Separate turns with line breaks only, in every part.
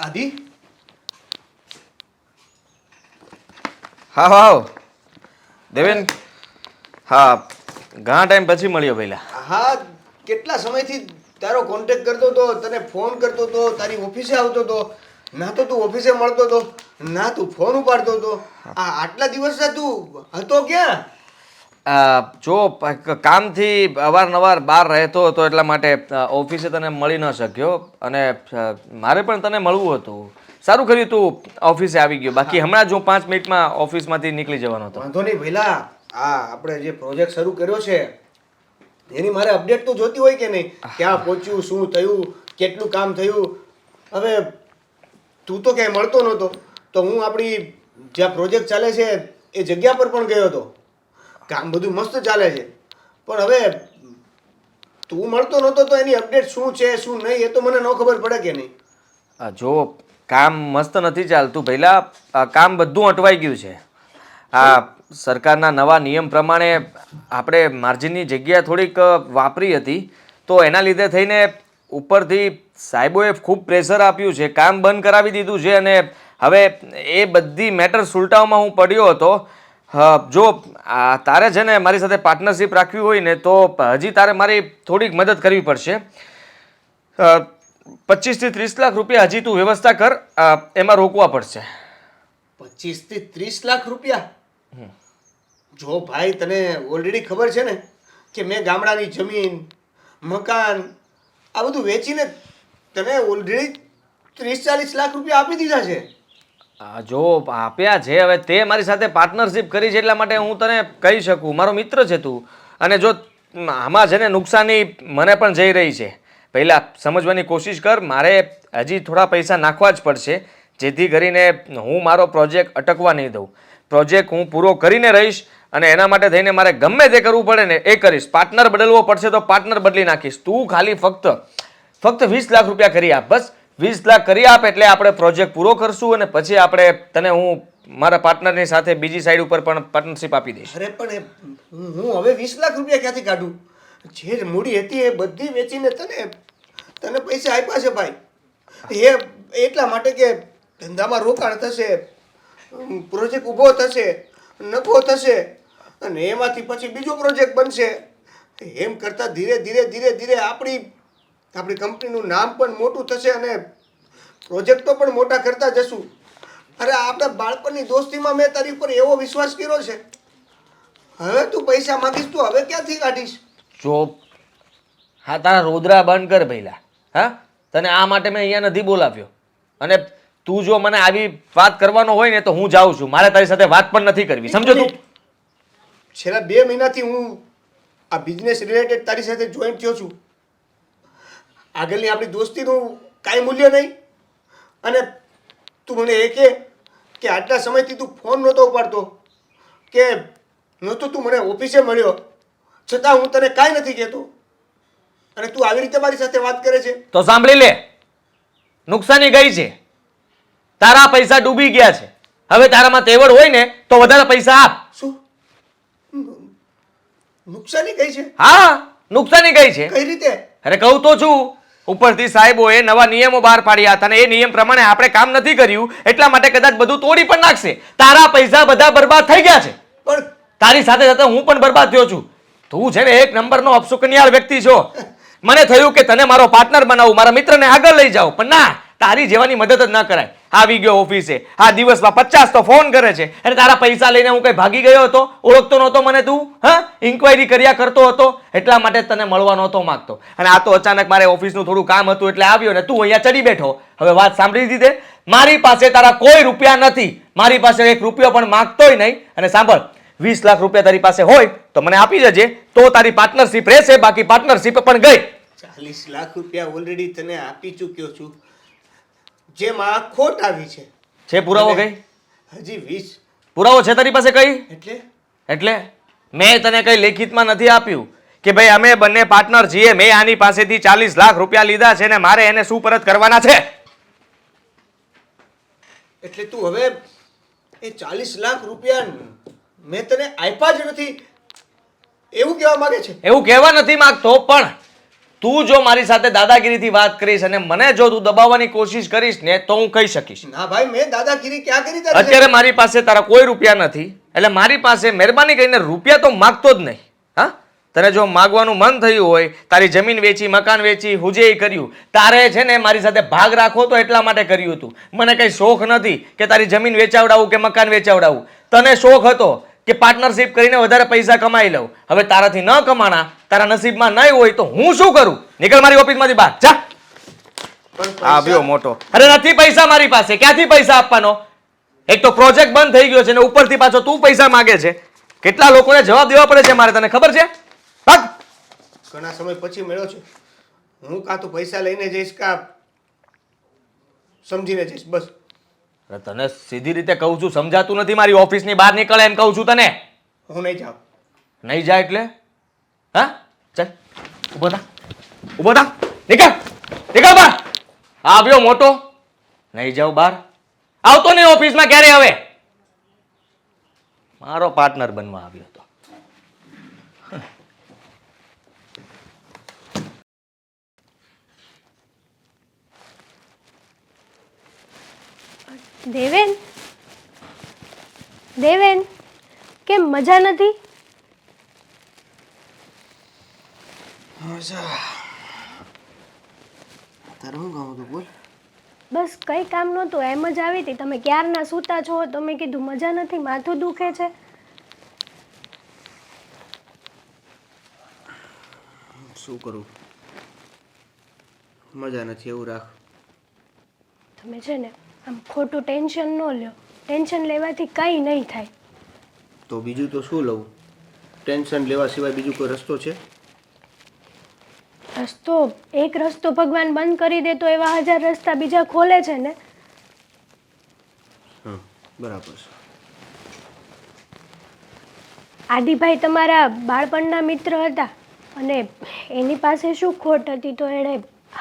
આદિ
હા હા દેવેન હા ઘણા ટાઈમ પછી મળ્યો પહેલા.
હા કેટલા સમયથી તારો કોન્ટેક્ટ કરતો હતો, તને ફોન કરતો હતો, તારી ઓફિસે આવતો હતો. ના તો તું ઓફિસે મળતો હતો, ના તું ફોન ઉપાડતો હતો. આટલા દિવસથી તું હતો ક્યાં?
જો કામથી અવારનવાર બહાર રહેતો હતો એટલા માટે ઓફિસે તને મળી ન શક્યો અને મારે પણ તને મળવું હતું. સારું કર્યું તું ઓફિસે આવી ગયો, બાકી હમણાં જ હું 5 મિનિટમાં ઓફિસમાંથી નીકળી જવાનો હતો.
વાંધો નહીં ભઈલા, આપણે જે પ્રોજેક્ટ શરૂ કર્યો છે એની મારે અપડેટ તો જોતી હોય કે નહીં? ક્યાં પહોંચ્યું, શું થયું, કેટલું કામ થયું. હવે તું તો ક્યાંય મળતો નહોતો, તો હું આપણી જ્યાં પ્રોજેક્ટ ચાલે છે એ જગ્યા પર પણ ગયો હતો. કામ બધું મસ્ત ચાલે છે, પણ હવે તું મળતો નહોતો તો એની અપડેટ શું છે શું નહીં એ તો મને ન ખબર પડે કે નહીં?
જો કામ મસ્ત નથી ચાલતું પહેલા, કામ બધું અટવાઈ ગયું છે. આ સરકારના નવા નિયમ પ્રમાણે આપણે માર્જિનની જગ્યા થોડીક વાપરી હતી, તો એના લીધે થઈને ઉપરથી સાહેબોએ ખૂબ પ્રેશર આપ્યું છે, કામ બંધ કરાવી દીધું છે અને હવે એ બધી મેટર સુલટાવવામાં હું પડ્યો હતો. જો તારે છે ને મારી સાથે પાર્ટનરશિપ રાખવી હોય ને તો હજી તારે મારી થોડીક મદદ કરવી પડશે. 25 થી 30 લાખ રૂપિયા હજી તું વ્યવસ્થા કર, એમાં રોકવા પડશે.
25 થી 30 લાખ રૂપિયા? જો ભાઈ, તને ઓલરેડી ખબર છે ને કે મેં ગામડાની જમીન, મકાન આ બધું વેચીને તને ઓલરેડી 30-40 લાખ રૂપિયા આપી દીધા છે.
જો આપ્યા છે, હવે તે મારી સાથે પાર્ટનરશિપ કરી છે એટલા માટે હું તને કહી શકું, મારો મિત્ર છે તું. અને જો આમાં છે ને નુકસાની મને પણ જઈ રહી છે. પહેલાં સમજવાની કોશિશ કર, મારે હજી થોડા પૈસા નાખવા જ પડશે જેથી કરીને હું મારો પ્રોજેક્ટ અટકવા નહીં દઉં. પ્રોજેક્ટ હું પૂરો કરીને રહીશ અને એના માટે થઈને મારે ગમે તે કરવું પડે ને એ કરીશ. પાર્ટનર બદલવો પડશે તો પાર્ટનર બદલી નાખીશ. તું ખાલી ફક્ત 20 લાખ રૂપિયા કરી આપ, બસ 20 લાખ કરી આપ એટલે આપણે પ્રોજેક્ટ પૂરો કરશું અને પછી આપણે તને હું મારા પાર્ટનરની સાથે બીજી સાઈડ ઉપર પણ પાર્ટનરશિપ આપી દઈશ.
અરે પણ હું હવે 20 લાખ રૂપિયા ક્યાંથી કાઢું? જે મૂડી હતી એ બધી વેચીને તને પૈસા આપ્યા છે ભાઈ. એ એટલા માટે કે ધંધામાં રોકાણ થશે, પ્રોજેક્ટ ઊભો થશે, નફો થશે અને એમાંથી પછી બીજો પ્રોજેક્ટ બનશે. એમ કરતાં ધીરે ધીરે ધીરે ધીરે આપણી કંપનીનું નામ પણ મોટું થશે અને પ્રોજેક્ટો પણ મોટા કરતા જશું. અરે આપણા બાળપણની દોસ્તીમાં મેં તારી ઉપર એવો વિશ્વાસ કર્યો છે, હવે તું પૈસા માંગીશ તો હવે ક્યાંથી કાઢીશ?
જો હા, તારા રોદરા બંધ કર પહેલા. હા, તને આ માટે મેં અહીંયા નથી બોલાવ્યો અને તું જો મને આવી વાત કરવાનો હોય ને તો હું જાઉં છું. મારે તારી સાથે વાત પણ નથી કરવી, સમજો તું?
છેલ્લા 2 મહિનાથી હું આ બિઝનેસ રિલેટેડ તારી સાથે જોઈન્ટ થયો છું. આગળની આપણી દોસ્તીનું કાંઈ મૂલ્ય નહીં અને તું મને એ કે આટલા સમયથી તું ફોન નહોતો ઉપાડતો કે નહોતો તું મને ઓફિસે મળ્યો, છતાં હું તને કાંઈ નથી કહેતો અને તું આવી રીતે મારી સાથે વાત કરે છે.
તો સાંભળી લે, નુકસાની ગઈ છે, તારા પૈસા ડૂબી ગયા છે. હવે તારામાં તેવડ હોય ને તો વધારે પૈસા આપ.
શું નુકસાની ગઈ છે?
હા, નુકસાની ગઈ છે.
કઈ રીતે?
અરે કહું તો છું, ઉપરથી સાહેબોએ નવા નિયમો બહાર પાડ્યા હતા અને એ નિયમ પ્રમાણે આપણે કામ નથી કર્યું એટલા માટે કદાચ બધું તોડી પણ નાખશે. તારા પૈસા બધા બરબાદ થઈ ગયા છે,
પણ
તારી સાથે સાથે હું પણ બરબાદ થયો છું. તું છે ને 1 નંબરનો અપશુકનિયાળ વ્યક્તિ છો. મને થયું કે તને મારો પાર્ટનર બનાવું, મારા મિત્રને આગળ લઈ જાઉં, પણ ના, તારી જેવાની મદદ જ ના કરાય. આવી ગયો ઓફિસે, આ દિવસમાં 50 તો ફોન કરે છે અને તારા પૈસા લઈને હું કઈ ભાગી ગયો હતો? ઓળખતો નહોતો મને તું? હા, ઇન્ક્વાયરી કર્યા કરતો હતો એટલા માટે તને મળવા નહોતો માંગતો અને આ તો અચાનક મારે ઓફિસનું થોડું કામ હતું એટલે આવ્યો ને તું અહીંયા ચડી બેઠો. હવે વાત સાંભળી દીધે? મારી પાસે તારા કોઈ રૂપિયા નથી, મારી પાસે 1 રૂપિયો પણ માંગતોય નહીં. અને સાંભળ, 20 લાખ રૂપિયા તારી પાસે હોય તો મને આપી જજે, તો તારી પાર્ટનરશિપ રહેશે, બાકી પાર્ટનરશિપ પણ ગઈ.
40 લાખ રૂપિયા ઓલરેડી તને આપી ચૂક્યો છું, જેમાં ખોટ આવી છે.
છે પુરાવો કઈ?
હજી 20.
પુરાવો છે તારી પાસે કઈ?
એટલે
મેં તને કઈ લેખિતમાં નથી આપ્યું કે ભાઈ અમે બંને પાર્ટનર છીએ, મેં આની પાસેથી 40 લાખ રૂપિયા લીધા છે ને મારે એને શું પરત કરવાના છે.
એટલે તું હવે એ 40 લાખ રૂપિયા મેં તને આપ્યા જ નથી એવું કહેવા માંગે છે?
એવું કહેવા નથી માંગતો, પણ તું જો મારી સાથે દાદાગીરીથી વાત કરીશ અને મને જો તું દબાવવાની કોશિશ કરીશ ને તો હું કહી શકીશ.
ના ભાઈ, મેં દાદાગીરી ક્યાં કરી તારી સાથે?
અત્યારે મારી પાસે તારા કોઈ રૂપિયા નથી, એટલે મારી પાસે મહેરબાની કરીને રૂપિયા તો માગતો જ નહીં. હા, તને જો માગવાનું મન થયું હોય, તારી જમીન વેચી, મકાન વેચી, હુજે કર્યું, તારે છે ને મારી સાથે ભાગ રાખવો તો એટલા માટે કર્યું હતું. મને કઈ શોખ નથી કે તારી જમીન વેચાવડાવું કે મકાન વેચાવડાવું. તને શોખ હતો કે પાર્ટનરશિપ કરીને વધારે પૈસા કમાઈ લઉં. હવે તારાથી ન કમાણા, તારા નસીબમાં નહીં હોય તો હું શું કરું? નીકળ મારી ઓફિસમાંથી બહાર જા.
પણ
આવ્યો મોટો. અરે નથી પૈસા મારી પાસે, ક્યાંથી પૈસા આપવાનો? એક તો પ્રોજેક્ટ બંધ થઈ ગયો છે ને ઉપરથી પાછો તું પૈસા માંગે છે. કેટલા લોકોને જવાબ દેવા પડે છે મારે, તને ખબર છે? ભાગ.
ઘણા સમય પછી મળ્યો છે. હું કાં તો પૈસા લઈને જઈશ કાં સમજીને જઈશ, બસ.
અરે તને સીધી રીતે કહું છું, સમજાતું નથી? મારી ઓફિસની બહાર નીકળે એમ કહું છું તને.
હું નહીં જાઉં.
નહીં જાય એટલે? હા, ચાલ ઊભો થા, ઊભો થા, નીકળ, નીકળ બહાર. આવ્યો મોટો. નહીં જાઉં બહાર. આવતો નહીં ઓફિસમાં ક્યારે? હવે મારો પાર્ટનર બનવા આવ્યો હતો.
દેવેન, દેવેન, કેમ મજા નથી?
તારું શું કામ હતું? બોલ.
બસ કંઈ કામ નહોતું, એમ જ આવી હતી. તમે ક્યારના સૂતા છો તો મેં કીધું મજા નથી, માથું દુખે છે.
શું કરું? મજા નથી, એવું રાખ.
તમે છે ને આમ ખોટું ટેન્શન ન લ્યો. ટેન્શન લેવાથી કંઈ નહીં થાય.
તો બીજું તો શું લઉં? ટેન્શન લેવા સિવાય બીજું કોઈ રસ્તો છે?
રસ્તો, એક રસ્તો ભગવાન બંધ કરી દે તો એવા 1000 રસ્તા બીજા ખોલે છે ને.
બરાબર છે.
આદિભાઈ તમારા બાળપણના મિત્ર હતા અને એની પાસે શું ખોટ હતી તો એણે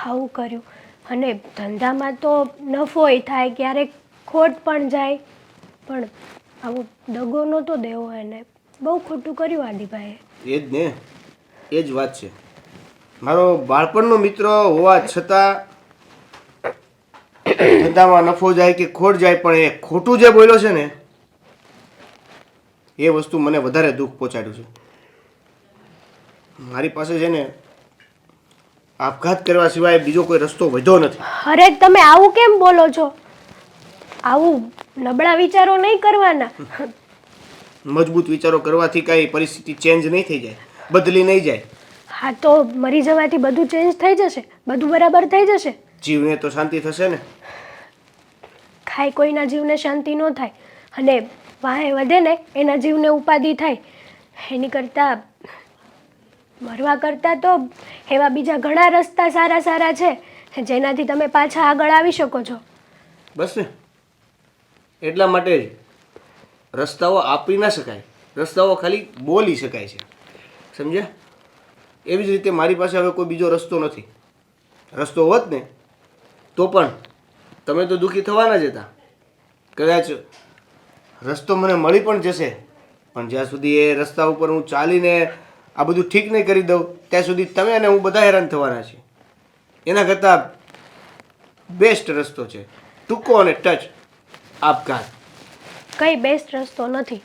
આવું કર્યું. અને ધંધામાં તો નફોય થાય, ક્યારેક ખોટ પણ જાય, પણ આવું દગો નહોતો દેવો એને. બહુ ખોટું કર્યું આદિભાઈએ.
એ જ ને, એ જ વાત છે. મારો બાળપણનો મિત્ર હોવા છતાં ધંધામાં નફો જાય કે ખોટ જાય, પણ એ ખોટું જે બોલ્યો છે ને એ વસ્તુ મને વધારે દુઃખ પહોંચાડ્યું છે. મારી પાસે છે ને આપઘાત કરવા સિવાય બીજો કોઈ રસ્તો વધ્યો નથી.
અરે તમે આવું કેમ બોલો છો? આવું નબળા વિચારો નહીં કરવાના.
મજબૂત વિચારો કરવાથી કાંઈ પરિસ્થિતિ ચેન્જ નહીં થઈ જાય, બદલી નહીં જાય.
હા તો મરી જવાથી બધું ચેન્જ થઈ જશે, બધું બરાબર થઈ જશે.
જીવને તો શાંતિ થશે ને.
ખાય કોઈના જીવને શાંતિ ન થાય અને વાહે વધે ને એના જીવને ઉપાધિ થાય. એની કરતાં મરવા કરતાં તો એવા બીજા ઘણા રસ્તા સારા સારા છે જેનાથી તમે પાછા આગળ આવી શકો છો.
બસ ને, એટલા માટે જ રસ્તાઓ આપી ના શકાય, રસ્તાઓ ખાલી બોલી શકાય છે, સમજ્યા? એવી જ રીતે મારી પાસે હવે કોઈ બીજો રસ્તો નથી. રસ્તો હોત ને તો પણ તમે તો દુઃખી થવાના જ હતા. કદાચ રસ્તો મને મળી પણ જશે, પણ જ્યાં સુધી એ રસ્તા ઉપર હું ચાલીને આ બધું ઠીક નહીં કરી દઉં ત્યાં સુધી તમે અને હું બધા હેરાન થવાના છે. એના કરતાં બેસ્ટ રસ્તો છે ટૂંકો અને ટચ, આપઘાત.
કંઈ બેસ્ટ રસ્તો નથી.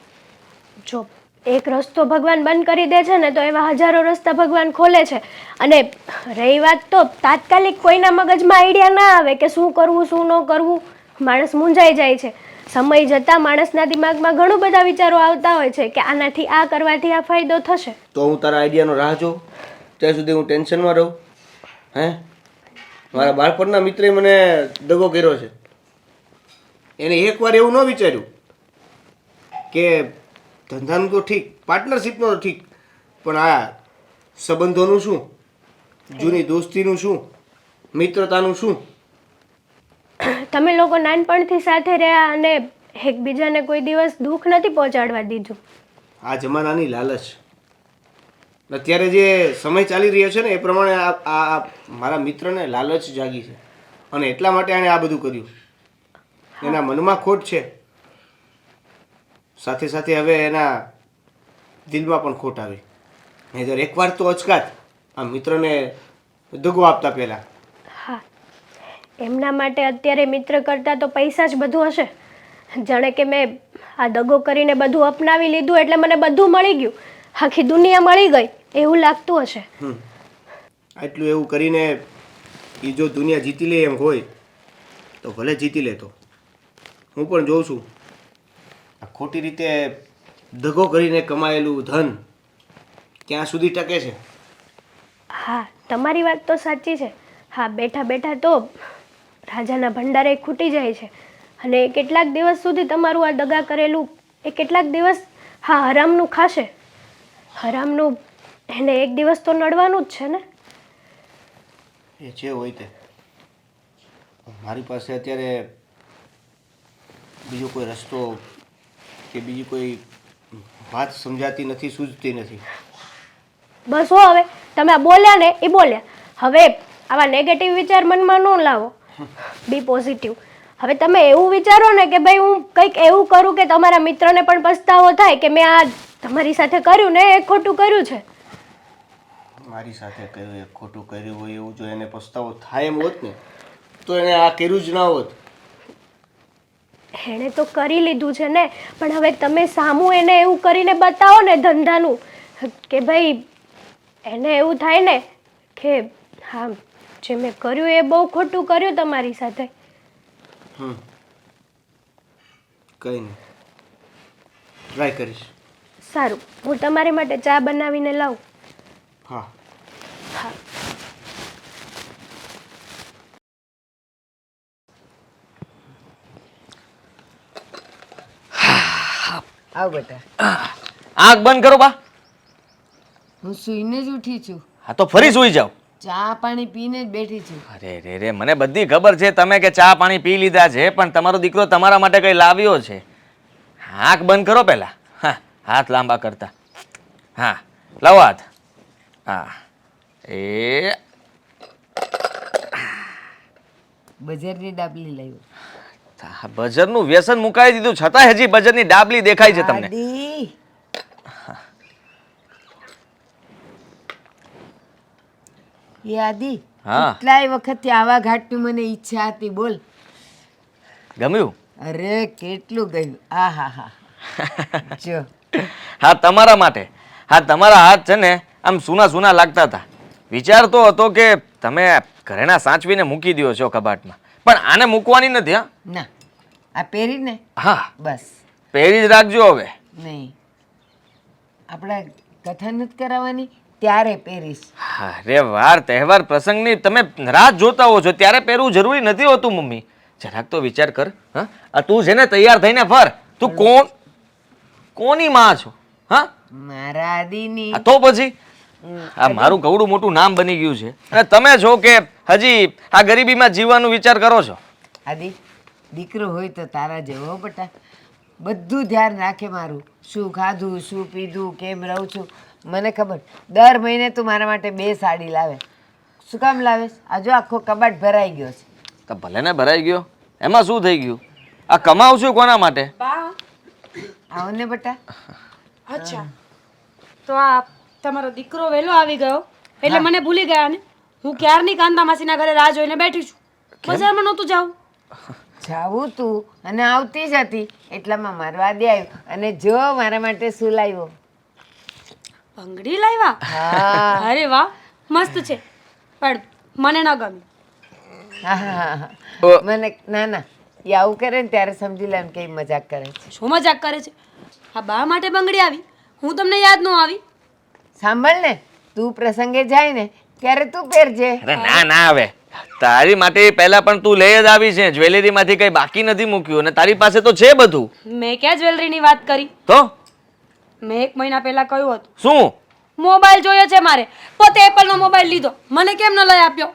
જો એક રસ્તો ભગવાન બંધ કરી દે છે ને તો એવા હજારો રસ્તા ભગવાન ખોલે છે. અને રહી વાત તો તાત્કાલિક કોઈના મગજમાં આઈડિયા ના આવે કે શું કરવું શું ન કરવું, માણસ મૂંઝાઈ જાય છે. સમય જતાં માણસના દિમાગમાં ઘણું બધા વિચારો આવતા હોય છે કે આનાથી આ કરવાથી આ ફાયદો થશે.
તો હું તારા આઈડિયાનો રાહ જોઉં ત્યાં સુધી હું ટેન્શનમાં રહું? હે, મારા બાળપણના મિત્રે મને દગો કર્યો છે. એને એકવાર એવું ન વિચાર્યું કે ધંધાનું તો ઠીક, પાર્ટનરશિપનું તો ઠીક, પણ આ સંબંધોનું શું, જૂની દોસ્તીનું શું, મિત્રતાનું શું?
તમે લોકો નાનપણથી સાથે રહ્યા અને એકબીજાને કોઈ દિવસ દુઃખ નથી પહોંચાડવા દીધું.
આ જમાનાની લાલચ. અત્યારે જે સમય ચાલી રહ્યો છે ને એ પ્રમાણે આ મારા મિત્રને લાલચ જાગી છે અને એટલા માટે એણે આ બધું કર્યું. એના મનમાં ખોટ છે, સાથે સાથે હવે એના દિલમાં પણ ખોટ આવી. નહીંતર એકવાર તો અચકાત આ મિત્રને દગો આપતા પહેલા.
હા, એમના માટે અત્યારે મિત્ર કરતાં તો પૈસા જ બધું હશે. જાણે કે મેં આ દગો કરીને બધું અપનાવી લીધું એટલે મને બધું મળી ગયું, આખી દુનિયા મળી ગઈ એવું લાગતું હશે.
આટલું એવું કરીને એ જો દુનિયા જીતી લે એમ હોય તો ભલે જીતી લેતો. હું પણ જોઉં છું આ ખોટી રીતે દગો કરીને કમાયેલું ધન ક્યાં સુધી ટકે છે.
હા, તમારી વાત તો સાચી છે. હા, બેઠા બેઠા તો રાજાના ભંડારે ખૂટી જાય છે અને કેટલાક દિવસ સુધી તમારું આ દગા કરેલું એ કેટલાક દિવસ હા હરામનું ખાશે. હરામનું એને એક દિવસ તો નડવાનું જ છે ને.
એ જે હોય તે. મારી પાસે અત્યારે બીજો કોઈ રસ્તો કે બીજી કોઈ વાત સમજાતી નથી, સૂઝતી નથી.
બસ હો, હવે તમે આ બોલ્યા ને એ બોલ્યા. હવે આવા નેગેટિવ વિચાર મનમાં ન લાવો. B positive. હવે તમે એવું વિચારો ને કે ભાઈ હું કંઈક એવું કરું કે તમારા મિત્રને પણ પસ્તાવો થાય કે મેં આ તમારી સાથે કર્યું ને એ ખોટું કર્યું છે.
મારી સાથે કર્યું એ ખોટું કર્યું હોય એવું જો એને પસ્તાવો થાય એમ હોત ને તો એને આ કર્યું જ ના હોત.
એણે તો કરી લીધું છે ને, પણ હવે તમે સામું એને એવું કરીને બતાવો ને ધંધાનું કે ભાઈ એને એવું થાય ને કે હા જે મેં કર્યું એ બહુ ખોટું કર્યું તમારી સાથે.
કંઈ નહીં, ટ્રાય કરીશ.
સારું, હું તમારી માટે ચા બનાવીને લાવું.
હા.
હા.
આવ બેટા.
આંખ બંધ કરો બા.
હું સૂઈને જ ઉઠી છું.
હા તો ફરી સૂઈ જાઓ.
ચા પાણી પીને જ બેઠી છું.
અરે રે રે, મને બધી ખબર છે તમે કે ચા પાણી પી લીધા છે, પણ તમારો દીકરો તમારા માટે કઈ લાવ્યો છે. આંખ બંધ કરો પહેલા. હા, હાથ લાંબા કરતા. હા, લાવો હાથ. હા, એ
બજારની ડાબલી લાવ્યો.
બજરનું વ્યસન મુકાઈ દીધું છતાં હજી બજરની ડાબલી દેખાય છે તમને.
આદી. એ આદી.
હા.
કેટલાય વખતથી આવા ઘાટની મને ઈચ્છા હતી, બોલ.
ગમ્યું?
અરે કેટલું ગયું. આ હા હા. જો
હા, તમારા માટે. હા, તમારા હાથ છે ને આમ સૂના સૂના લાગતા હતા. વિચારતો હતો કે તમે ઘરેણા સાચવીને મૂકી દો છો કબાટમાં, પણ આને મૂકવાની નથી. હા
ના, આ પહેરીને
હા,
બસ.
પહેરી જ રાખજો હવે.
નહીં, આપણા કથા નથી કરાવવાની ત્યારે પહેરીશ.
અરે વાર તહેવાર પ્રસંગની તમે રાત જોતા હો છો ત્યારે પહેરવું જરૂરી નથી હોતું મમ્મી. જરાક તો વિચાર કર. હા, આ તું છે ને તૈયાર થઈને ફર. તું કોની માં છો? હા,
મારા આદિની.
આ તો પછી આ મારું કવડું મોટું નામ બની ગયું છે અને તમે છો કે હજી આ ગરીબીમાં જીવવાનું વિચાર કરો છો.
આદિ, દીકરો હોય તો તારા જેવો બટા. બધું ધ્યાન રાખે મારું. શું ખાધું, શું પીધું, કેમ રહું છું મને ખબર. દર મહિને તું મારા માટે 2 સાડી લાવે. શું કામ લાવે? આ જો આખો કબાટ ભરાઈ ગયો છે.
તો ભલે ને ભરાઈ ગયો, એમાં શું થઈ ગયું? આ કમાવ છું કોના માટે?
આવો ને બટા.
અચ્છા, તો આ તમારો દીકરો વહેલો આવી ગયો એટલે મને ભૂલી ગયા ને. હું ક્યારની કાંતા માસીના ઘરે રાહ જોઈને બેઠી છું. બજારમાં નહોતું જાવું.
જાવું તું અને આવતી જ હતી એટલામાં મારો આદિ આવ્યો અને જો મારા માટે શું લાવ્યો.
બંગડી લાવ્યા?
હા.
અરે વાહ, મસ્ત છે, પણ મને ન ગમી.
હા, હા, હા. મને ના ના, એ આવું કરે ને ત્યારે સમજી લે કે ઈ મજાક કરે છે.
શું મજાક કરે છે? આ બા માટે બંગડી આવી, હું તમને યાદ ન આવી?
સાંભળ ને, તું પ્રસંગે જાય ને ત્યારે તું પહેરજે.
અરે ના ના, હવે તારી માટે પહેલા પણ તું લઈ જ આવી છે. જ્વેલરી માંથી કઈ બાકી નથી મૂક્યું અને તારી પાસે તો છે બધું.
મેં ક્યાં જ્વેલરીની વાત કરી?
તો
મેં 1 મહિના પહેલા કહ્યું હતું
શું?
મોબાઈલ જોઈએ છે મારે. પોતે એપલનો મોબાઈલ લીધો, મને કેમ ન લઈ આપ્યો?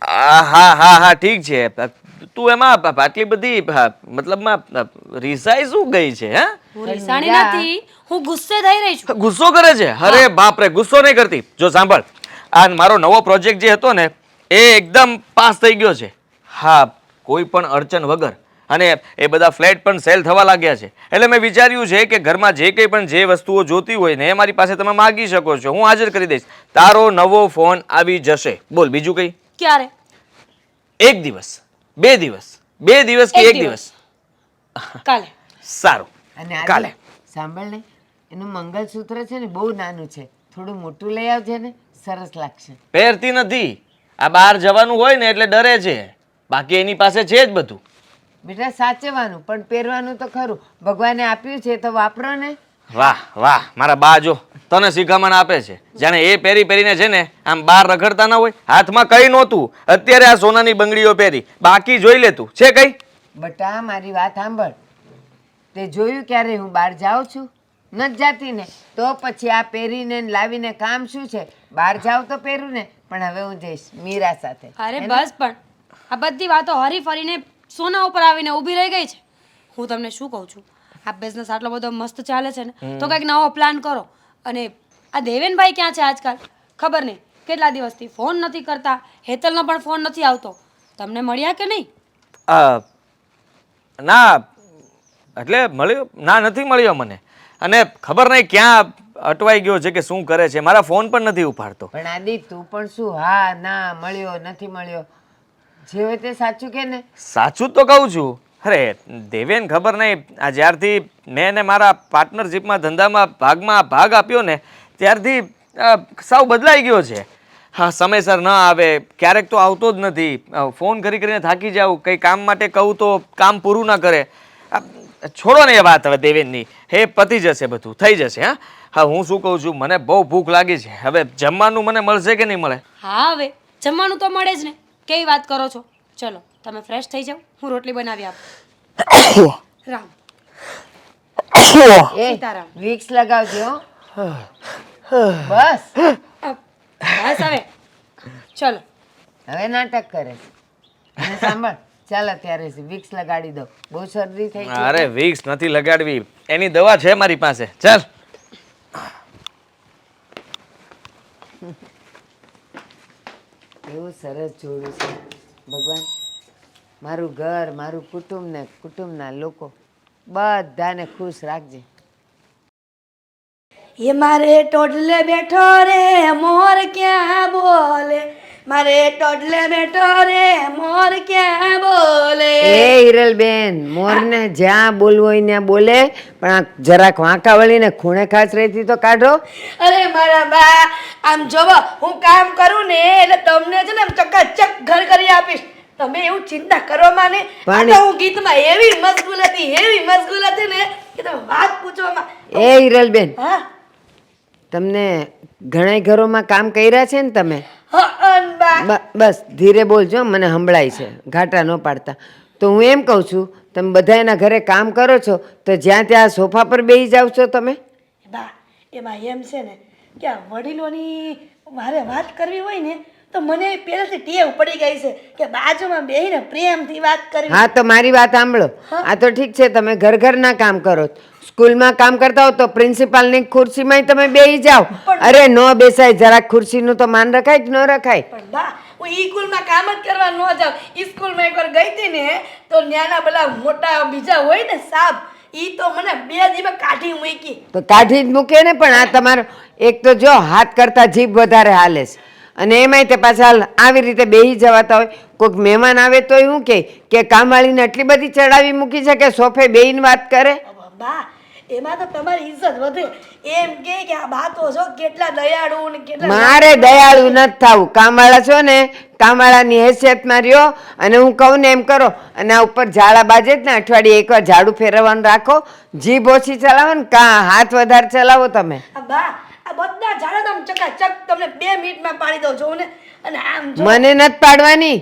હા હા હા, ઠીક છે. તું એમાં આટલી બધી મતલબમાં રિસાઈ શું ગઈ છે? હે,
હું રીસાણી નથી, હું ગુસ્સે થઈ રહી છું.
ગુસ્સો કરે છે? અરે બાપ રે, ગુસ્સો નહીં કરતી. જો સાંભળ, આ મારો નવો પ્રોજેક્ટ જે હતો ને એ એકદમ પાસ થઈ ગયો છે. હા, કોઈ પણ અડચણ વગર અને એ બધા ફ્લેટ પણ સેલ થવા લાગ્યા છે. એટલે મેં વિચાર્યું છે કે ઘરમાં જે કંઈ પણ જે વસ્તુઓ જોતી હોય ને એ મારી પાસે તમે માગી શકો છો, હું હાજર કરી દઈશ. તારો નવો ફોન આવી જશે. બોલ બીજું કંઈ?
ક્યારે?
1 દિવસ, 2 દિવસ, 2 દિવસ કે 1 દિવસ?
કાલે.
સારું,
અને આદિ,
કાલે.
સાંભળ ને, એનું મંગલસૂત્ર છે ને બહુ નાનું છે, થોડું મોટું લઈ આવજે ને, સરસ લાગશે.
પહેરતી નથી. આ બહાર જવાનું હોય ને એટલે ડરે છે, બાકી એની પાસે છે જ બધું.
બેટા સાચવવાનું પણ પહેરવાનું તો ખરું, ભગવાને આપ્યું છે તો વાપરો ને.
વાહ વાહ, મારા બા જો તને શિખામણ આપે છે, જાણે એ પહેરી પહેરીને છે ને આમ બહાર રખડતા ના હોય. હાથમાં કઈ નહોતું, અત્યારે આ સોનાની બંગડીઓ પહેરી, બાકી જોઈ લેતું છે કઈ?
બટા મારી વાત સાંભળ, તે જોયું ક્યારે હું બહાર જાઉં છું? નથી જાતી ને, તો પછી આ પહેરીને ને લાવીને કામ શું છે? બહાર જાઉં તો પહેરું ને, પણ હવે હું જઈશ મીરા સાથે.
અરે બસ, પણ આ બધી વાતો હરી ફરીને સોના ઉપર આવીને ઊભી રહી ગઈ છે. હું તમને શું કહું છું, આ બિઝનેસ આટલો બધો મસ્ત ચાલે છે ને, તો કંઈક નવો પ્લાન કરો. અને આ દેવેનભાઈ ક્યાં છે આજકાલ? ખબર નહીં કેટલા દિવસથી ફોન નથી કરતા, હેતલનો પણ ફોન નથી આવતો. તમને મળ્યા કે નહીં?
ના, એટલે મળ્યો ના, નથી મળ્યો મને. અને ખબર નહીં ક્યાં અટવાઈ ગયો છે કે શું કરે છે, મારા ફોન પણ નથી ઉપાડતો.
પણ આદિ તું પણ શું હા ના મળ્યો નથી મળ્યો, જે હોય તે સાચું કે ને.
સાચું જ તો કહું છું. અરે દેવેન, ખબર નહીં આ જ્યારથી મેં ને મારા પાર્ટનરશિપમાં ધંધામાં ભાગ આપ્યો ને ત્યારથી સાવ બદલાઈ ગયો છે. હા, સમયસર ન આવે, ક્યારેક તો આવતો જ નથી, ફોન કરીને થાકી જાઉં, કંઈ કામ માટે કહું તો કામ પૂરું ના કરે. છોડો ને એ વાત હવે દેવેનની, હે પતી જશે, બધું થઈ જશે. હા હા, હું શું કહું છું, મને બહુ ભૂખ લાગી છે, હવે જમવાનું મને મળશે કે નહીં મળે?
હા, હવે જમવાનું તો મળે જ ને, કેવી વાત કરો છો. ચલો તમે ફ્રેશ થઈ જાઓ, હું રોટલી બનાવી આપું. રામ
એ
સીતારામ.
વિક્સ લગાવજો હો. બસ
બસ હવે ચલો.
હવે નાટક કરે છે. અને સાંભળ, ચાલ અત્યારે વિક્સ લગાડી દો, બહુ શરદી થઈ ગઈ.
અરે વિક્સ નથી લગાડવી, એની દવા છે મારી પાસે. ચાલ.
એવું સરસ જોડું છે ભગવાન. મારું ઘર, મારું કુટુંબ ને કુટુંબના લોકો બધાને ખુશ રાખજે.
ये मारे टोडले बैठो रे मोर क्या बोले, मारे टोडले बैठो रे मोर क्या बोले.
એ હિરલબેન, મોરને જ્યાં બોલવું હોય ત્યાં બોલે, પણ આ જરાક વાંકા વળીને ખૂણે ખાસ રહેતી તો કાઢો.
અરે મારા બા, આમ જોવો હું કામ કરું ને એટલે તમને છે ને આમ ચકાચક ઘર કરી આપીશ. તમે એવું ચિંતા કરો માં ને. આ તો હું ગીતમાં એવી મશગુલ હતી ને કે તમે વાત પૂછવામાં.
એ હિરલબેન,
હા
તમને ઘણા ઘરોમાં કામ કર્યા છે ને તમે?
હા બા.
બસ ધીરે બોલજો, મને સંભળાય છે, ઘાટા ન પાડતા. તો હું એમ કહું છું, તમે બધા એના ઘરે કામ કરો છો તો જ્યાં ત્યાં સોફા પર બેસી જાવ છો તમે?
બા એમાં એમ છે ને કે આ વડીલોની મારે વાત કરવી હોય ને તો મને પહેલેથી ટેવ પડી ગઈ છે કે બાજુમાં બેહીને પ્રેમથી વાત કરવી.
હા તો મારી વાત સાંભળો, આ તો ઠીક છે તમે ઘર ઘરના કામ કરો, સ્કૂલમાં કામ કરતા હો તો પ્રિન્સિપાલની ખુરશીમાં તમે બેસી જાઓ. અરે ન બેસાય, જરાક ખુરશીનું તો માન રખાય કે ન રખાય?
પણ બા હું ઈ સ્કૂલમાં કામ જ કરવા ન જાઉં. ઈ સ્કૂલમાં એકવાર ગઈ હતી ને તો ન્યાના પેલા મોટા બીજા હોય ને સાહેબ, ઈ તો મને 2 દિવસ કાઢી મૂકી.
તો કાઢી જ મૂકે ને, પણ આ તમારો એક તો જો હાથ કરતા જીભ વધારે હાલે છે, અને એમાંય તે પાછા આવી રીતે બેસી જવાતા હોય. કોઈક મહેમાન આવે તો શું કે કામવાળીને એટલી બધી ચડાવી મૂકી છે કે સોફે બેહીને વાત કરે.
બા એમાં તો તમારી ઇજ્જત વધે. એમ કે આ બા તો જો કેટલા દયાળુ ને કેટલા.
મારે દયાળુ નથી થવું, કામવાળા છો ને કામવાળાની હેસિયતમાં રહ્યો, અને હું કહું ને એમ કરો. અને આ ઉપર ઝાડા બાજે જ ને અઠવાડિયે એકવાર ઝાડુ ફેરવવાનું રાખો, જીભ ઓછી ચલાવો ને હાથ વધારે ચલાવો તમે.
બા આ બધા ઝાડા તમે ચકાચક તમને 2 મિનિટમાં પાડી દઉં છો ને. અને આમ જો
મને નથી પાડવાની,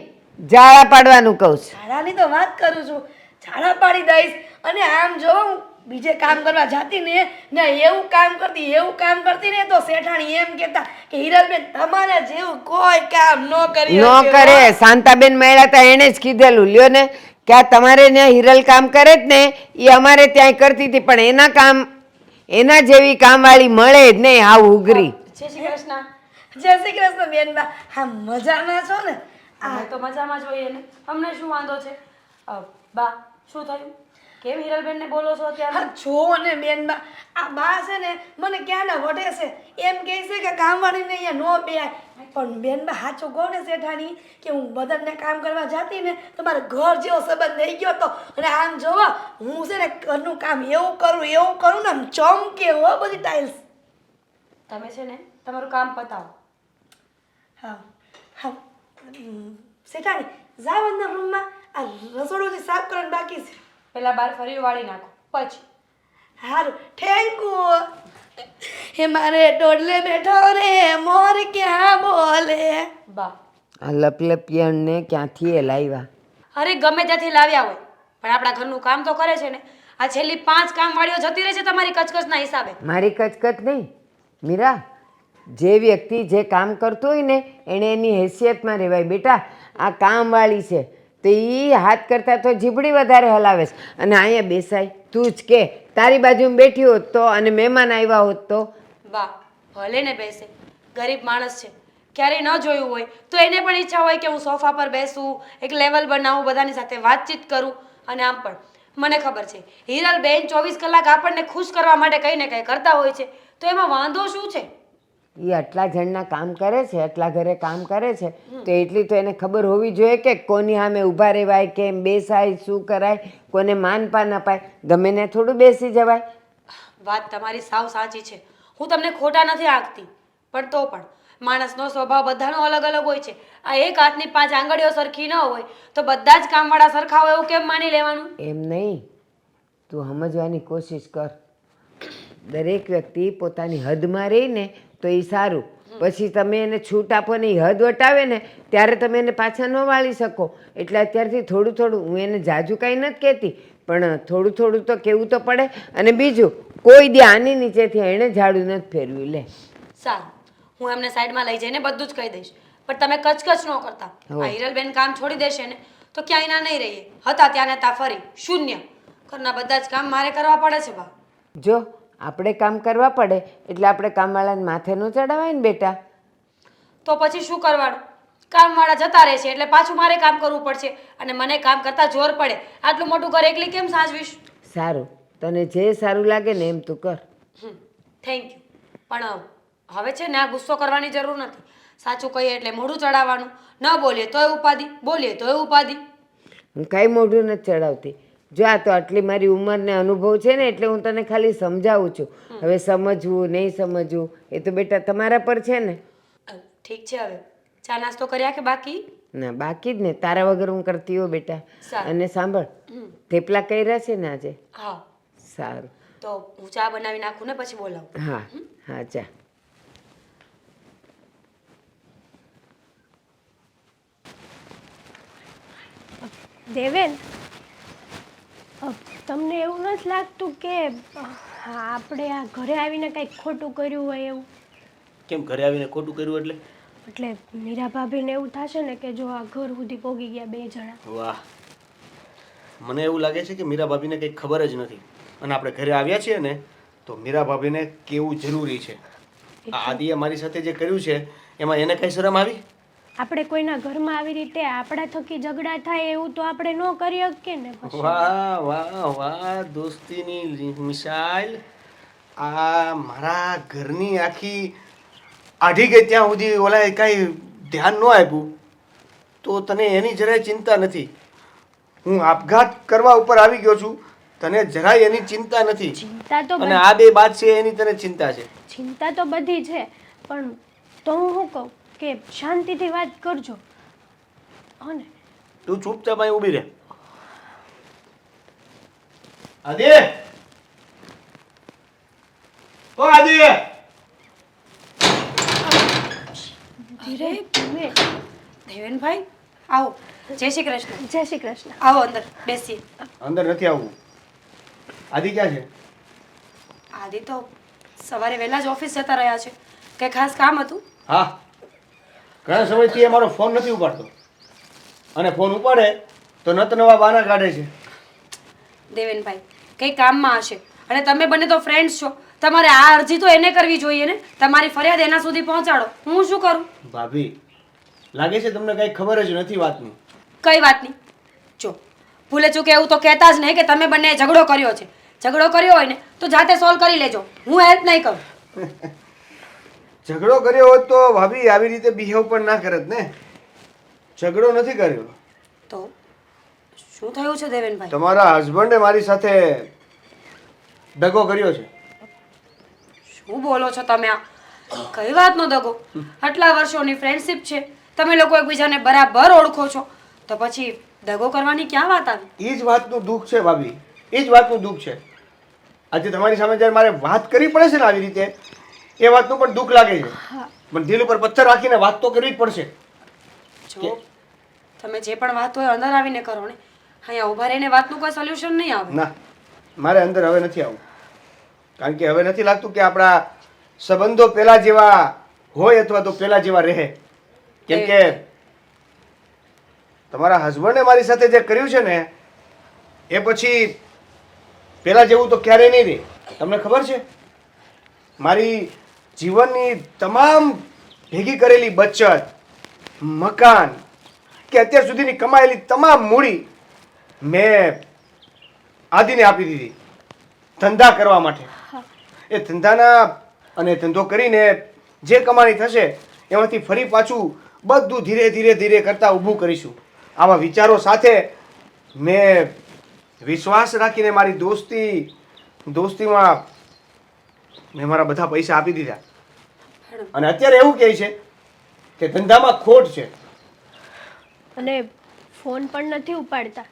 ઝાડા પાડવાનું કહું છું.
ઝાડાની તો વાત કરું છું, ઝાડા પાડી દઈશ. અને આમ જો હું બીજે કામ કરવા જાતી ને એવું કામ કરતી ને તો શેઠાણી એમ કહેતા કે હિરલબેન તમારે જેવું કોઈ કામ ન કરી
ન કરે. શાંતાબેન મળ્યા હતા એણે જ કીધેલું, લ્યો ને કે આ તમારે ત્યાં હિરલ કામ કરે જ ને એ અમારે ત્યાં કરતી હતી, પણ એના જેવી કામવાળી મળે જ નહીં, હાવ ઉઘરી.
જય શ્રી કૃષ્ણ.
જય શ્રી કૃષ્ણ બેન. બા હા મજામાં છો ને?
અમે તો મજામાં જોઈએ ને, અમને શું વાંધો છે? બા શું થયું કેમ હિરલબેનને બોલો છો અત્યારે
હા જો ને બેનબા આ બા છે ને મને ક્યાંના વઢે છે એમ કહે છે કે કામવાળીને અહીંયા નો બેહાય પણ બેનબા સાચું કહું ને શેઠાણી કે હું બધાને કામ કરવા જતી ને તો મારા ઘર જેવો સંબંધ થઈ ગયો હતો અને આમ જોવો હું છે ને ઘરનું કામ એવું કરું ને આમ ચમકે હો બધી ટાઇલ્સ.
તમે છે ને તમારું કામ પતાવો.
હા હા શેઠાણી જાવ અંદર રૂમમાં આ રસોડું સાફ કરવાનું બાકી છે.
પેલા બાર ફરી વાળી નાખો પછી.
હારું થેન્ક યુ. હે મારે ટોડલે બેઠો રે મોર ક્યાં બોલે.
બા
આ લપલપિયણને ક્યાંથી એ લાવ્યા?
અરે ગમે ત્યાંથી લાવ્યા હોય પણ આપણા ઘરનું કામ તો કરે છે ને. આ છેલ્લી 5 કામવાળીઓ જતી રહે છે તમારી કચકચના હિસાબે.
મારી કચકચ નહીં મીરા, જે વ્યક્તિ જે કામ કરતો હોય ને એણે એની હેસિયતમાં રહેવાય. બેટા આ કામવાળી છે તો એ હાથ કરતાં તો જીભડી વધારે હલાવે છે અને અહીંયા બેસાય તું જ કે તારી બાજુમાં બેઠી હોત તો અને મહેમાન આવ્યા હોત તો.
બા ભલે ને બેસે, ગરીબ માણસ છે, ક્યારેય ન જોયું હોય તો એને પણ ઈચ્છા હોય કે હું સોફા પર બેસું, એક લેવલ બનાવું, બધાની સાથે વાતચીત કરું. અને આમ પણ મને ખબર છે હિરલબેન 24 કલાક આપણને ખુશ કરવા માટે કંઈ ને કંઈ કરતા હોય છે, તો એમાં વાંધો શું છે?
એ આટલા જણના કામ કરે છે, આટલા ઘરે કામ કરે છે તો એટલી તો એને ખબર હોવી જોઈએ કે કોની સામે ઊભા રહેવાય, કેમ બેસાય, શું કરાય, કોને માનપાન અપાય. ગમે ને થોડું બેસી જવાય.
વાત તમારી સાવ સાચી છે, હું તમને ખોટા નથી આંકતી, પણ તો પણ માણસનો સ્વભાવ બધાનો અલગ અલગ હોય છે. આ એક હાથની 5 આંગળીઓ સરખી ન હોય તો બધા જ કામવાળા સરખા હોય એવું કેમ માની લેવાનું?
એમ નહીં, તું સમજવાની કોશિશ કર. દરેક વ્યક્તિ પોતાની હદમાં રહીને તો એ સારું. પછી તમે એને છૂટ આપો ને એ હદ વટાવે ને ત્યારે તમે એને પાછા ન વાળી શકો. એટલે અત્યારથી થોડું થોડું, હું એને જાજુ કાંઈ નથી કહેતી પણ થોડું થોડું તો કહેવું તો પડે. અને બીજું, કોઈ દી આની નીચેથી એણે ઝાડુ નથી ફેરવ્યું. લે
સારું, હું એમને સાઈડમાં લઈ જઈને બધું જ કહી દઈશ, પણ તમે કચકચ ન કરતા. આ હિરલબેન કામ છોડી દેશે ને તો ક્યાંય ના નહીં રહીએ. હતા ત્યાં ને ત્યાં ફરી શૂન્ય. ઘરના બધા જ કામ મારે કરવા પડે છે. બા
જો આપણે કામ કરવા પડે એટલે આપણે કામવાળાને માથે ન ચડાવાય ને બેટા.
તો પછી શું કરવાનું? કામવાળા જતા રહેશે એટલે પાછું મારે કામ કરવું પડશે અને મને કામ કરતા જોર પડે. આટલું મોટું ઘર એકલી કેમ સાચવીશ?
સારું, તને જે સારું લાગે ને એમ તું કર.
Thank you. પણ હવે છે ને આ ગુસ્સો કરવાની જરૂર નથી. સાચું કહીએ એટલે મોઢું ચડાવવાનું. ન બોલીએ તોય ઉપાધિ, બોલીએ તોય ઉપાધિ.
હું કાંઈ મોઢું નથી ચડાવતી. જો આ તો આટલી મારી ઉંમરને અનુભવ છે ને એટલે હું તને ખાલી સમજાવું છું. હવે સમજવું નહીં સમજવું એ તો બેટા તમારા પર છે ને.
ઠીક છે. હવે ચા નાસ્તો કર્યા કે બાકી?
ના બાકી જ ને, તારા વગર હું કરતી હો બેટા.
સારું.
અને સાંભળ, થેપલા કર્યા છે ને આજે?
હા.
સારું,
તો હું ચા બનાવી નાખું ને પછી બોલાવું.
હા હા ચા.
દેવેન, તમને એવું નથી લાગતું કે આપણે આ ઘરે આવીને કંઈક ખોટું કર્યું હોય એવું?
કેમ ઘરે આવીને ખોટું કર્યું એટલે?
એટલે મીરા ભાભીને એવું થશે ને કે જો આ ઘર સુધી પોગી ગયા 2 જણા.
વાહ, મને એવું લાગે છે કે મીરા ભાભીને કંઈ ખબર જ નથી અને આપણે ઘરે આવ્યા છીએ ને તો મીરા ભાભીને કેવું જરૂરી છે. આ આદિએ મારી સાથે જે કર્યું છે એમાં એને કઈ શરમ આવી?
આપણે કોઈના ઘરમાં આવી રીતે આપણા થકી ઝઘડા થાય એવું તો આપણે ન કરી શકીએ ને પછી.
વાહ વાહ વાહ, દોસ્તીની મિસાઇલ. આ મારા ઘરની આખી આઢી ગઈ ત્યાં સુધી ઓલાએ કાંઈ ધ્યાન ન આપ્યું તો તને એની જરાય ચિંતા નથી. હું આપઘાત કરવા ઉપર આવી ગયો છું, તને જરાય એની ચિંતા નથી.
ચિંતા તો
અને આ 2 બાદ છે એની તને ચિંતા છે.
ચિંતા તો બધી છે પણ તો હું શું કહું કે શાંતિથી વાત કરજો હો ને.
તું ચૂપચાપ અહીં ઊભી રહે. આદિ, ઓ આદિ,
ધીરે ધીમે.
દેવેનભાઈ આવો. જય શ્રી કૃષ્ણ.
જય શ્રી કૃષ્ણ.
આવો અંદર બેસીએ.
અંદર નથી આવવું. આદિ ક્યાં છે?
આદિ તો સવારે વહેલા જ ઓફિસ જતા રહ્યા છે. કંઈ ખાસ કામ હતું?
હા, ઘણા સમયથી એ મારો ફોન નથી ઉપાડતો અને ફોન ઉપાડે તો નત નવા બહાના કાઢે છે.
દેવેનભાઈ કંઈ કામમાં હશે અને તમે બંને તો ફ્રેન્ડ્સ છો. તમારે આ અરજી તો એને કરવી જોઈએ ને. તમારી ફરિયાદ એના સુધી પહોંચાડો. હું શું કરું?
ભાભી, લાગે છે તમને કઈ ખબર જ નથી વાતની.
કઈ વાતની? જો ભૂલે ચૂકે એવું તો કહેતા જ નહીં કે તમે બંને ઝઘડો કર્યો છે. ઝઘડો કર્યો હોય ને તો જાતે સોલ્વ કરી લેજો, હું હેલ્પ નહીં કરું.
ઝઘડો કર્યો હોત તો ભાભી આવી રીતે બિહેવ પણ ના કરત ને. ઝઘડો નથી કર્યો.
તો શું થયું છે દેવેનભાઈ?
તમારા હસબન્ડે મારી સાથે દગો કર્યો છે.
શું બોલો છો તમે? આ કઈ વાતનો દગો? આટલા વર્ષોની ફ્રેન્ડશિપ છે, તમે લોકો એકબીજાને બરાબર ઓળખો છો, તો પછી દગો કરવાની ક્યાં વાત આવી?
એ જ વાતનું દુઃખ છે ભાભી, એ જ વાતનું દુઃખ છે. આજે તમારી સામે જ્યારે મારે વાત કરવી પડે છે ને આવી રીતે, એ વાતનું પણ દુઃખ લાગે છે. પણ દિલ ઉપર પથ્થર રાખીને વાત તો કરવી જ પડશે.
જો તમે જે પણ વાત હોય અંદર આવીને કરો ને, અહીંયા ઊભા રહીને વાતનું કોઈ સોલ્યુશન નહીં આવે.
ના, મારે અંદર હવે નથી આવવું. કારણ કે હવે નથી લાગતું કે આપણા સંબંધો પહેલા જેવા હોય અથવા તો પહેલા જેવા રહે. કેમ કે તમારા હસબન્ડે મારી સાથે જે કર્યું છે ને, એ પછી પહેલા જેવું તો ક્યારેય નહીં રહે. તમને ખબર છે, મારી જીવનની તમામ ભેગી કરેલી બચત, મકાન કે અત્યાર સુધીની કમાયેલી તમામ મૂડી મેં આદિને આપી દીધી ધંધા કરવા માટે. એ ધંધાના અને ધંધો કરીને જે કમાણી થશે એમાંથી ફરી પાછું બધું ધીરે ધીરે ધીરે કરતાં ઊભું કરીશું. આવા વિચારો સાથે મેં વિશ્વાસ રાખીને મારી દોસ્તીમાં મેં મારા બધા પૈસા આપી દીધા. અને અત્યારે એવું કહે છે કે ધંધામાં ખોટ છે.
અને ફોન પણ નથી ઉપાડતા.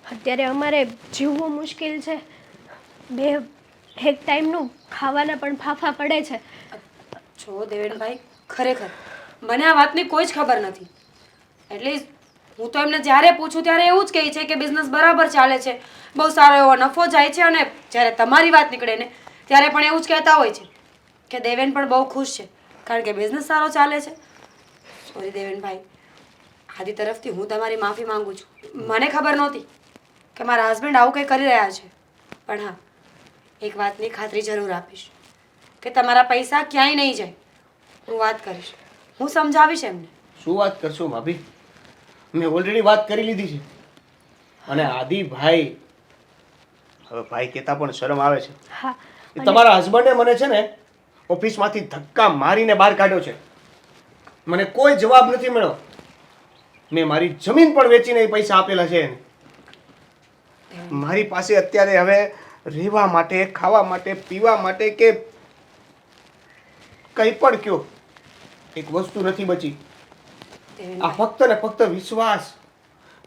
અત્યારે અમારે જીવવું મુશ્કેલ છે. એક ટાઈમનું ખાવાના પણ ફાફા પડે છે.
જો દેવેનભાઈ, ખરેખર મને આ વાતની કોઈ જ ખબર નથી. એટલે હું તો એમને જ્યારે પૂછું ત્યારે એવું જ કહે છે કે બિઝનેસ બરાબર ચાલે છે, બહુ સારો એવો નફો જાય છે. અને જ્યારે તમારી વાત નીકળે ને ત્યારે પણ એવું જ કહેતા હોય છે કે દેવેન પણ બહુ ખુશ છે કારણ કે બિઝનેસ સારો ચાલે છે. સોરી દેવેનભાઈ, આદિ તરફથી હું તમારી માફી માંગુ છું. મને ખબર નહોતી કે મારા હસબન્ડ આવું કંઈ કરી રહ્યા છે. પણ હા, એક વાતની ખાતરી જરૂર આપીશ કે તમારા પૈસા ક્યાંય નહીં જાય. હું વાત કરીશ, હું સમજાવીશ એમને.
શું વાત કરશો ભાભી? મેં ઓલરેડી વાત કરી લીધી છે. અને આદિભાઈ, હવે ભાઈ કહેતા પણ શરમ આવે છે.
હા,
એ તમારા હસબન્ડે મને છે ને ઓફિસમાંથી ધક્કા મારીને બહાર કાઢ્યો છે. મને કોઈ જવાબ નથી મળ્યો. મેં મારી જમીન પણ વેચીને એ પૈસા આપેલા છે એને. મારી પાસે અત્યારે હવે રહેવા માટે, ખાવા માટે, પીવા માટે કે કંઈ પણ કયો એક વસ્તુ નથી બચી. આ ફક્ત ને ફક્ત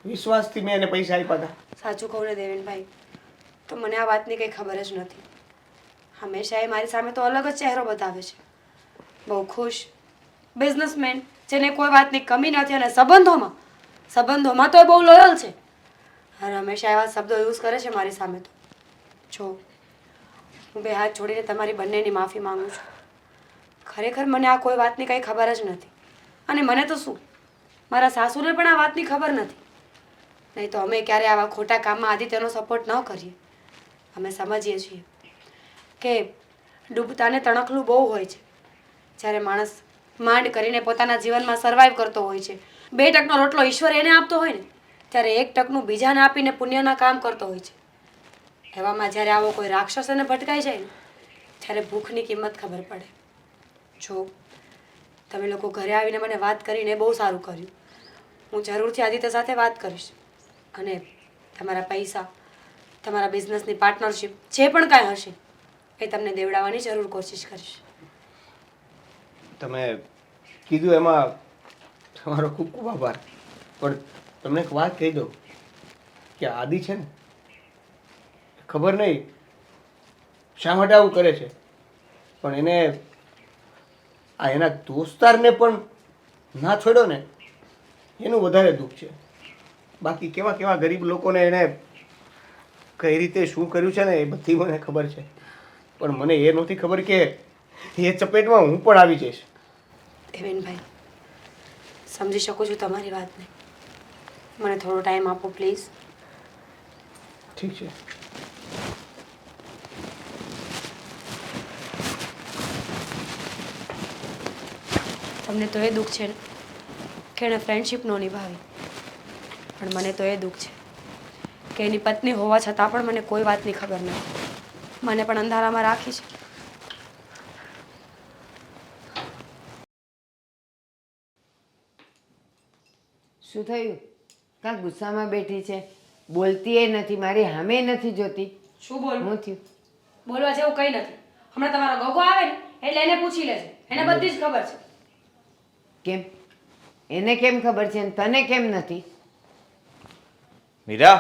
વિશ્વાસથી મેં એને પૈસા આપ્યા હતા.
સાચું કહું ને દેવેનભાઈ, તો મને આ વાતની કંઈ ખબર જ નથી. હંમેશા એ મારી સામે તો અલગ જ ચહેરો બતાવે છે. બહુ ખુશ બિઝનેસમેન, જેને કોઈ વાતની કમી નથી. અને સંબંધોમાં તો એ બહુ લોયલ છે. અને હંમેશા એવા શબ્દો યુઝ કરે છે મારી સામે. તો જો હું બે હાથ જોડીને તમારી બંનેની માફી માંગુ છું. ખરેખર મને આ કોઈ વાતની કંઈ ખબર જ નથી. અને મને તો શું, મારા સાસુને પણ આ વાતની ખબર નથી. નહીં તો અમે ક્યારે આવા ખોટા કામમાં આદિત્યનો સપોર્ટ ન કરીએ. અમે સમજીએ છીએ કે ડૂબતાને તણખલું બહુ હોય છે. જ્યારે માણસ માંડ કરીને પોતાના જીવનમાં સર્વાઈવ કરતો હોય છે, 2 ટકનો રોટલો ઈશ્વર એને આપતો હોય ને, ત્યારે 1 ટકનું બીજાને આપીને પુણ્યના કામ કરતો હોય છે. એવામાં જ્યારે આવો કોઈ રાક્ષસ એને ભટકાઈ જાય ને, ત્યારે ભૂખની કિંમત ખબર પડે. જો તમે લોકો ઘરે આવીને મને વાત કરીને બહુ સારું કર્યું. હું જરૂરથી આદિત્ય સાથે વાત કરીશ. અને તમારા પૈસા, તમારા બિઝનેસની પાર્ટનરશિપ, જે પણ કાંઈ હશે એ તમને દેવડાવવાની જરૂર કોશિશ કરીશ.
તમે કીધું એમાં તમારો ખૂબ ખૂબ આભાર. પણ તમને એક વાત કહી દઉં કે આદિ છે ને, ખબર નહીં શા માટે આવું કરે છે, પણ એને આ એના દોસ્તારને પણ ના છોડ્યો ને એનું વધારે દુઃખ છે. બાકી કેવા કેવા ગરીબ લોકોને એને કઈ રીતે શું કર્યું છે ને એ બધી મને ખબર છે. પણ મને એ નહોતી ખબર કે એ ચપેટમાં હું પણ આવી જઈશ.
દેવેનભાઈ, સમજી શકું છું તમારી વાતને. મને થોડો ટાઈમ આપો પ્લીઝ.
ઠીક છે.
તમને તો એ દુઃખ છે ને કે એણે ફ્રેન્ડશિપ ન નિભાવી, પણ મને તો એ દુઃખ છે કે એની પત્ની હોવા છતાં પણ મને કોઈ વાતની ખબર નથી. મને પણ અંધારામાં રાખી છે.
શું થયું? કાં ગુસ્સામાં બેઠી છે? બોલતી એ નથી, મારી સામે નથી જોતી.
શું બોલવું?
શું થયું?
બોલવા જેવું કંઈ નથી. હમણાં તમારો ગગો આવે ને એટલે એને પૂછી લેજો. એને બધી જ ખબર છે.
કેમ? એને કેમ ખબર છે અને તને કેમ નથી?
મીરા,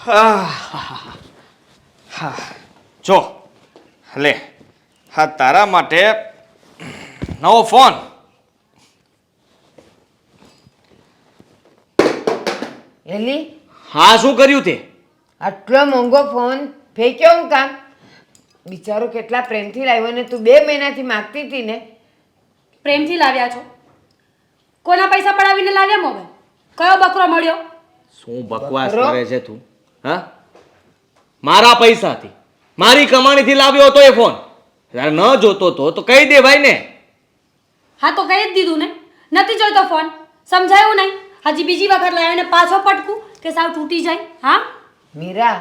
હા જો લે, હા તારા માટે નવો ફોન.
એલી,
હા શું કર્યું તે?
આટલો મોંઘો ફોન ફેંક્યો હું કામ? બિચારો કેટલા પ્રેમથી લાવ્યો ને તું 2 મહિનાથી માગતી હતી ને.
પ્રેમથી લાવ્યા છો? કોના પૈસા પડાવીને લાવ્યા મોબાઈલ? કયો બકરો મળ્યો?
શું બકવાસ કરે છે તું? હા, મારા પૈસાથી મારી કમાણીથી લાવ્યો હતો એ ફોન. તારે ન જોતો તો કહી દે ભાઈ ને.
હા તો કહી જ દીધું ને. નથી જોઈતો ફોન. સમજાયું નહીં? હજી બીજી વખત લાવ્યો ને પાછો પટકું કે સાવ તૂટી જાય? હા,
મીરા,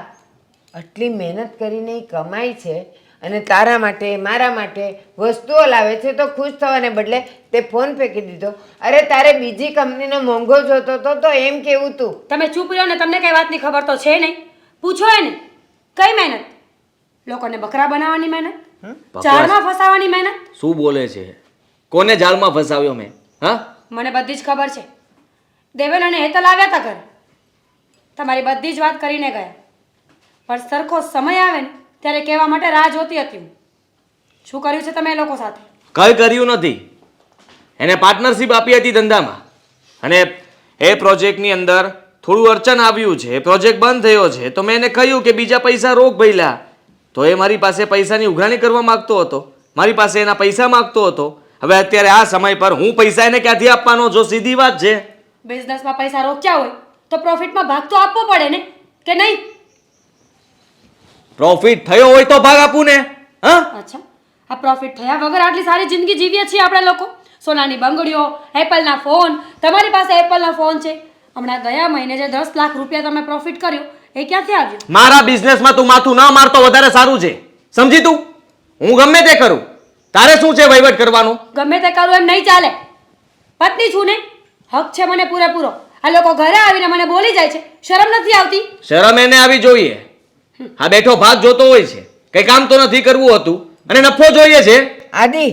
આટલી મહેનત કરીને ઈ કમાય છે અને તારા માટે મારા માટે વસ્તુઓ લાવે છે તો ખુશ થવાને બદલે તે ફોન ફેંકી દીધો. અરે તારે બીજી કંપનીનો મોંઘો જોતો તો એમ કેવું તું?
તમે ચૂપ રહ્યો ને. તમને કઈ વાતની ખબર તો છે નહીં. પૂછો એને કઈ મહેનત? લોકોને બકરા બનાવવાની મહેનત, જાળમાં ફસાવાની મહેનત.
શું બોલે છે? કોને જાળમાં ફસાવ્યો મેં? હા,
મને બધી જ ખબર છે. દેવેન અને હેતલ આવ્યા હતા ઘરે. તમારી બધી જ વાત કરીને ગયા. પણ સરખો સમય આવે ને ત્યારે કહેવા માટે રાહ જોતી હતી હું. શું કર્યું છે તમે એ લોકો સાથે?
કઈ કર્યું નથી. એને પાર્ટનરશિપ આપી હતી ધંધામાં અને એ પ્રોજેક્ટની અંદર થોડું અડચણ આવ્યું છે. એ પ્રોજેક્ટ બંધ થયો છે તો મેં એને કહ્યું કે બીજા પૈસા રોક ભઈલા. તો એ મારી પાસે પૈસાની ઉઘરાણી કરવા માંગતો હતો. મારી પાસે એના પૈસા માંગતો હતો. હવે અત્યારે આ સમય પર હું પૈસા એને ક્યાંથી આપવાનો? જો સીધી વાત છે.
બિઝનેસમાં પૈસા રોક્યા હોય તો પ્રોફિટમાં ભાગ તો આપવો પડે ને, કે નહીં?
પ્રોફિટ થયો હોય તો ભાગ આપું ને. હા,
અચ્છા, આ પ્રોફિટ થયા વગર આટલી સારી જિંદગી જીવીએ છીએ આપણે લોકો. સોનાની બંગડીઓ, એપલના ફોન. તમારી પાસે એપલના ફોન છે. હમણાં ગયા મહિને જે 10 લાખ રૂપિયા તમે પ્રોફિટ કર્યો એ ક્યાંથી આવ્યો?
મારા બિઝનેસમાં તું માથું ના મારતો વધારે સારું છે. સમજી તું? હું ગમે તે કરું, તારે શું છે વહીવટ કરવાનો?
ગમે તે કરું એમ નહીં ચાલે. પત્ની છું ને, હક છે મને પૂરેપૂરો. આ લોકો ઘરે આવીને મને બોલી જાય છે, શરમ નથી આવતી?
શરમ એને આવી જોઈએ. આ બેઠો ભાગ જોતો હોય છે, કઈ કામ તો નથી કરવું હતું અને નફો જોઈએ છે.
આદિ,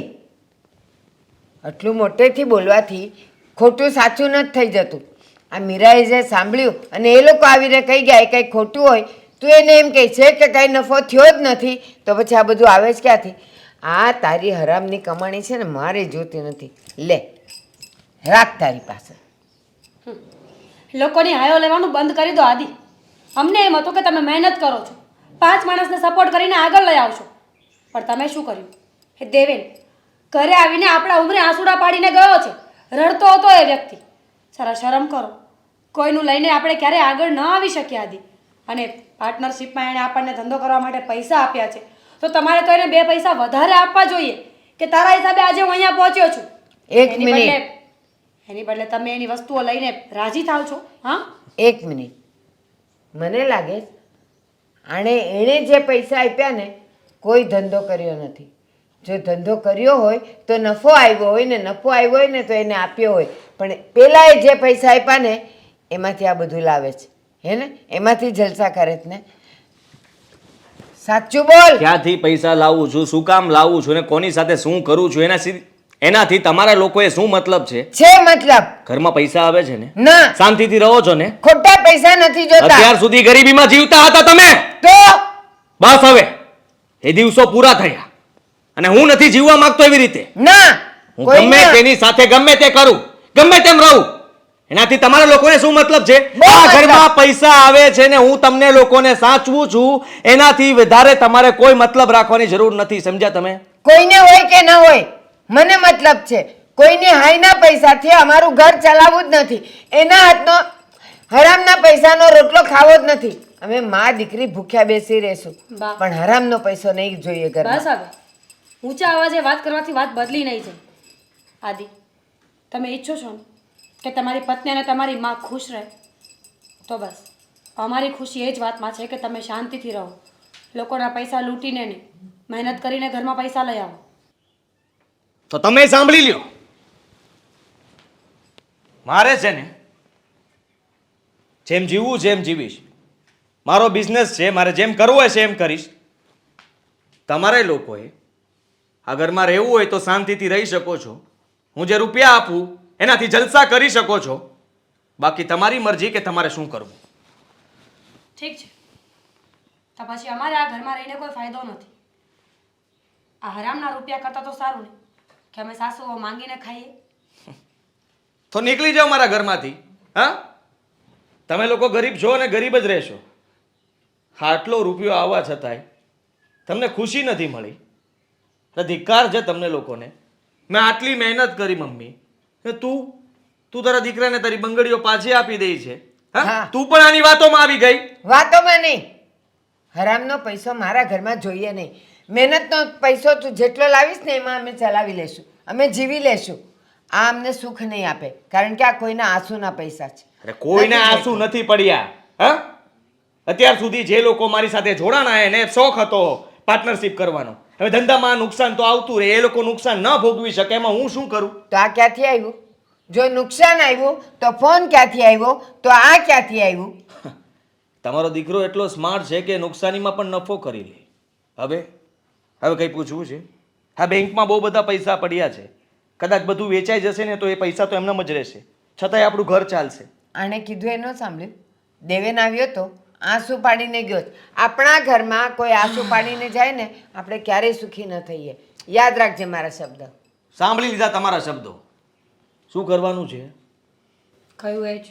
આટલું મોટેથી બોલવાથી ખોટું સાચું નથી થઈ જતું. આ મીરાએ જે સાંભળ્યું અને એ લોકો આવીને કહી ગયા એ કંઈ ખોટું હોય તું એને એમ કહે છે કે કાંઈ નફો થયો જ નથી તો પછી આ બધું આવે જ ક્યાંથી? આ તારી હરામની કમાણી છે ને મારે જોતી નથી. લે રાખ તારી પાસે.
લોકોની હાયો લેવાનું બંધ કરી દો આદિ. અમને એમ હતું કે તમે મહેનત કરો છો, 5 માણસને સપોર્ટ કરીને આગળ લઈ આવશો. પણ તમે શું કર્યું? એ દેવેન ઘરે આવીને આપણા ઉમરે આંસુડા પાડીને ગયો છે. રડતો હતો એ વ્યક્તિ. સારા શરમ કરો. કોઈનું લઈને આપણે ક્યારેય આગળ ન આવી શક્યા આદિ. અને પાર્ટનરશિપમાં એણે આપણને ધંધો કરવા માટે પૈસા આપ્યા છે તો તમારે તો એને 2 પૈસા વધારે આપવા જોઈએ કે તારા હિસાબે આજે હું અહીંયા પહોંચ્યો છું.
એક મિનિટ.
એની બદલે તમે એની વસ્તુઓ લઈને રાજી થાવ છો. હા,
1 મિનિટ. મને લાગે એણે જે પૈસા આપ્યા ને કોઈ ધંધો કર્યો નથી. જો ધંધો કર્યો હોય તો નફો આવ્યો હોય ને નફો આવ્યો હોય ને તો એને આપ્યો હોય. પણ પેલા એ જે પૈસા આપ્યા ને એમાંથી આ બધું લાવે છે, હે ને? એમાંથી જલસા કરે છે ને? સાચું બોલ.
ક્યાંથી પૈસા લાવું છું, શું કામ લાવું છું અને કોની સાથે શું કરું છું એનાથી તમારા લોકોએ શું મતલબ છે?
છે મતલબ.
ઘરમાં પૈસા આવે છે ને,
ના,
શાંતિથી રહો છો ને?
ખોટા પૈસા નથી જોતા.
અત્યાર સુધી ગરીબીમાં જીવતા હતા તમે.
તો
બસ હવે એ દિવસો પૂરા થયા અને હું નથી જીવવા માંગતો એવી રીતે.
ના,
હું
કોઈ
ગમે
ના.
તેની સાથે ગમે તે કરું, ગમે તેમ રહું. એનાથી તમારા લોકોને શું મતલબ છે?
બહુ
આ
મતલબ.
ઘરમાં પૈસા આવે છે ને હું તમને લોકોને સાચવું છું, એનાથી વધારે તમારે કોઈ મતલબ રાખવાની જરૂર નથી. સમજ્યા તમે?
કોઈને હોય કે ન હોય મને મતલબ છે. કોઈને હાઈના પૈસાથી અમારું ઘર ચલાવવું જ નથી. એના હાથનો હરામના પૈસાનો રોટલો ખાવો જ નથી. અમે માં દીકરી ભૂખ્યા બેસી રહેશું
બા.
પણ હરામનો પૈસો નહીં જોઈએ ઘરમાં.
બસ હવે ઊંચા અવાજે વાત કરવાથી વાત બદલી નહીં જાય. આદિ, તમે ઈચ્છો છો ને કે તમારી પત્ની અને તમારી માં ખુશ રહે તો બસ અમારી ખુશી એ જ વાતમાં છે કે તમે શાંતિથી રહો, લોકોના પૈસા લૂંટીને નહીં, મહેનત કરીને ઘરમાં પૈસા લઈ આવો.
તો તમે સાંભળી લ્યો, મારે છે ને જેમ જીવવું છે એમ જીવીશ. મારો બિઝનેસ છે, મારે જેમ કરવું હોય છે એમ કરીશ. તમારે લોકોએ આ ઘરમાં રહેવું હોય તો શાંતિથી રહી શકો છો. હું જે રૂપિયા આપું એનાથી જલસા કરી શકો છો. બાકી તમારી મરજી કે તમારે શું કરવું.
ઠીક છે, તો પછી અમારે આ ઘરમાં રહીને કોઈ ફાયદો નથી. આ હરામના રૂપિયા કરતાં તો સારું ને કે અમે સાસુઓ માંગીને ખાઈએ.
તો નીકળી જાઓ મારા ઘરમાંથી. હા, તમે લોકો ગરીબ છો અને ગરીબ જ રહેશો. આટલો રૂપિયો આવવા છતાંય તમને ખુશી નથી મળી. ધિક્કાર છે તમને લોકોને. મેં આટલી મહેનત કરી મમ્મી, ને તું તારા દીકરાને તારી બંગડીઓ પાછી આપી દઈ છે. હા, તું પણ આની વાતોમાં આવી ગઈ.
વાતોમાં નહીં, હરામનો પૈસો મારા ઘરમાં જોઈએ નહીં. મહેનતનો પૈસો તું જેટલો લાવીશ ને એમાં અમે ચલાવી લેશું, અમે જીવી લેશું. આ અમને સુખ નહીં આપે, કારણ કે આ કોઈના આંસુના પૈસા છે.
અરે કોઈના આંસુ નથી પડ્યા. હા, અત્યાર સુધી જે લોકો મારી સાથે જોડાણા એને શોખ હતો પાર્ટનરશિપ કરવાનો. હવે ધંધામાં નુકસાન તો આવતું રહે, એ લોકો નુકસાન ન ભોગવી શકે એમાં હું શું કરું?
તો આ ક્યાંથી આવ્યું? જો નુકસાન આવ્યું તો ફોન ક્યાંથી આવ્યો? તો આ ક્યાંથી આવ્યું?
તમારો દીકરો એટલો સ્માર્ટ છે કે નુકસાનીમાં પણ નફો કરી લે. હવે કંઈ પૂછવું છે? હા, બેંકમાં બહુ બધા પૈસા પડ્યા છે. કદાચ બધું વેચાઈ જશે ને તો એ પૈસા તો એમનામ જ રહેશે, છતાંય આપણું ઘર ચાલશે.
આણે કીધું એ ન સાંભળ્યું? દેવેન આવ્યો તો આંસુ પાડીને ગયો. આપણા ઘરમાં કોઈ આંસુ પાડીને જાય ને આપણે ક્યારેય સુખી ન થઈએ. યાદ રાખજે મારા શબ્દ.
સાંભળી લીધા તમારા શબ્દો. શું કરવાનું છે?
કહ્યું એ જ,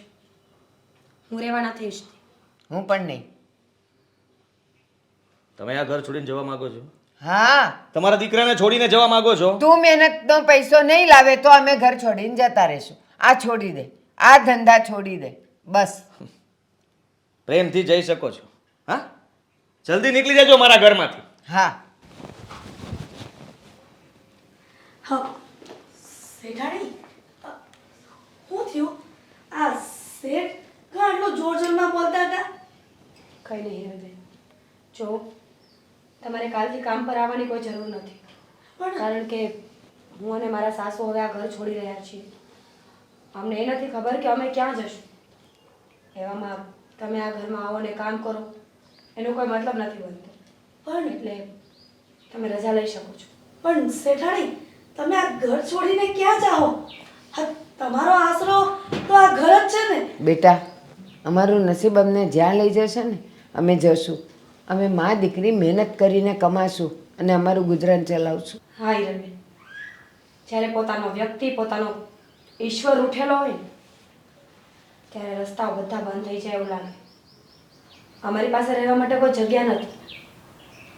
હું રહેવા નથી ઈચ્છતી.
હું પણ નહીં.
તમે આ ઘર છોડીને જવા માંગો છો?
હા,
તમારા દીકરાને છોડીને જવા માંગો છો?
તું મહેનતનો પૈસો નહીં લાવે તો અમે ઘર છોડીને જતા રહેશું. આ છોડી દે, આ ધંધા છોડી દે, બસ.
પ્રેમથી જઈ શકો છો. હા, જલ્દી નીકળી જજો મારા ઘરમાંથી.
હા.
હા શેઠાણી, શું થયું? આ શેઠ કાં આટલું જોર જોરમાં બોલતા હતા?
કંઈ નહીં હિરલબેન, જો તમારે કાલથી કામ પર આવવાની કોઈ જરૂર નથી. કારણ કે હું અને મારા સાસુ હવે આ ઘર છોડી રહ્યા છીએ. અમને એ નથી ખબર કે અમે ક્યાં જશું. એવામાં તમે આ ઘરમાં આવો ને કામ કરો એનો કોઈ મતલબ નથી બનતો.
પણ
એટલે તમે રજા લઈ શકો છો.
પણ શેઠાણી, તમે આ ઘર છોડીને ક્યાં જાઓ? હા, તમારો આશરો તો આ ઘર જ છે ને.
બેટા, અમારું નસીબ અમને જ્યાં લઈ જશે ને અમે જશું. અમે મા દીકરી મહેનત કરીને કમાશું અને અમારું ગુજરાન ચલાવશું.
હા હિરલબેન, જ્યારે પોતાનો વ્યક્તિ પોતાનો ઈશ્વર ઉઠેલો હોય ને ત્યારે રસ્તાઓ બધા બંધ થઈ જાય એવું લાગે. અમારી પાસે રહેવા માટે કોઈ જગ્યા નથી,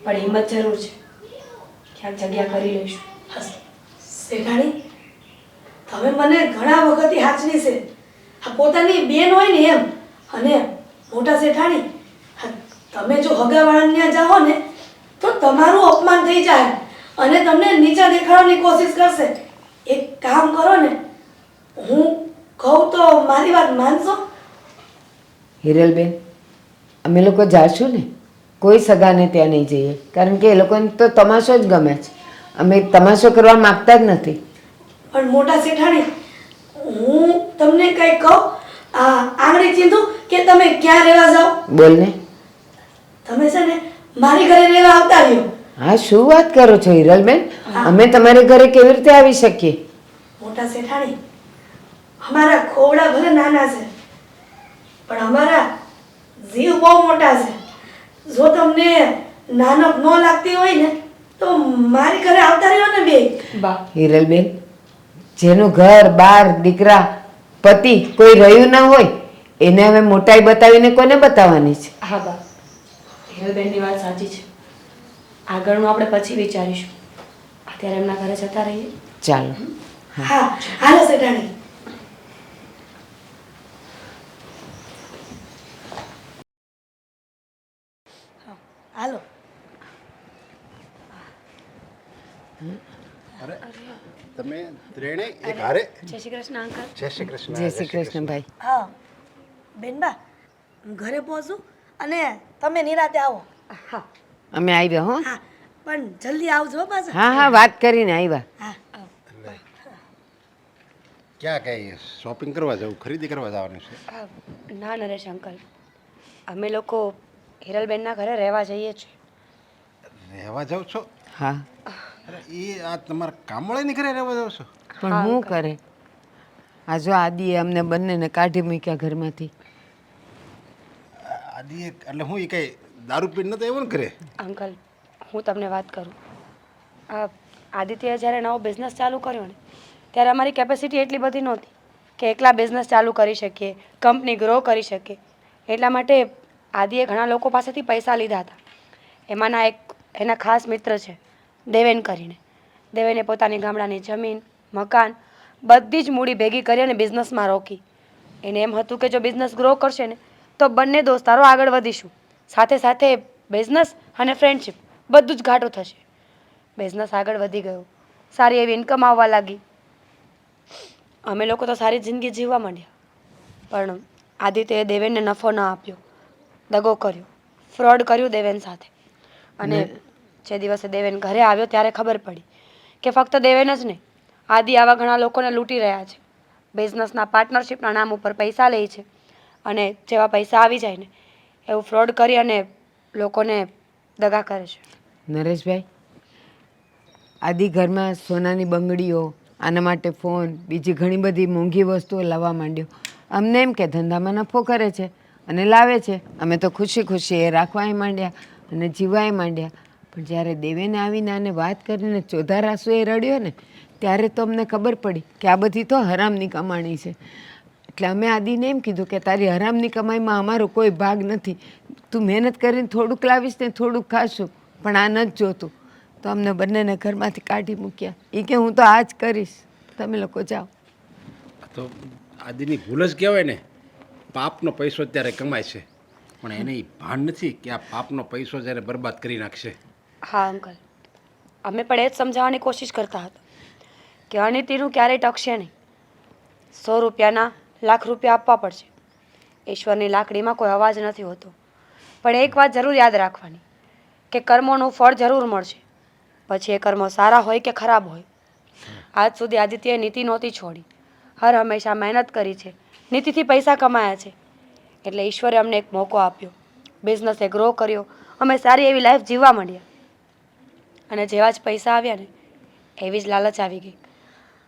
પણ હિંમત જરૂર છે. ક્યાંક જગ્યા કરી લઈશું.
શેઠાણી, તમે મને ઘણા વખતથી હાચવી છે. આ પોતાની બેન હોય ને એમ. અને મોટા શેઠાણી, તમે જો હગાવાળાને ત્યાં જાઓ ને તો તમારું અપમાન થઈ જાય અને તમને નીચા દેખાડવાની કોશિશ કરશે. એક કામ કરો ને, હું કહું તો મારી વાત માનશો?
હિરલબેન, અમે લોકો જાશું ને કોઈ સગાને ત્યાં નહીં જઈએ, કારણ કે એ લોકોને તો તમાશો જ ગમે છે. અમે તમાશો કરવા માંગતા જ નથી.
પણ મોટા શેઠાણી, હું તમને કંઈ કહું? આ આંગળી ચીંધું કે તમે ક્યાં રહેવા જાઓ?
બોલ ને.
તમે છે ને મારી ઘરે રહેવા આવતા રહ્યો.
હા, શું વાત કરો છો હિરલબેન? અમે તમારે ઘરે કેવી રીતે આવી શકીએ?
મોટા શેઠાણી, અમારા ખોવડા ભલે નાના છે પણ અમારા જીવ બહુ મોટા છે. જો તમને નાનક ન લાગતી હોય ને તો મારી ઘરે આવતા રહ્યો ને બે.
બા,
હિરલબેન, જેનું ઘર બાર દીકરા પતિ કોઈ રહ્યું ના હોય એને હવે મોટાઈ બતાવીને કોને બતાવવાની છે?
હા બા, હિરલબેનની વાત સાચી છે. આગળનું આપણે પછી વિચારીશું. અત્યારે એમના ઘરે જતા રહીએ.
ચાલો.
હા, હાલો શેઠાણી. હાલો.
અરે તમે ત્રણે એક હારે.
જય શ્રી કૃષ્ણ અંકલ.
જય શ્રી કૃષ્ણ.
જય શ્રી કૃષ્ણ ભાઈ.
હા બેનબા, હું ઘરે પહોંચું અને તમે નિરાતે આવો
હા
અમે આવ્યા હો.
હા પણ જલ્દી આવજો હો પાછા
હા હા વાત કરીને આવ્યા.
હા
ક્યાં કઈ શોપિંગ કરવા જવું, ખરીદી કરવા જવાનું છે?
ના નરેશ અંકલ, અમે લોકો હિરલબેનના ઘરે રહેવા જઈએ છીએ.
રહેવા જાવ છો?
હા
અરે એ આ તમારા કામવાળાની ઘરે રહેવા જાવ છો?
પણ શું કરે, આ જો આદિએ અમને બંનેને કાઢી મૂક્યા ઘરમાંથી.
આદિ એટલે હું એ કઈ દારૂ પીને નતો આવ્યો ને ઘરે?
અંકલ, હું તમને વાત કરું. આ આદિત્યએ જ્યારે નવો બિઝનેસ ચાલુ કર્યો ને ત્યારે અમારી કેપેસિટી એટલી બધી નહોતી કે એકલા બિઝનેસ ચાલુ કરી શકીએ, કંપની ગ્રો કરી શકીએ. એટલા માટે આદિએ ઘણા લોકો પાસેથી પૈસા લીધા હતા. એમાંના એક એના ખાસ મિત્ર છે દેવેન કરીને. દેવેને પોતાની ગામડાની જમીન, મકાન બધી જ મૂડી ભેગી કરી અને બિઝનેસમાં રોકી. એને એમ હતું કે જો બિઝનેસ ગ્રો કરશે ને તો બંને દોસ્તારો આગળ વધીશું, સાથે સાથે બિઝનેસ અને ફ્રેન્ડશિપ બધું જ ઘાટું થશે. બિઝનેસ આગળ વધી ગયો, સારી એવી ઇન્કમ આવવા લાગી. અમે લોકો તો સારી જિંદગી જીવવા માંડ્યા. પણ આદિત્યએ દેવેનને નફો ન આપ્યો, દગો કર્યો, ફ્રોડ કર્યું દેવેન સાથે. અને જે દિવસે દેવેન ઘરે આવ્યો ત્યારે ખબર પડી કે ફક્ત દેવેન જ નહીં, આદિ આવા ઘણા લોકોને લૂંટી રહ્યા છે. બિઝનેસના પાર્ટનરશિપના નામ ઉપર પૈસા લે છે અને જેવા પૈસા આવી જાય ને એવું ફ્રોડ કરી અને લોકોને દગા કરે છે.
નરેશભાઈ, આદિ ઘરમાં સોનાની બંગડીઓ, આના માટે ફોન, બીજી ઘણી બધી મોંઘી વસ્તુઓ લાવવા માંડ્યો. અમને એમ કે ધંધામાં નફો કરે છે અને લાવે છે, અમે તો ખુશી ખુશી એ રાખવાય માંડ્યા અને જીવાય માંડ્યા. પણ જ્યારે દેવેને આવીને આને વાત કરીને ચોધાર આંસુએ રડ્યો ને ત્યારે તો અમને ખબર પડી કે આ બધી તો હરામની કમાણી છે. એટલે અમે આદિને એમ કીધું કે તારી હરામની કમાઈમાં અમારો કોઈ ભાગ નથી, તું મહેનત કરીને થોડુંક લાવીશ ને થોડુંક ખાશું, પણ આ નથી જોતું. તો અમને બંનેને ઘરમાંથી કાઢી મૂક્યા. એ કે હું તો આ જ કરીશ, તમે લોકો જાઓ.
તો આદિની ભૂલ જ કહેવાય ને. પાપનો પૈસો અત્યારે કમાય છે પણ એને ઈ ભાન નથી કે આ પાપનો પૈસો જ્યારે બરબાદ કરી નાખશે.
હા અંકલ, અમે પણ એ જ સમજાવવાની કોશિશ કરતા હતા કે અનિતિનું ક્યારેય ટકશે નહીં. 100 રૂપિયાના લાખ રૂપિયા આપવા પડશે. ઈશ્વરની લાકડીમાં કોઈ અવાજ નથી હોતો. પણ એક વાત જરૂર યાદ રાખવાની કે કર્મોનું ફળ જરૂર મળશે, પછી એ કર્મો સારા હોય કે ખરાબ હોય. આજ સુધી આદિત્યએ નીતિ નહોતી છોડી, હર હંમેશા મહેનત કરી છે, નીતિથી પૈસા કમાયા છે. એટલે ઈશ્વરે અમને એક મોકો આપ્યો, બિઝનેસે ગ્રો કર્યો, અમે સારી એવી લાઈફ જીવવા માંડ્યા. અને જેવા જ પૈસા આવ્યા ને એવી જ લાલચ આવી ગઈ.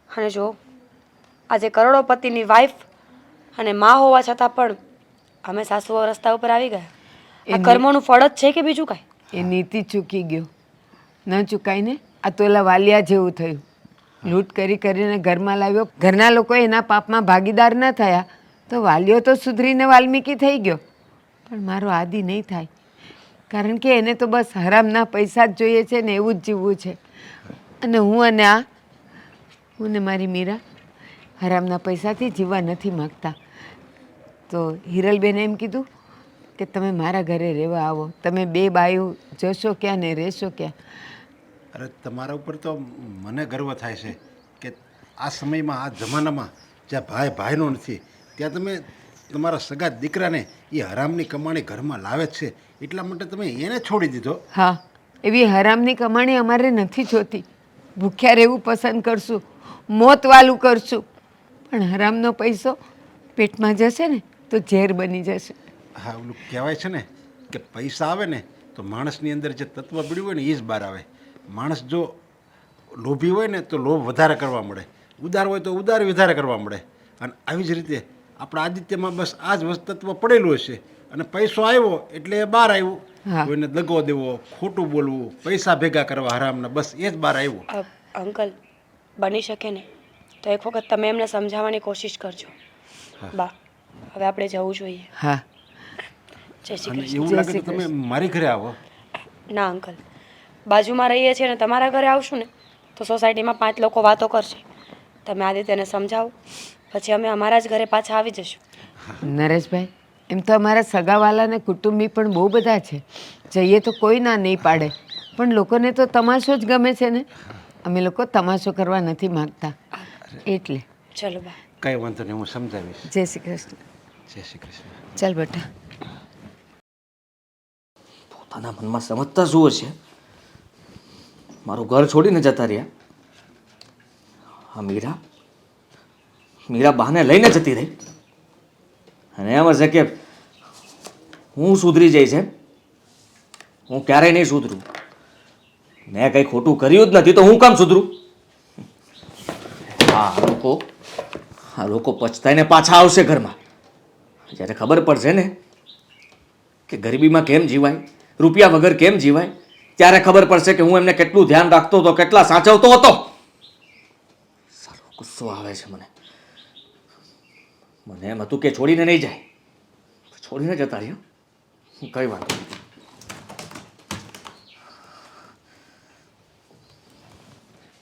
અને જો આજે કરોડોપતિની વાઈફ અને મા હોવા છતાં પણ અમે સાસુઓ રસ્તા ઉપર આવી ગયા. આ કર્મોનું ફળ જ છે કે બીજું કાંઈ?
એ નીતિ ચૂકી ગયો, ન ચૂકાય ને. આ તોલા વાલિયા જેવું થયું, લૂંટ કરી કરીને ઘરમાં લાવ્યો. ઘરના લોકો એના પાપમાં ભાગીદાર ન થયા તો વાલિયો તો સુધરીને વાલ્મીકી થઈ ગયો, પણ મારો આદિ નહીં થાય. કારણ કે એને તો બસ હરામના પૈસા જ જોઈએ છે ને એવું જ જીવવું છે. અને હું ને મારી મીરા હરામના પૈસાથી જીવવા નથી માગતા. તો હિરલબેને એમ કીધું કે તમે મારા ઘરે રહેવા આવો, તમે બે બાયું જશો ક્યાં ને રહેશો ક્યાં.
અરે તમારા ઉપર તો મને ગર્વ થાય છે કે આ સમયમાં, આ જમાનામાં જ્યાં ભાઈ ભાઈનો નથી ત્યાં તમે તમારા સગા દીકરાને એ હરામની કમાણી ઘરમાં લાવે જ છે એટલા માટે તમે એને છોડી દીધો.
હા, એવી હરામની કમાણી અમારે નથી જોતી. ભૂખ્યા રહેવું પસંદ કરશું, મોત વાલું કરશું, પણ હરામનો પૈસો પેટમાં જશે ને તો ઝેર બની જશે.
હા, ઓલું કહેવાય છે ને કે પૈસા આવે ને તો માણસની અંદર જે તત્વ પીડ્યું હોય ને એ જ બહાર આવે. માણસ જો લોભી હોય ને તો લોભ વધારે કરવા મળે, ઉદાર હોય તો ઉદાર વધારે કરવા મળે. અને આવી જ રીતે આપણા આદિત્યમાં બસ આ જ તત્વ પડેલું હશે અને પૈસો આવ્યો એટલે એ બહાર આવ્યું. કોઈને દગો દેવો, ખોટું બોલવું, પૈસા ભેગા કરવા હરામના, બસ એ જ બહાર આવ્યું.
અંકલ, બની શકે ને તો એક વખત તમે એમને સમજાવવાની કોશિશ કરજો. બા, હવે આપણે જવું જોઈએ.
હા,
જય શ્રી
અને
કૃષ્ણ.
એવું લાગે તો તમે મારી ઘરે આવો.
ના અંકલ, બાજુમાં રહીએ છીએ ને તમારા ઘરે આવશું ને તો સોસાયટીમાં 5 લોકો વાતો કરશે. તમે આદિત્યને સમજાવો, પછી અમે અમારા જ ઘરે પાછા આવી જશું.
નરેશભાઈ, એમ તો અમારા સગાવાલા ને કુટુંબી પણ બહુ બધા છે, જઈએ તો કોઈ ના નહીં પાડે, પણ લોકોને તો તમાશો જ ગમે છે ને. અમે લોકો તમાશો કરવા નથી માગતા એટલે.
ચલો બા.
કંઈ વાંધો નહીં, હું સમજાવીશ.
જય શ્રી કૃષ્ણ.
જય શ્રી કૃષ્ણ.
ચાલ બેટા.
આના મનમાં સમજતા શું હશે? મારું ઘર છોડીને જતા રહ્યા. હા, મીરા બહાને લઈને જતી રહી અને એમ હશે કે હું સુધરી જઈશ એમ. હું ક્યારેય નહીં સુધરું. મેં કંઈ ખોટું કર્યું જ નથી તો હું કામ સુધરું? આ લોકો પછતાઈને પાછા આવશે ઘરમાં. જ્યારે ખબર પડશે ને કે ગરીબીમાં કેમ જીવાય, રૂપિયા વગર કેમ જીવાય, ત્યારે ખબર પડશે કે હું એમને કેટલું ધ્યાન રાખતો હતો, કેટલા સાચવતો હતો. સારો ગુસ્સો આવે છે મને. મને એમ હતું કે છોડીને નહીં જાય, છોડીને જતા રહ્યો. કઈ વાંધો નહીં.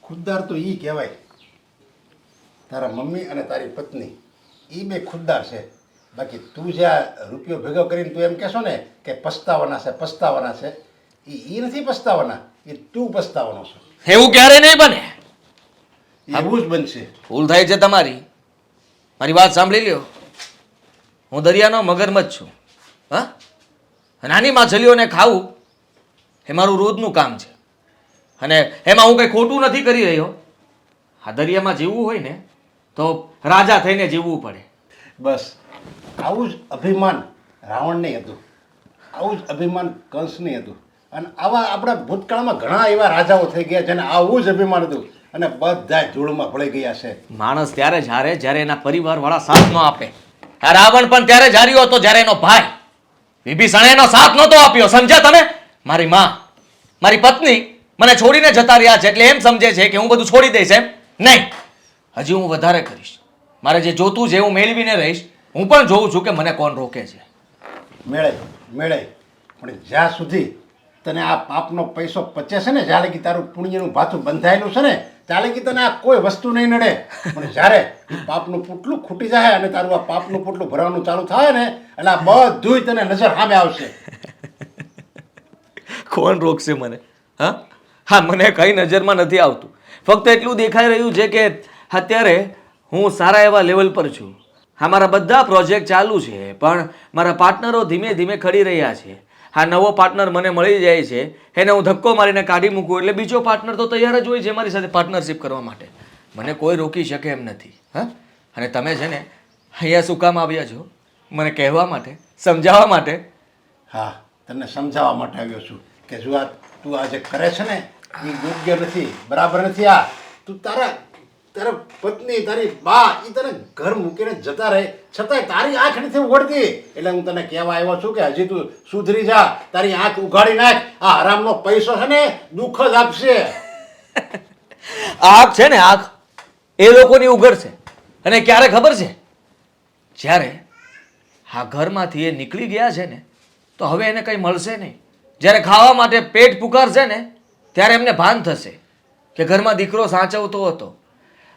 ખુદદાર તો ઈ કહેવાય. તારા મમ્મી અને તારી પત્ની એ બે ખુદદાર છે. બાકી તું જે આ રૂપિયો ભેગો કરીને તું એમ કહેશો ને કે પસ્તાવાના છે એ નથી પસ્તાવાના, એ તું પસ્તાવાનો છો.
એવું ક્યારે નહીં બને.
એવું જ બનશે.
ભૂલ થાય છે તમારી. મારી વાત સાંભળી લ્યો. હું દરિયાનો મગરમચ્છ છું. હા, નાની માછલીઓને ખાવું એ મારું રોજનું કામ છે અને એમાં હું કંઈ ખોટું નથી કરી રહ્યો. આ દરિયામાં જીવવું હોય ને તો રાજા થઈને જીવવું પડે.
બસ આવું જ અભિમાન રાવણને હતું, આવું જ અભિમાન કંસને હતું. અને આવા આપણા ભૂતકાળમાં ઘણા એવા રાજાઓ થઈ ગયા જેને આવું જ અભિમાન હતું અને બધા ધૂળમાં ભળી ગયા છે.
માણસ ત્યારે જારે જ્યારે એના પરિવારવાળા સાથ ન આપે. આ રાવણ પણ ત્યારે જાર્યો હતો જ્યારે એનો ભાઈ વિભીષણે એનો સાથ નહોતો આપ્યો. સમજ્યા તમે? મારી માં, મારી પત્ની મને છોડીને જતા રહ્યા છે એટલે એમ સમજે છે કે હું બધું છોડી દઈશ એમ. નહીં, હજી હું વધારે કરીશ. મારે જે જોતું છે હું મેળવીને રહીશ. હું પણ જોઉં છું કે મને કોણ રોકે છે.
મેળાય પણ જ્યાં સુધી તને આ પાપનો પૈસો પચે છે ને, જ્યાં લગી તારું પુણ્યનું ભાથું બંધાયેલું છે ને ત્યાં લગી તને આ કોઈ વસ્તુ નહીં નડે. પણ જ્યારે એ પાપનું પુટલું ખૂટી જાય અને તારું આ પાપનું પુટલું ભરવાનું ચાલુ થાય ને એટલે આ બધુંય તને નજર સામે આવશે.
કોણ રોકશે મને? હા, મને કઈ નજરમાં નથી આવતું. ફક્ત એટલું દેખાઈ રહ્યું છે કે અત્યારે હું સારા એવા લેવલ પર છું. હા, મારા બધા પ્રોજેક્ટ ચાલુ છે પણ મારા પાર્ટનરો ધીમે ધીમે ખડી રહ્યા છે. હા, નવો પાર્ટનર મને મળી જાય છે, એને હું ધક્કો મારીને કાઢી મૂકું એટલે બીજો પાર્ટનર તો તૈયાર જ હોય છે મારી સાથે પાર્ટનરશિપ કરવા માટે. મને કોઈ રોકી શકે એમ નથી. હા, અને તમે છે ને અહીંયા શું કામ આવ્યા છો? મને કહેવા માટે, સમજાવવા માટે?
હા, તને સમજાવવા માટે આવ્યો છું કે જો આ તું આ જે કરે છે ને એ યોગ્ય નથી, બરાબર નથી. આ તું તારા પત્ની તારી બા એ તને ઘર મૂકીને જતા રહે છતાંય તારી આંખ નથી ઉઘડતી. એટલે હું તને કહેવા આવ્યો છું કે હજી તું સુધરી જા, તારી આંખ ઉઘાડી નાખ. આ હરામનો પૈસો છે ને દુઃખ જ આપશે.
આંખ છે ને, આંખ એ લોકોની ઉઘડશે. અને ક્યારે ખબર છે? જ્યારે આ ઘરમાંથી એ નીકળી ગયા છે ને તો હવે એને કંઈ મળશે નહીં. જ્યારે ખાવા માટે પેટ પુકારશે ને ત્યારે એમને ભાન થશે કે ઘરમાં દીકરો સાચવતો હતો,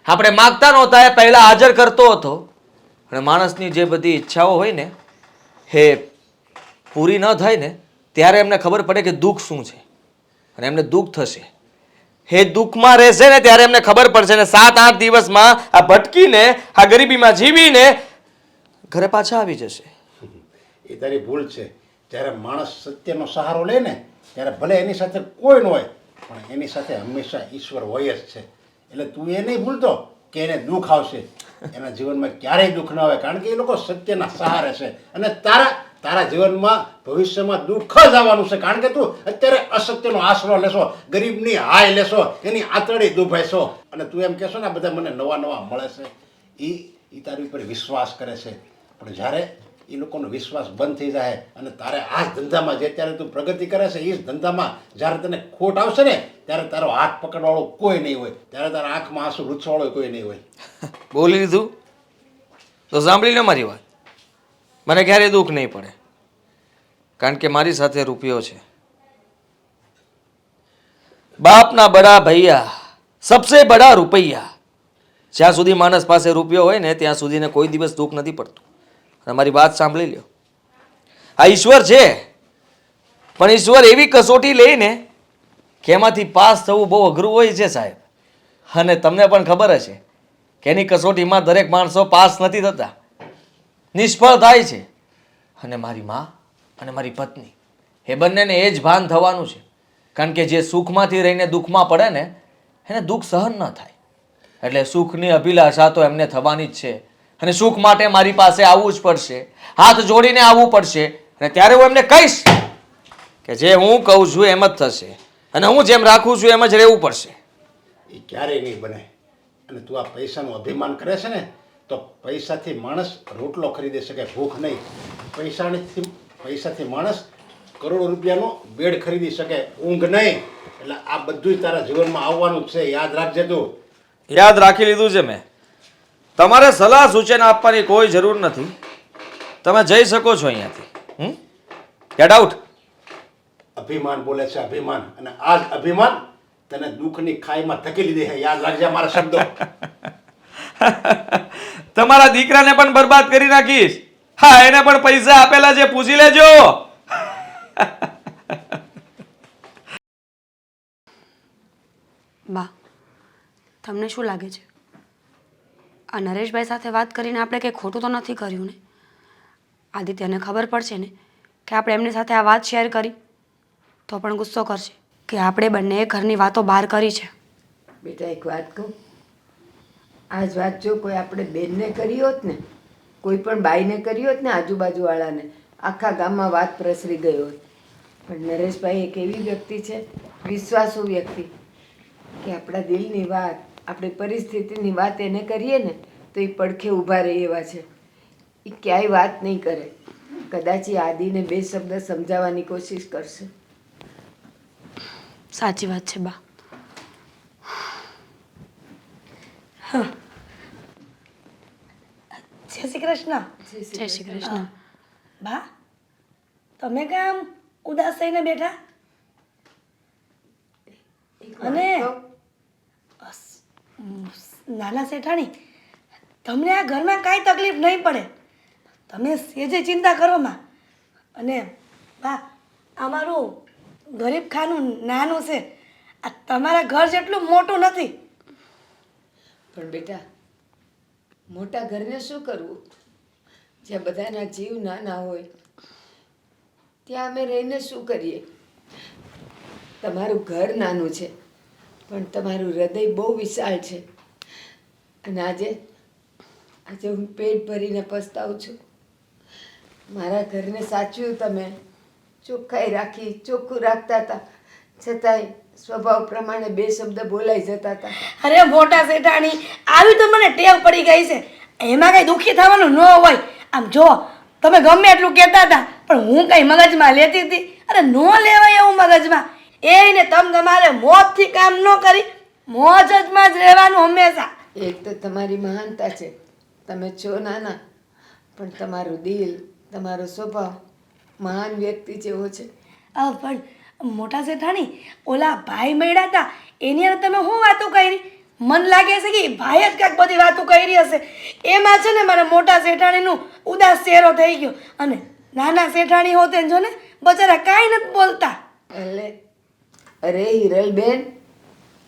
આપણે માગતા નહોતા એ પહેલાં હાજર કરતો હતો. અને માણસની જે બધી ઈચ્છાઓ હોય ને એ પૂરી ન થાય ને ત્યારે એમને ખબર પડે કે દુઃખ શું છે અને એમને દુઃખ થશે. એ દુઃખમાં રહેશે ને ત્યારે એમને ખબર પડશે ને 7-8 દિવસમાં આ ભટકીને આ ગરીબીમાં જીવીને ઘરે પાછા આવી જશે.
એ તારી ભૂલ છે. જ્યારે માણસ સત્યનો સહારો લે ને ત્યારે ભલે એની સાથે કોઈ ન હોય પણ એની સાથે હંમેશા ઈશ્વર હોય જ છે. એટલે તું એ નહીં ભૂલતો કે એને દુઃખ આવશે. એના જીવનમાં ક્યારેય દુઃખ ન આવે કારણ કે એ લોકો સત્યના સહારે છે. અને તારા જીવનમાં ભવિષ્યમાં દુઃખ જ આવવાનું છે કારણ કે તું અત્યારે અસત્યનો આશરો લેશો, ગરીબની હાય લેશો, એની આતરડી દુભાઈશો અને તું એમ કહેશો ને બધા મને નવા મળે છે. એ તારી ઉપર વિશ્વાસ કરે છે. પણ જ્યારે એ લોકોનો વિશ્વાસ બંધ થઈ જાય અને તારે આ જ ધંધામાં જે અત્યારે તું પ્રગતિ કરે છે એ જ ધંધામાં જ્યારે તને ખોટ આવશે ને ત્યારે તારો હાથ પકડવાળો કોઈ નહીં હોય, ત્યારે તારા આંખમાં આંસુ લૂછવાળો કોઈ નહીં હોય.
બોલી લીધું તો સાંભળી લો મારી વાત. મને ક્યારેય દુઃખ નહીં પડે કારણ કે મારી સાથે રૂપિયો છે. બાપના બડા ભૈયા સબસે બડા રૂપૈયા. જ્યાં સુધી માણસ પાસે રૂપિયો હોય ને ત્યાં સુધીને કોઈ દિવસ દુઃખ નથી પડતું. અને મારી વાત સાંભળી લ્યો. આ ઈશ્વર છે પણ ઈશ્વર એવી કસોટી લઈને કે એમાંથી પાસ થવું બહુ અઘરું હોય છે સાહેબ. અને તમને પણ ખબર હશે કે એની કસોટીમાં દરેક માણસો પાસ નથી થતા, નિષ્ફળ થાય છે. અને મારી માં અને મારી પત્ની એ બંનેને એ જ ભાન થવાનું છે. કારણ કે જે સુખમાંથી રહીને દુઃખમાં પડે ને એને દુઃખ સહન ન થાય. એટલે સુખની અભિલાષા તો એમને થવાની જ છે અને સુખ માટે મારી પાસે આવવું જ પડશે, હાથ જોડીને આવવું પડશે. અને ત્યારે હું એમને કહીશ કે જે હું કહું છું એમ જ થશે અને હું જેમ રાખું છું એમ જ રહેવું પડશે.
એ ક્યારેય નહીં બને. અને તું આ પૈસાનું અભિમાન કરે છે ને, તો પૈસાથી માણસ રોટલો ખરીદી શકે, ભૂખ નહીં. પૈસાથી માણસ કરોડો રૂપિયાનો બેડ ખરીદી શકે, ઊંઘ નહીં. એટલે આ બધું તારા જીવનમાં આવવાનું જ છે, યાદ રાખજે તું.
યાદ રાખી લીધું છે મેં. તમારે સલાહ સૂચન આપવાની કોઈ જરૂર નથી. તમે જઈ શકો છો અહીંયાથી. Get out.
અભિમાન બોલે છે, અભિમાન. અને આ જ અભિમાન તને દુઃખની ખાઈમાં ધકેલી દે છે. યાદ રાખજે મારા શબ્દો.
તમારા દીકરાને પણ બરબાદ કરી નાખીશ. હા, એને પણ પૈસા આપેલા છે, પૂછી લેજો.
બા, તમને શું લાગે છે આ નરેશભાઈ સાથે વાત કરીને આપણે કંઈ ખોટું તો નથી કર્યું ને? આદિત્યને ખબર પડશે ને કે આપણે એમની સાથે આ વાત શેર કરી તો પણ ગુસ્સો કરશે કે આપણે બંને ઘરની વાતો બહાર કરી છે.
બેટા એક વાત કહું, આ જ વાત જો કોઈ આપણે બેનને કરી હોત ને, કોઈ પણ બાઈને કરી હોત ને, આજુબાજુવાળાને, આખા ગામમાં વાત પ્રસરી ગઈ હોત. પણ નરેશભાઈ એક એવી વ્યક્તિ છે, વિશ્વાસુ વ્યક્તિ, કે આપણા દિલની વાત, આપણી પરિસ્થિતિની વાત એને કરીએ ને તો એ પડખે ઊભા રહે એવા છે. એ ક્યાંય વાત નહીં કરે. કદાચ એ આદિને 2 શબ્દ સમજાવવાની કોશિશ કરશે.
સાચી વાત છે બા.
જય શ્રી કૃષ્ણ.
જય શ્રી કૃષ્ણ.
બા, તમે કામ ઉદાસ થઈને બેઠા? અને નાના શેઠાણી, તમને આ ઘરમાં કાંઈ તકલીફ નહીં પડે. તમે સેજે ચિંતા કરો માં. અને બા, અમારું ગરીબ ખાનું નાનું છે, આ તમારા ઘર જેટલું મોટું નથી.
પણ બેટા, મોટા ઘરને શું કરવું? જ્યાં બધાના જીવ નાના હોય ત્યાં અમે રહીને શું કરીએ? તમારું ઘર નાનું છે પણ તમારું હૃદય બહુ વિશાળ છે. અને આજે હું પેટ ભરીને પસ્તાવું છું. મારા ઘરને સાચવ્યું તમે, ચોખ્ખાઈ રાખી, ચોખ્ખું રાખતા હતા, છતાંય સ્વભાવ પ્રમાણે 2 શબ્દ બોલાઈ જતા હતા.
અરે મોટા શેઠાણી, આવી તો મને ટેવ પડી ગઈ છે. એમાં કઈ દુઃખી થવાનું ન હોય. આમ જો, તમે ગમે એટલું કહેતા હતા પણ હું કઈ મગજમાં લેતી હતી? અરે ન લેવાય એવું મગજમાં. એને તમારે મોજથી કામ ન કરી, મોજમાં જ રહેવાનું હંમેશા.
એક તો તમારી મહાનતા છે, તમે છો નાના પણ તમારું દિલ, તમારો સ્વભાવ મહાન વ્યક્તિ જેવો છે.
પણ મોટા શેઠાણી, ઓલા ભાઈ મળ્યા હતા એની અંદર તમે શું વાતો કરી? મન લાગે છે કે ભાઈ જ કાંઈક બધી વાતો કરી હશે. એમાં છે ને મારા મોટા શેઠાણીનું ઉદાસ ચહેરો થઈ ગયો. અને નાના શેઠાણી હોતે જો ને બચારા કાંઈ નથી બોલતા.
એટલે અરે હિરલબેન,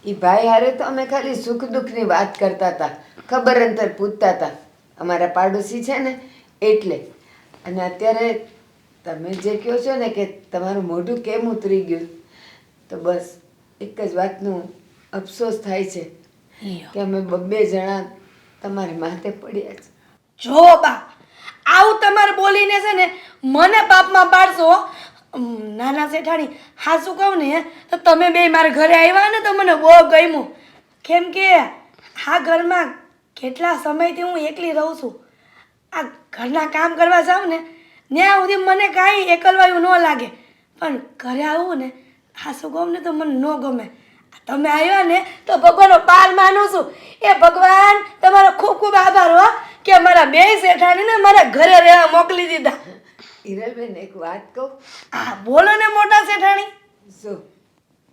એ ભાઈ હારે તો અમે ખાલી સુખ દુઃખની વાત કરતા હતા, ખબર અંતર પૂછતા હતા. અમારા પાડોશી છે ને એટલે. અને અત્યારે તમે જે કહો છો ને કે તમારું મોઢું કેમ ઉતરી ગયું, તો બસ એક જ વાતનું અફસોસ થાય છે કે અમે 2 જણા તમારી માથે પડ્યા છે.
જો બા, આવું તમારે બોલીને છે ને મને પાપમાં પાડશો. નાના શેઠાણી, હા શું કહું ને, તો તમે 2 મારા ઘરે આવ્યા ને તો મને બહુ ગમ્યું. કેમ કે આ ઘરમાં કેટલા સમયથી હું એકલી રહું છું. આ ઘરના કામ કરવા જાઉં ને ત્યાં સુધી મને કાંઈ એકલવાયું ન લાગે. પણ ઘરે આવું ને, હા શું કહું ને, તો મને ન ગમે. તમે આવ્યા ને તો ભગવાનનો પાર માનું છું. એ ભગવાન, તમારો ખૂબ ખૂબ આભાર હો કે મારા 2 શેઠાણીને મારા ઘરે રહેવા મોકલી દીધા.
હિરલબેન એક વાત કહું?
હા બોલો ને મોટા શેઠાણી.
શું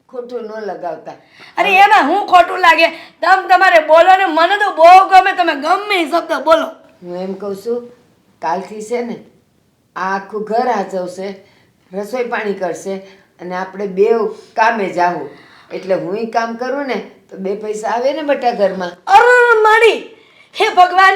ખોટું ન લગાવતા.
અરે એમાં હું ખોટું લાગે? તમારે બોલો ને, મને તો બહુ ગમે. તમે ગમે એ શબ્દ બોલો.
હું એમ કહું છું, કાલથી છે ને આ આખું ઘર હાચવશે, રસોઈ પાણી કરશે અને આપણે 2 કામે જાવું. એટલે હું કામ કરું ને તો 2 પૈસા આવે ને બટા ઘરમાં.
અરે માડી, હે ભગવાન,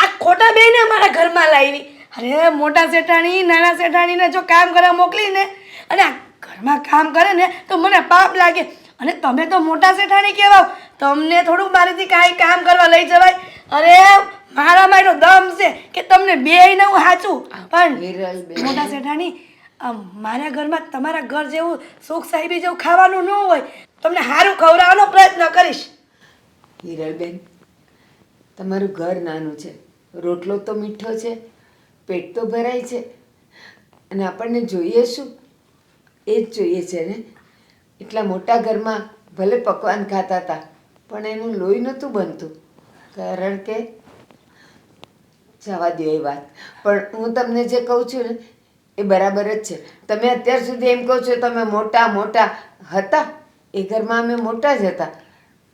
આ ખોટા બેને મારા ઘરમાં લાવી. અરે મોટા શેઠાણી નાના શેઠાણીને જો કામ કરવા મોકલીને અને આ ઘરમાં કામ કરે ને તો મને પાપ લાગે. અને તમે તો મોટા શેઠાણી કહેવાઓ, તમને થોડું મારીથી કાંઈ કામ કરવા લઈ જવાય? અરે મારામાં એટલો દમ છે કે તમને બેયને હું સાચું. પણ
વિરલબેન.
મોટા શેઠાણી, મારા ઘરમાં તમારા ઘર જેવું સુખ સાહેબી જેવું ખાવાનું ન હોય. તમને સારું ખવડાવવાનો પ્રયત્ન કરીશ.
હિરલબેન, તમારું ઘર નાનું છે, રોટલો તો મીઠો છે, પેટ તો ભરાય છે, અને આપણને જોઈએ શું? એ જ જોઈએ છે ને. એટલા મોટા ઘરમાં ભલે પકવાન ખાતા હતા, પણ એનું લોહી નહોતું બનતું, કારણ કે જવા દો એ વાત. પણ હું તમને જે કહું છું ને એ બરાબર જ છે. તમે અત્યાર સુધી એમ કહો છો તમે મોટા મોટા હતા, એ ઘરમાં અમે મોટા જ હતા.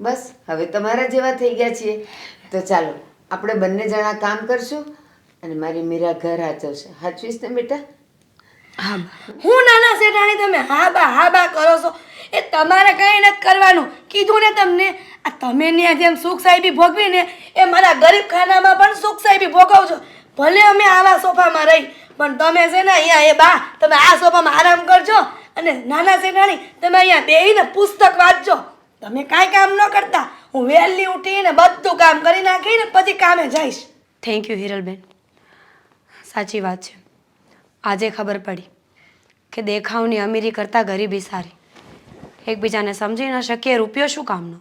બસ હવે તમારા જેવા થઈ ગયા છીએ. તો ચાલો આપણે બંને જણા કામ કરશું અને મારી મીરા ઘર હાચવશે. હાચવીશ ને બેટા?
હા, હું નાના શેઠાણી, તમે હા બા કરો છો. એ તમારે કંઈ નથી કરવાનું. કીધું ને તમને, આ તમે ત્યાં જેમ સુખ સાહેબી ભોગવીને એ મારા ગરીબ ખાનામાં પણ સુખ સાહેબી ભોગવજો. ભલે અમે આવા સોફામાં રહી, પણ તમે છે ને અહીંયા એ બા તમે આ સોફામાં આરામ કરજો, અને નાના શેઠાણી તમે અહીંયા બેહીને પુસ્તક વાંચજો. તમે કાંઈ કામ ન કરતા. હું વહેલી ઉઠીને બધું કામ કરી નાખીને પછી કામે જઈશ.
થેન્ક યુ હિરલબેન, સાચી વાત છે. આજે ખબર પડી કે દેખાવની અમીરી કરતાં ગરીબી સારી. એકબીજાને સમજી ન શકીએ રૂપિયો શું કામનો?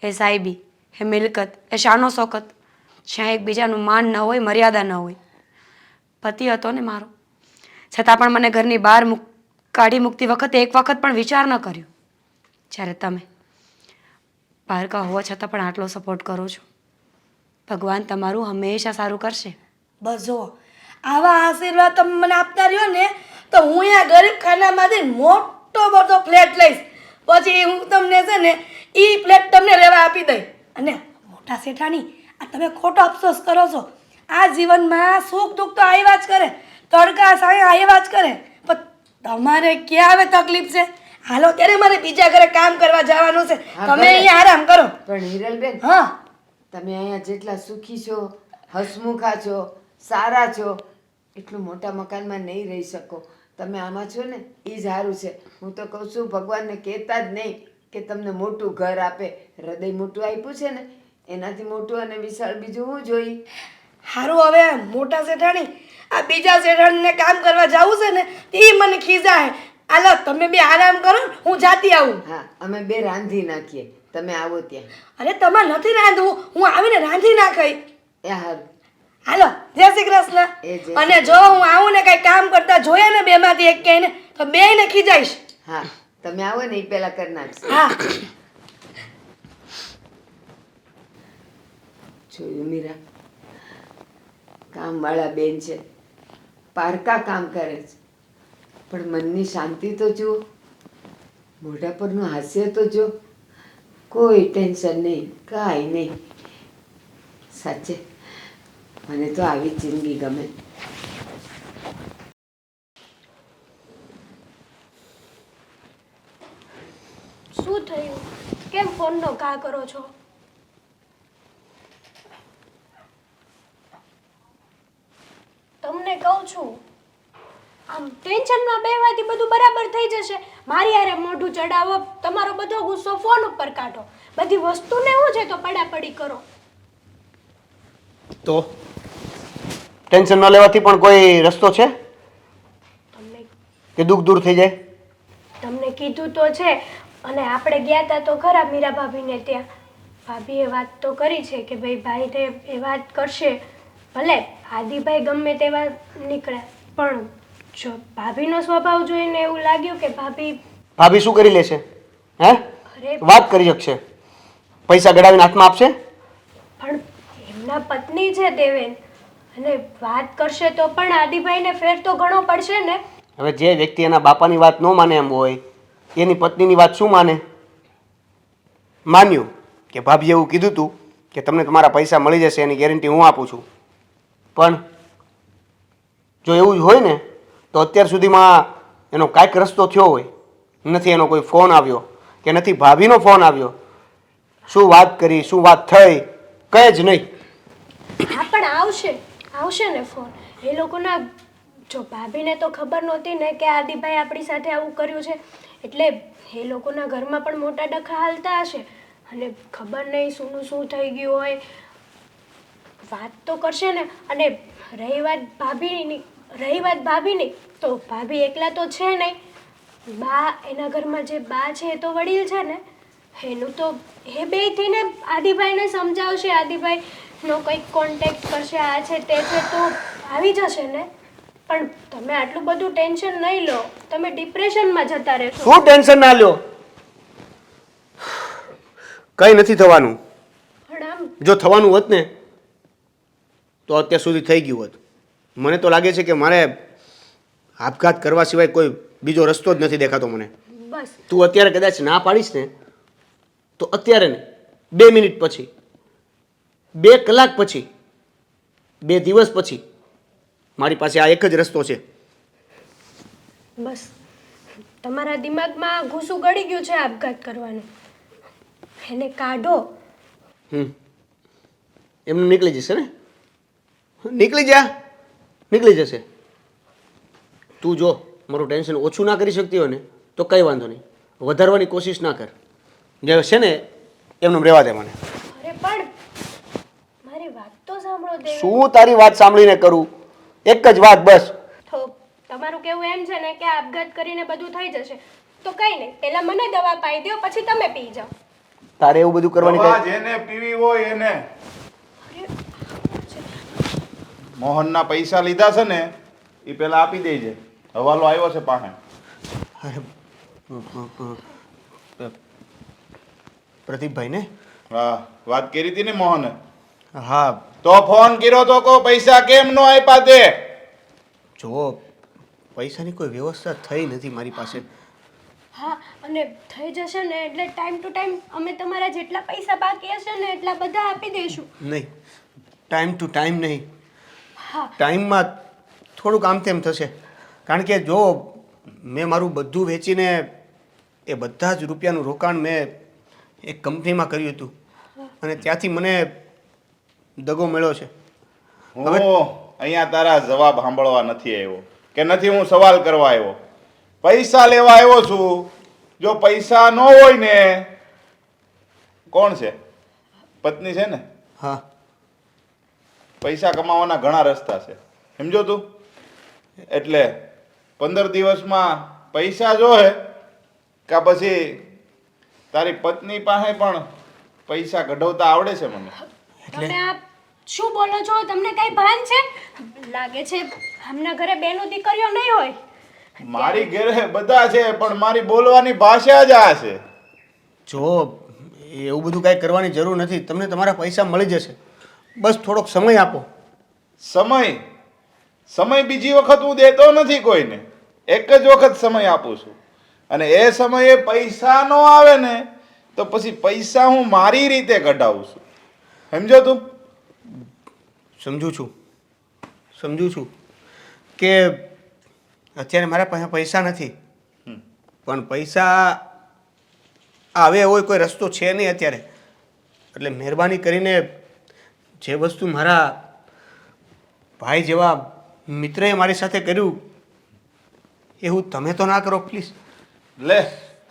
એ સાહેબી, એ મિલકત, એ શાનો શોકત, જ્યાં એકબીજાનું માન ન હોય, મર્યાદા ન હોય. પતિ હતો ને મારો, છતાં પણ મને ઘરની બહાર કાઢી મૂકતી વખતે એક વખત પણ વિચાર ન કર્યો. જ્યારે તમે પારકા હોવા છતાં પણ આટલો સપોર્ટ કરો છો, ભગવાન તમારું હંમેશા સારું કરશે.
બસ જુઓ, આવા આશીર્વાદ તમે મને આપતા રહ્યો ને તો હું અહીંયા ગરીબ ખાનામાંથી મોટો બધો ફ્લેટ લઈશ. પછી હું તમને છે ને એ ફ્લેટ તમને રહેવા આપી દઈ. અને મોટા શેઠાણી, આ તમે ખોટો અફસોસ કરો છો. આ જીવનમાં સુખ દુઃખ તો આવ્યા જ કરે, તડકા સાયા આવ્યા જ કરે, પણ તમારે ક્યાં હવે તકલીફ છે? હાલો ત્યારે મારે બીજા ઘરે કામ કરવા જવાનું છે.
હા,
તમે
ભલે.
અહીંયા આરામ કરો.
પણ હિરલબેન,
હા,
તમે અહીંયા જેટલા સુખી છો, હસમુખા છો, સારા છો, એટલું મોટા મકાનમાં નહીં રહી શકો. તમે આમાં છો ને એ જ સારું છે. હું તો કહું છું ભગવાનને કહેતા જ નહીં કે તમને મોટું ઘર આપે. હૃદય મોટું આપ્યું છે ને, એનાથી મોટું અને વિશાળ બીજું હું જોઈ.
હારું હવે મોટા શેઠાણી, આ બીજા શેઠાણીને કામ કરવા જવું છે ને એ મને ખીજાય. હાલો તમે બે આરામ કરો, હું જાતી આવું.
હા, અમે બે રાંધી નાખીએ, તમે આવો ત્યાં.
અરે તમારે નથી રાંધવું, હું આવીને રાંધી નાખાઈ.
એ હારું.
હાલો, જય શ્રી કૃષ્ણ.
એ જય શ્રી
અને જો હું આવું ને કઈ કામ કરતા જોયા ને બેમાંથી એક ક્યાંય ને તો બેયને ખીજાઈશ.
હા, તમે આવો ને એ પહેલા કરી નાખશે.
હા,
જોયું મીરા, કામવાળા બેન છે, પારકા કામ કરે છે, પણ મનની શાંતિ તો જુઓ, મોઢા પરનું હાસ્ય તો જો, કોઈ ટેન્શન નહીં, કાંઈ નહીં. સાચે મને તો આવી જ જિંદગી ગમે.
શું થયું? કેમ ફોનનો ઘા કરો છો? તમને કહું છું, આમ ટેન્શનમાં બેવાથી બધું બરાબર થઈ જશે. મારી હારે મોઢું ચડાવો, તમારો બધો ગુસ્સો ફોન ઉપર કાઢો, બધી વસ્તુને શું છે તો પડાપડી કરો.
તો ટેન્શન ન લેવાથી પણ કોઈ રસ્તો છે
તમને
કે દુઃખ દૂર થઈ જાય?
તમને કીધું તો છે. અને આપણે ગયા હતા તો ખરા મીરા ભાભીને ત્યાં. ભાભીએ વાત તો કરી છે કે ભાઈ ભાઈને એ વાત કરશે. ભલે આદિભાઈ ગમે તેવા નીકળ્યા, પણ જો ભાભીનો સ્વભાવ જોઈને એવું લાગ્યું કે
ભાભી શું કરી લેશે? હે,
અરે
વાત કરી શકશે, પૈસા ગડાવીને હાથમાં આપશે?
પણ એમના પત્ની છે દેવેન, અને વાત કરશે તો પણ આદિભાઈને ફેર તો ઘણો પડશે ને.
હવે જે વ્યક્તિ એના બાપાની વાત ન માને એમ હોય, એની પત્નીની વાત શું માને? માન્યું કે ભાભી એવું કીધું હતું કે તમને તમારા પૈસા મળી જશે, એની ગેરંટી હું આપું છું. પણ જો એવું જ હોય ને તો અત્યાર સુધીમાં એનો કાંઈક રસ્તો થયો હોય. નથી એનો કોઈ ફોન આવ્યો કે નથી ભાભીનો ફોન આવ્યો. શું વાત કરી, શું વાત થઈ, કંઈ જ નહીં.
હા, પણ આવશે ને ફોન. એ લોકોના જો ભાભીને તો ખબર નહોતી ને કે આદિભાઈ આપણી સાથે આવું કર્યું છે, એટલે એ લોકોના ઘરમાં પણ મોટા ડખા હાલતા હશે અને ખબર નહીં શુંનું શું થઈ ગયું હોય. વાત તો કરશે ને. અને રહી વાત ભાભીની તો ભાભી એકલા તો છે નહીં. બા એના ઘરમાં જે બા છે એ તો વડીલ છે ને, એનું તો એ બેયથી ને આદિભાઈને સમજાવશે, આદિભાઈનો કંઈક કોન્ટેક્ટ કરશે, આ છે તે છે તો આવી જશે ને. પણ તમે આટલું બધું ટેન્શન નહીં લો, તમે ડિપ્રેશનમાં જતા રહેશો.
શું ટેન્શન ના લ્યો, કંઈ નથી થવાનું.
પણ આમ
જો થવાનું હોત ને તો અત્યાર સુધી થઈ ગયું હોત. મને તો લાગે છે કે મારે આપઘાત કરવા સિવાય કોઈ બીજો રસ્તો જ નથી દેખાતો મને.
બસ
તું અત્યારે કદાચ ના પાડીશ ને તો અત્યારે ને 2 મિનિટ પછી, 2 કલાક પછી, 2 દિવસ પછી મારી પાસે આ એક જ રસ્તો છે.
બસ તમારા દિમાગમાં ઘૂસું ગળી ગયું છે આપઘાત કરવાનું, એને કાઢો.
એમનું નીકળી જશે ને, નીકળી જશે. તું જો મારું ટેન્શન ઓછું ના કરી શકતી હોય ને તો કંઈ વાંધો નહીં, વધારવાની કોશિશ ના કર. જે છે ને એમનું રહેવા દે મને.
અરે પણ મારી વાત તો સાંભળો દેવ.
શું તારી વાત સાંભળીને કરું? એક જ વાત બસ.
તો તમારું કેવું એમ છે ને કે આપઘાત કરીને બધું થઈ જશે, તો કંઈ નહીં, પહેલા મને દવા પાઈ દો પછી તમે પી જાઓ.
તારે એવું બધું કરવાની
દવા
કઈ
જેને પીવી હોય એને. મોહનના પૈસા લીધા છે ને એ પેલા આપી દેજે. હવાલો આવ્યો છે પાસે.
પ્રદીપભાઈ ને?
હા, વાત કરી હતી ને મોહને.
હા.
તો ફોન કર્યો તો કો પૈસા કેમ નો આપ્યા તે?
જો પૈસાની કોઈ વ્યવસ્થા થઈ નથી મારી પાસે.
હા, અને થઈ જશે ને એટલે ટાઈમ ટુ ટાઈમ અમે તમારા જેટલા પૈસા બાકી હશે ને એટલા બધા આપી દઈશું.
નહીં, ટાઈમ ટુ ટાઈમ નહીં.
હા,
ટાઈમમાં થોડુંક આમ તેમ થશે. કારણ કે જો મેં મારું બધું વેચીને એ બધા જ રૂપિયાનું રોકાણ મેં એક કંપનીમાં કર્યું હતું અને ત્યાંથી મને દગો મળ્યો છે.
હું અહીંયા તારા જવાબ સાંભળવા નથી આવ્યો કે નથી હું સવાલ કરવા આવ્યો. પૈસા લેવા આવ્યો છું. જો પૈસા ન હોય ને, કોણ છે? પત્ની છે ને?
હા.
પૈસા કમાવાના ઘણા રસ્તા છે, સમજો તું. એટલે 15 દિવસમાં પૈસા જોહે કે પછી તારી પત્ની પાસે પણ પૈસા કઢાવતા આવડે છે મને.
તમે આ શું બોલો છો? તમને કઈ ભાન છે? લાગે છે આમના ઘરે બેનો દીકરીઓ નહીં હોય.
મારી ઘરે બધા છે પણ મારી બોલવાની ભાષા જ આ છે.
જો એવું બધું કાંઈ કરવાની જરૂર નથી. તમને તમારા પૈસા મળી જશે, બસ થોડોક સમય આપો.
સમય બીજી વખત હું દેતો નથી કોઈને, એક જ વખત સમય આપું છું. અને એ સમયે પૈસા નો આવે ને તો પછી પૈસા હું મારી રીતે કઢાવું છું, સમજો તું.
સમજુ છું કે અત્યારે મારા પાસે પૈસા નથી, પણ પૈસા આવે એવો કોઈ રસ્તો છે નહીં અત્યારે. એટલે મહેરબાની કરીને જે વસ્તુ મારા ભાઈ જેવા મિત્રએ મારી સાથે કર્યું એવું તમે તો ના કરો પ્લીઝ.
લે,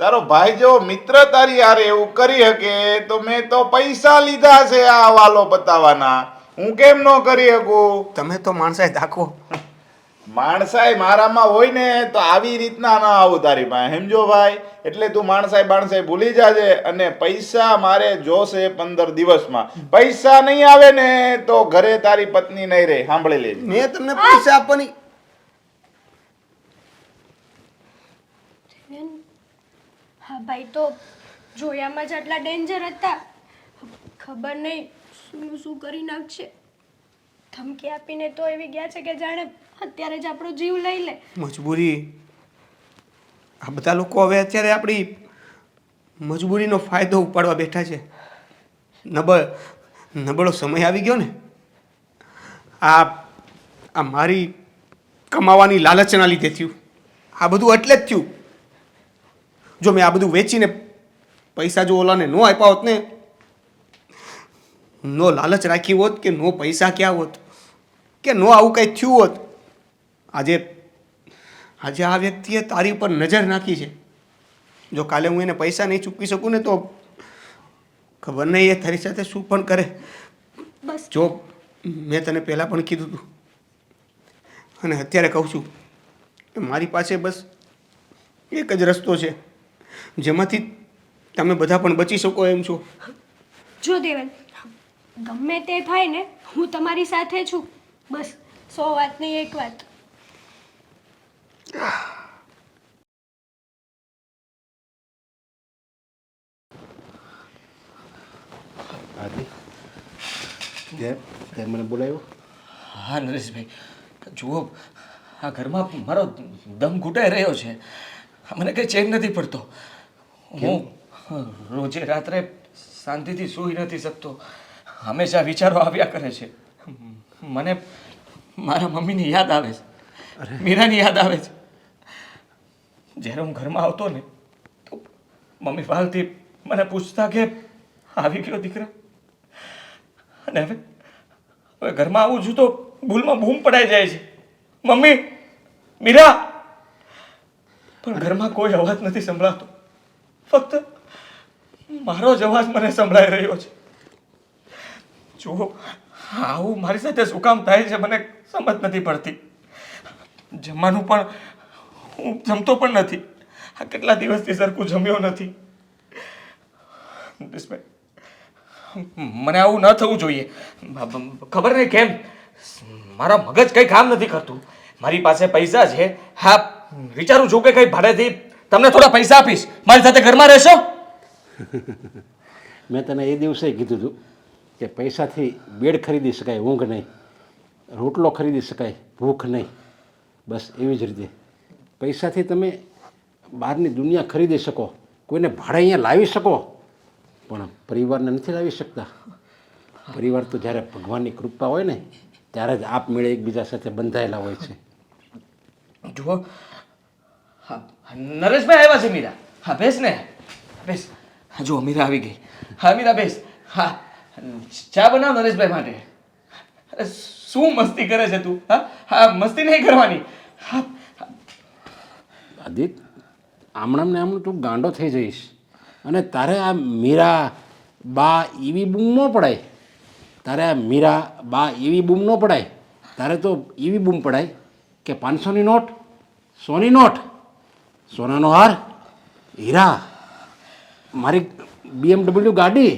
તારો ભાઈ જેવો મિત્ર તારી યાર એવું કરી શકે તો મેં તો પૈસા લીધા છે આ હવાલો બતાવવાના, હું કેમ ન કરી શકું?
તમે તો માણસાઈ દાખો.
માણસાઈ મારામાં હોય ને તો આવી રીતના ના આવું તારી પાસે, સમજો ભાઈ. એટલે તું માણસાઈ ભૂલી જાજે. અને પૈસા મારે જોશે 15 દિવસમાં. પૈસા નહીં આવે ને તો ઘરે તારી પત્ની નહીં રહે, સાંભળી લેજે.
મેં તમને પૈસા આપવાની
હા ભાઈ, તો જોયામાં જ આટલા ડેન્જર હતા, ખબર નહીં શું કરી નાખશે. ધમકી આપીને તો એવી ગયા છે કે જાણે અત્યારે જ આપણો જીવ લઈ લે.
મજબૂરી. આ બધા લોકો હવે અત્યારે આપણી મજબૂરીનો ફાયદો ઉપાડવા બેઠા છે. નબળો સમય આવી ગયો ને. આ મારી કમાવાની લાલચના લીધે થયું. આ બધું એટલે જ થયું. જો મેં આ બધું વેચીને પૈસા જો ઓલાને ન આપ્યા હોત ને, નો લાલચ રાખી હોત કે નો પૈસા ક્યાં હોત કે નો આવું કંઈ થયું હોત, આજે આ વ્યક્તિએ તારી ઉપર નજર નાખી છે. જો કાલે હું એને પૈસા નહીં ચૂકવી શકું ને તો ખબર નહીં એ તારી સાથે શું પણ કરે.
બસ
જો મેં તને પહેલાં પણ કીધું હતું અને અત્યારે કહું છું કે મારી પાસે બસ એક જ રસ્તો છે જેમાંથી તમે બધા પણ બચી શકો એમ છો.
જો દેવન, ગમે તે થાય ને હું તમારી સાથે છું. બસ 100 વાત નહીં, એક વાત.
આદિ તે મને બોલાવ્યો?
હા નરેશભાઈ, જુઓ આ ઘરમાં મારો દમ ઘૂંટાઈ રહ્યો છે. મને કંઈ ચેન નથી પડતો. હું રોજે રાત્રે શાંતિથી સૂઈ નથી શકતો. હંમેશા વિચારો આવ્યા કરે છે. મને મારા મમ્મીની યાદ આવે છે, મીરાની યાદ આવે છે. જ્યારે હું ઘરમાં આવતો ને તો મમ્મી વાલથી મને પૂછતા કે આવી ગયો દીકરા. અને હવે ઘરમાં આવું છું તો ભૂલમાં બૂમ પડાઈ જાય છે, મમ્મી, મીરા. પણ ઘરમાં કોઈ અવાજ નથી સંભળાતો. ફક્ત મારો જ અવાજ મને સંભળાઈ રહ્યો છે. જુઓ, આવું મારી સાથે શું કામ થાય છે મને સમજ નથી પડતી. જમવાનું પણ હું જમતો પણ નથી. આ કેટલા દિવસથી સરખું જમ્યો નથી. મને આવું ન થવું જોઈએ. ખબર નહીં કેમ મારા મગજ કંઈ કામ નથી કરતું. મારી પાસે પૈસા છે, હા, વિચારું છું કે કંઈ ભાડેથી તમને થોડા પૈસા આપીશ, મારી સાથે ઘરમાં રહેશો.
મેં તને એ દિવસે કીધું હતું કે પૈસાથી બેડ ખરીદી શકાય, ઊંઘ નહીં. રોટલો ખરીદી શકાય, ભૂખ નહીં. બસ એવી જ રીતે પૈસાથી તમે બહારની દુનિયા ખરીદી શકો, કોઈને ભાડે અહીંયા લાવી શકો, પણ પરિવારને નથી લાવી શકતા. પરિવાર તો જ્યારે ભગવાનની કૃપા હોય ને ત્યારે જ આપમેળે એકબીજા સાથે બંધાયેલા હોય છે.
જુઓ, હા, નરેશભાઈ આવ્યા છે. મીરા, હા, બેસ ને, બેસ. હા, જુઓ, મીરા આવી ગઈ. હા મીરા, બેસ. હા, ચા બનાવ નરેશભાઈ માટે. અરે શું મસ્તી કરે છે તું? હા હા, મસ્તી નહીં કરવાની. હા,
આદિત્ય, આમણામ ને આમણું તું ગાંડો થઈ જઈશ. અને તારે આ મીરા બા એવી બૂમ ન પડાય. તારે આ મીરા બા એવી બૂમ ન પડાય. તારે તો એવી બૂમ પડાય કે 500ની નોટ, 100ની નોટ, સોનાનો હાર, હીરા, મારી BMW ગાડી,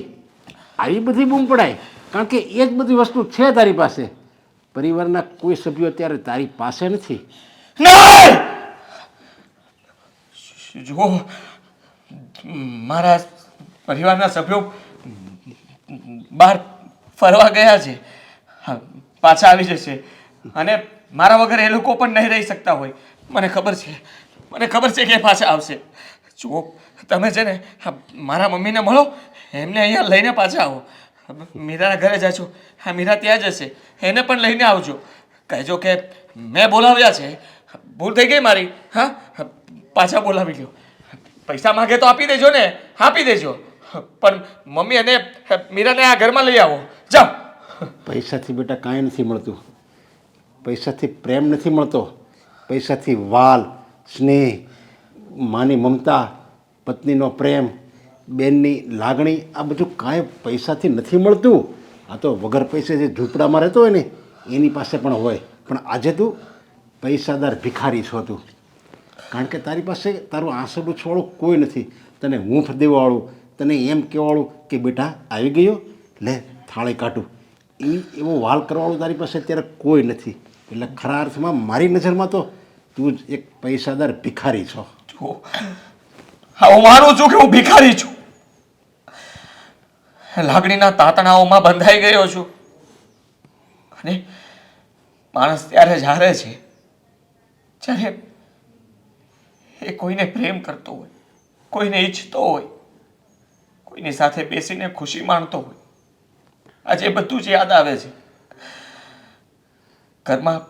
આવી બધી બૂમ પડાય. કારણ કે એ જ બધી વસ્તુ છે તારી પાસે. પરિવારના કોઈ સભ્યો અત્યારે તારી પાસે નથી.
નહીં! જુઓ, મારા પરિવારના સભ્યો બહાર ફરવા ગયા છે. હા, પાછા આવી જશે. અને મારા વગર એ લોકો પણ નહીં રહી શકતા હોય. મને ખબર છે કે પાછા આવશે. જુઓ, તમે છે ને મારા મમ્મીને મળો, એમને અહીંયા લઈને પાછા આવો. મીરાના ઘરે જાજો. હા, મીરા ત્યાં જશે, એને પણ લઈને આવજો. કહેજો કે મેં બોલાવ્યા છે, ભૂલ થઈ ગઈ મારી. હા, પાછા બોલાવી લ્યો. પૈસા માગે તો આપી દેજો ને, આપી દેજો. પણ મમ્મી અને મીરાને આ ઘરમાં લઈ આવો. જાઓ.
પૈસાથી બેટા કાંઈ નથી મળતું. પૈસાથી પ્રેમ નથી મળતો. પૈસાથી વાલ, સ્નેહ, માની મમતા, પત્નીનો પ્રેમ, બેનની લાગણી, આ બધું કાંઈ પૈસાથી નથી મળતું. આ તો વગર પૈસે જે ઝૂંપડામાં રહેતો હોય ને એની પાસે પણ હોય. પણ આજે તું પૈસાદાર ભિખારી છો તું. કારણ કે તારી પાસે તારું આંસુ છોડું કોઈ નથી. તને હૂંફ દેવાવાળું, તને એમ કહેવાવાળું કે બેટા આવી ગયો, લે થાળી કાઢું, એવો વાલ કરવાવાળું તારી પાસે અત્યારે કોઈ નથી. એટલે ખરા અર્થમાં મારી નજરમાં તો તું જ એક પૈસાદાર ભિખારી છો.
જુઓ, હા, હું માનું છું કે હું ભિખારી છું. લાગણીના તાતણાઓમાં બંધાઈ ગયો છું. અને માણસ ત્યારે જ હારે છે જ્યારે એ કોઈને પ્રેમ કરતો હોય, કોઈને ઈચ્છતો હોય, કોઈની સાથે બેસીને ખુશી માણતો હોય. આજે બધું જ યાદ આવે છે. ઘરમાં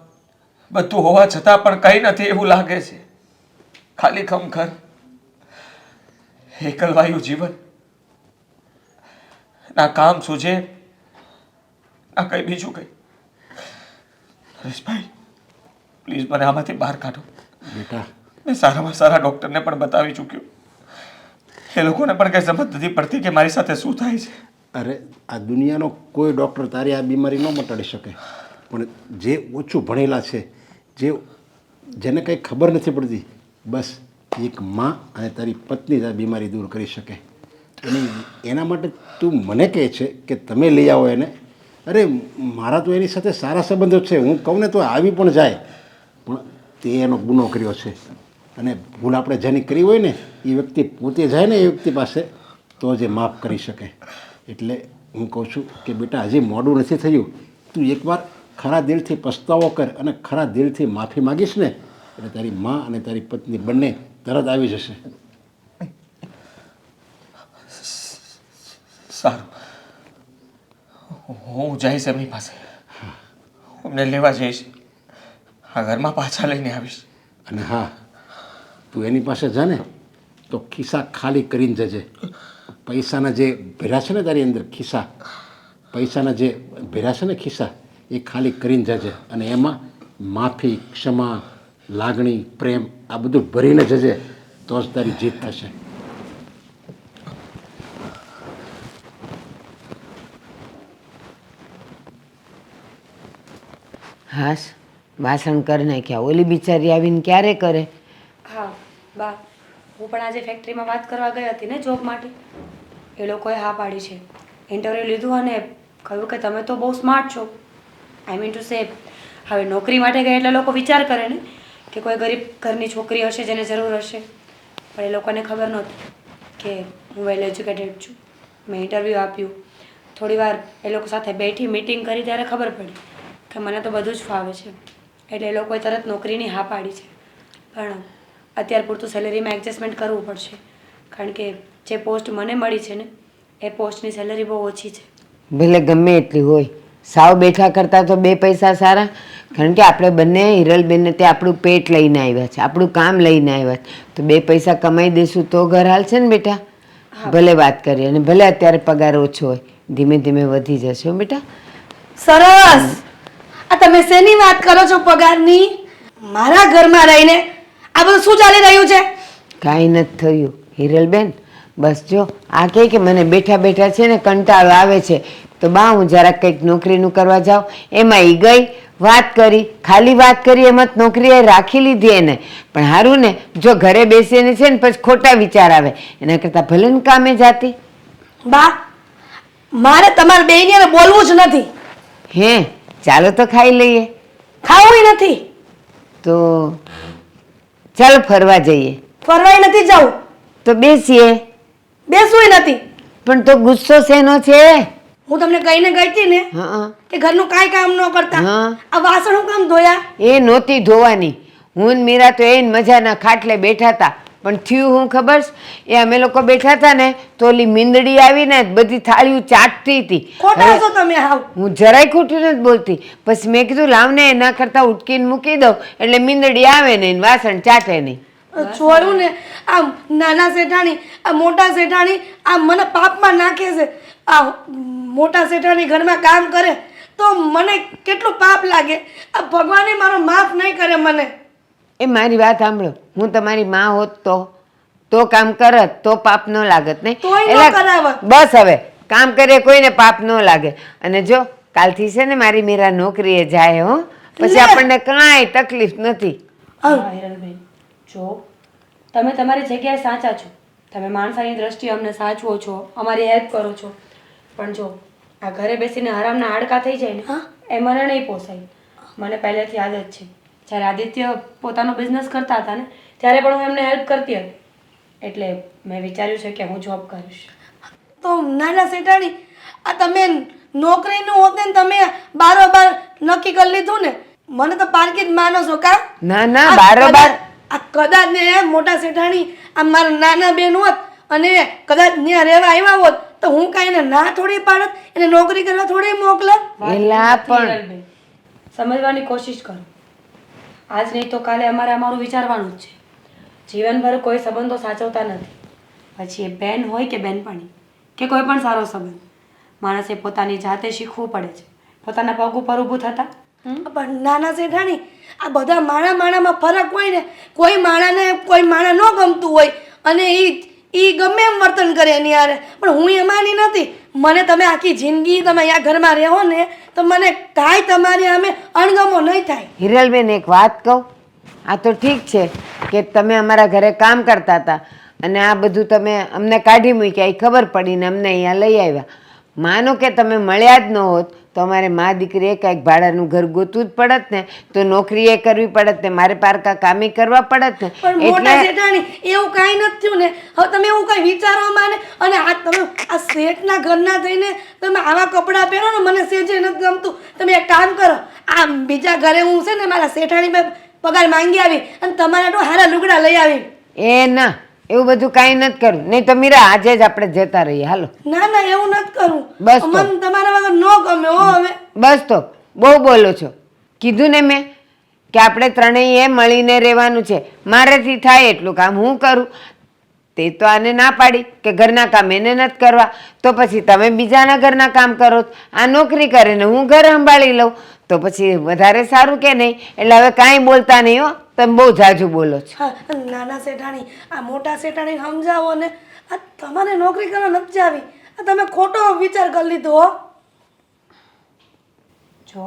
બધું હોવા છતાં પણ કંઈ નથી એવું લાગે છે. ખાલી ખમખર એકલવાયું જીવન. ના કામ સૂઝે, ના કંઈ બીજું કંઈ. હરેશભાઈ, પ્લીઝ મને આમાંથી બહાર કાઢો.
બેટા
મેં સારામાં સારા ડૉક્ટરને પણ બતાવી ચૂક્યો. એ લોકોને પણ કંઈ સમજ નથી પડતી કે મારી સાથે શું થાય છે.
અરે આ દુનિયાનો કોઈ ડૉક્ટર તારી આ બીમારી ન મટાડી શકે, પણ જે ઓછું ભણેલા છે, જેને કંઈ ખબર નથી પડતી, બસ એક માં અને તારી પત્ની જ આ બીમારી દૂર કરી શકે. એના માટે તું મને કહે છે કે તમે લઈ આવો એને. અરે મારા તો એની સાથે સારા સંબંધો છે, હું કહું ને તો આવી પણ જાય, પણ તે એનો ગુનો કર્યો છે અને ભૂલ આપણે જેની કરી હોય ને એ વ્યક્તિ પોતે જાય ને એ વ્યક્તિ પાસે તો જે માફ કરી શકે. એટલે હું કહું છું કે બેટા હજી મોડું નથી થયું, તું એકવાર ખરા દિલથી પસ્તાવો કર અને ખરા દિલથી માફી માગીશ ને એટલે તારી મા અને તારી પત્ની બંને તરત આવી જશે.
સારું, હું જઈશ એમની પાસે, એમને લેવા જઈશ, આ ઘરમાં પાછા લઈને આવીશ.
અને હા, તું એની પાસે જા ને તો ખિસ્સા ખાલી કરીને જજે. પૈસાના જે ભેરા છે ને તારી અંદર ખિસ્સા, પૈસાના જે ભેરા છે ને ખિસ્સા એ ખાલી કરીને જજે અને એમાં માફી, ક્ષમા, લાગણી, પ્રેમ આ બધું ભરીને જજે તો જ તારી જીત થશે.
હાશ, વાસણ કરી નાખ્યા. ઓલી બિચારી આવીને ક્યારે કરે?
હા બા, હું પણ આજે ફેક્ટરીમાં વાત કરવા ગઈ હતી ને જોબ માટે. એ લોકોએ હા પાડી છે. ઇન્ટરવ્યૂ લીધું અને કહ્યું કે તમે તો બહુ સ્માર્ટ છો. આઈ મીન ટુ સે, હવે નોકરી માટે ગઈ એટલે લોકો વિચાર કરે ને કે કોઈ ગરીબ ઘરની છોકરી હશે જેને જરૂર હશે, પણ એ લોકોને ખબર નહોતી કે હું વેલ એજ્યુકેટેડ છું. મેં ઇન્ટરવ્યૂ આપ્યું, થોડી વાર એ લોકો સાથે બેઠી મિટિંગ કરી ત્યારે ખબર પડી કે મને તો બધું જ ફાવે છે. એટલે એ લોકોએ તરત નોકરીની હા પાડી છે. પણ અત્યાર પૂરતું સેલેરીમાં એડજસ્ટમેન્ટ કરવું પડશે, કારણ કે જે પોસ્ટ મને મળી છે ને એ પોસ્ટની સેલરી બહુ ઓછી છે.
ભલે ગમે એટલી હોય, સાવ બેઠા કરતાં તો બે પૈસા સારા. કારણ કે આપણે બંને હિરલબેનને તે આપણું પેટ લઈને આવ્યા છે, આપણું કામ લઈને આવ્યા છે, તો બે પૈસા કમાઈ દઈશું તો ઘર હાલશે ને બેટા. ભલે વાત કરીએ અને ભલે અત્યારે પગાર ઓછો હોય, ધીમે ધીમે વધી જશે હો બેટા.
સરસ. આ તમે શેની વાત કરો છો પગારની? મારા ઘરમાં રહીને આ બધું શું ચાલી રહ્યું છે?
કાંઈ નથી થયું હિરલબેન. બસ જો આ કહે કે મને બેઠા બેઠા છે ને કંટાળો આવે છે, તો બા હું જરાક કંઈક નોકરીનું કરવા જાઉં. એમાં એ ગઈ, વાત કરી, ખાલી વાત કરી, એમાં જ નોકરી રાખી લીધી એને. પણ સારું ને, જો ઘરે બેસીને છે ને પછી ખોટા વિચાર આવે એના કરતાં ભલે ને કામે જાતી.
બા, મારે તમારે બેયને બોલવું જ નથી.
હે, ચાલો તો ખાઈ લઈએ.
ખાવું નથી.
તો ચાલો ફરવા જઈએ.
ફરવાય નથી જવું.
તો બેસીએ.
બેસવું નથી.
પણ તો ગુસ્સો શેનો છે?
હું તમને કહીને ગઈ હતી ને
હા,
કે ઘરનું કાંઈ કામ ન કરતા.
હા.
આ વાસણ હું કામ ધોયા?
એ નહોતી ધોવાની. હું ને મીરા તો એ મજાના ખાટલે બેઠા હતા. પણ થયું હું ખબર છે? એ અમે લોકો બેઠા હતા ને તો ઓલી મીંદડી આવીને બધી થાળીઓ ચાટતી હતી.
ખોટા છો તમે હાવ.
હું જરાય ખોટું નથી બોલતી. પછી મેં કીધું લાવને એના કરતાં ઉટકીને મૂકી દઉં એટલે મીંદડી આવે નહીં, વાસણ ચાટે નહીં.
છોડું ને, આ નાના શેઠાણી, આ મોટા શેઠાણી આ મને પાપમાં નાખે છે. આ મોટા શેઠાણી ઘરમાં કામ કરે તો મને કેટલું પાપ લાગે. આ ભગવાને મારો માફ નહીં કરે મને.
એ મારી વાત સાંભળો, હું તમારી માં હોત તો કામ કરત તો પાપ ન લાગત નહીં.
તોય ન
એટલે
કરાવત.
બસ હવે કામ કરે કોઈને પાપ ન લાગે. અને જો કાલથી છે ને મારી મીરા નોકરીએ જાય હો, પછી
લે.
આપણને કાંઈ તકલીફ નથી.
હા હિરલબેન, જો તમે તમારી જગ્યાએ સાચા છો. તમે માણસાની દ્રષ્ટિએ અમને સાચવો છો, અમારી હેલ્પ કરો છો. પણ જો આ ઘરે બેસીને હરામના હાડકા થઈ જાય ને એ મને નહીં પોસાય. મને પહેલેથી આદત છે. જ્યારે આદિત્ય પોતાનો બિઝનેસ કરતા હતા ને ત્યારે પણ હું એમને હેલ્પ કરતી હતી. એટલે મેં વિચાર્યું છે કે હું જોબ કરીશ.
તો નાના શેઠાણી, આ તમે નોકરીનું હોત ને તમે બારોબાર નક્કી કરી લીધું ને, મને તો પારકી જ માનો છો કા?
ના ના,
આ
બારોબાર
આ કદાચ ને મોટા શેઠાણી આ મારા નાના બેન હોત અને કદાચ ત્યાં રહેવા આવ્યા હોત તો હું કાંઈ એને ના થોડી પાડત, એને નોકરી કરવા થોડી મોકલત.
એલા પણ
હિરલબેન, સમજવાની કોશિશ કરો. આજ નહીં તો કાલે અમારે અમારું વિચારવાનું જ છે. જીવનભર કોઈ સંબંધો સાચવતા નથી. પછી એ બેન હોય કે બેનપણી કે કોઈ પણ સારો સંબંધ, માણસે પોતાની જાતે શીખવું પડે છે પોતાના પગ ઉપર ઊભું થતા.
પણ નાના શેઠાણી, આ બધા માણામાં ફરક હોય ને, કોઈ માણા ન ગમતું હોય અને ઈ ગમે એમ વર્તન કરે એની હારે, પણ હું એમાંની નથી. મને તમે આખી જિંદગી તમે અહીંયા ઘરમાં રહો ને તો મને કાંઈ તમારી સામે અણગમો નહીં થાય.
હિરલબેન, એક વાત કહું, આ તો ઠીક છે કે તમે અમારા ઘરે કામ કરતા હતા અને આ બધું તમે અમને કાઢી મૂક્યા, એ ખબર પડીને અમને અહીંયા લઈ આવ્યા. માનો કે તમે મળ્યા જ ન હોત તો અમારે મા દીકરીએ કાંઈક ભાડાનું ઘર ગોતવું જ પડત ને, તો નોકરી એ કરવી પડત ને, મારે પારકા કામી કરવા પડત ને.
પણ મોટા શેઠાણી, એવું કાંઈ નથી થયું ને. હવે તમે એવું કાંઈ વિચારવા માને અને આ તમે આ શેઠના ઘરના થઈને તમે આવા કપડાં પહેરો ને, મને સેજે નથી ગમતું. તમે એક કામ કરો, આ બીજા ઘરે હું છે ને મારા શેઠાણી પગાર માંગી આવી અને તમારા તો હારા લુગડા લઈ આવી.
એ ના, એવું બધું કાંઈ નથી કરવું. નહીં તો મીરા, આજે જ આપણે જતા રહીએ. હાલો.
ના એવું નથી કરવું.
બસ તો.
મને તમારા વગર ન ગમે હો. હવે
બસ તો, બહુ બોલો છો. કીધું ને મેં કે આપણે ત્રણેય મળીને રહેવાનું છે. મારાથી થાય એટલું કામ હું કરું. તે તો આને ના પાડી કે ઘરના કામ એને નથી કરવા, તો પછી તમે બીજાના ઘરના કામ કરો. આ નોકરી કરે ને હું ઘર સંભાળી લઉં, તો પછી વધારે સારું કે નહીં? એટલે હવે કાંઈ બોલતા નહીં હો, તમે બહુ ઝાઝું બોલો છો.
હા, નાના શેઠાણી, આ મોટા શેઠાણી સમજાવો ને. આ તમારે નોકરી કરવા નથી જાવી. આ તમે ખોટો વિચાર કરી લીધો હો.
જો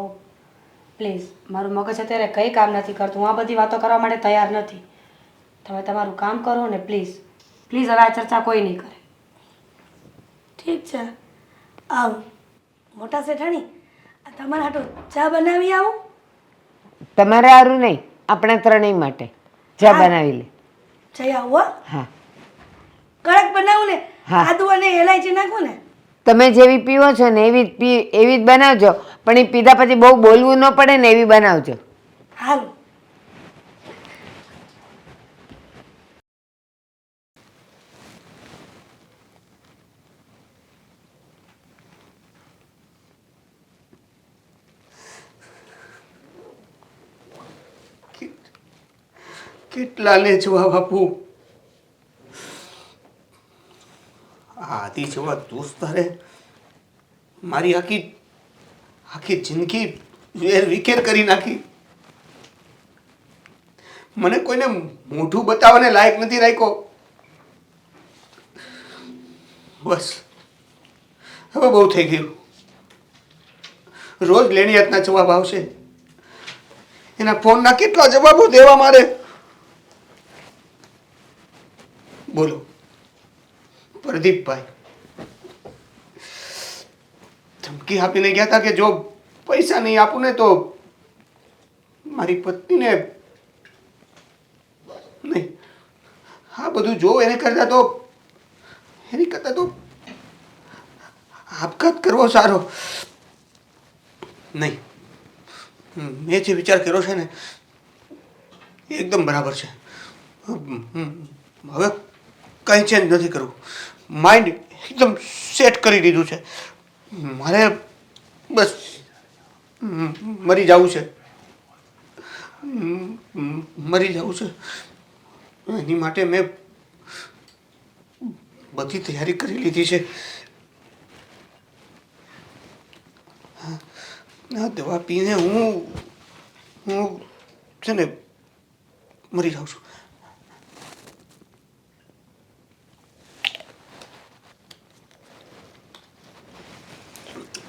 પ્લીઝ, મારું મગજ અત્યારે કંઈ કામ નથી કરતું. હું આ બધી વાતો કરવા માટે તૈયાર નથી. તમે તમારું કામ કરો ને પ્લીઝ. પ્લીઝ હવે આ ચર્ચા કોઈ નહીં કરે.
ઠીક છે, આવું. મોટા શેઠાણી, આ તમારા હાટુ ચા બનાવી આવું?
તમારે સારું નહીં, આપણા ત્રણેય માટે ચા બનાવી લે.
જઈ આવું હો.
હા,
કડક બનાવું ને?
હા.
આદુ અને એલાયચી નાખું ને?
તમે જેવી પીવો છો ને એવી જ બનાવજો, પણ એ પીધા પછી બહુ બોલવું ન પડે ને એવી બનાવજો.
હાલ.
કેટલા ને જવાબ આપું? આથી જેવા દોસ્તારે મારી આખી જિંદગી વેર વિખેર કરી નાખી. મને કોઈને મોઢું બતાવવાને લાયક નથી રાખ્યો. બસ હવે બહુ થઈ ગયું. રોજ લેણિયાતના જવાબ આવશે. એના ફોનના કેટલા જવાબો દેવા મારે? બોલો પ્રદીપભાઈ ધમકી આપીને ગયા હતા કે જો પૈસા નહીં આપું ને તો મારી પત્નીને નહીં. આ બધું જો એની કરતા તો આપઘાત કરવો સારો. નહીં, મેં જે વિચાર કર્યો છે ને એકદમ બરાબર છે. હવે કંઈ ચેન્જ નથી કરવું. માઇન્ડ એકદમ સેટ કરી દીધું છે. મારે બસ મરી જવું છે. એની માટે મેં બધી તૈયારી કરી લીધી છે. આ દવા પીને હું છે ને મરી જાઉં છું.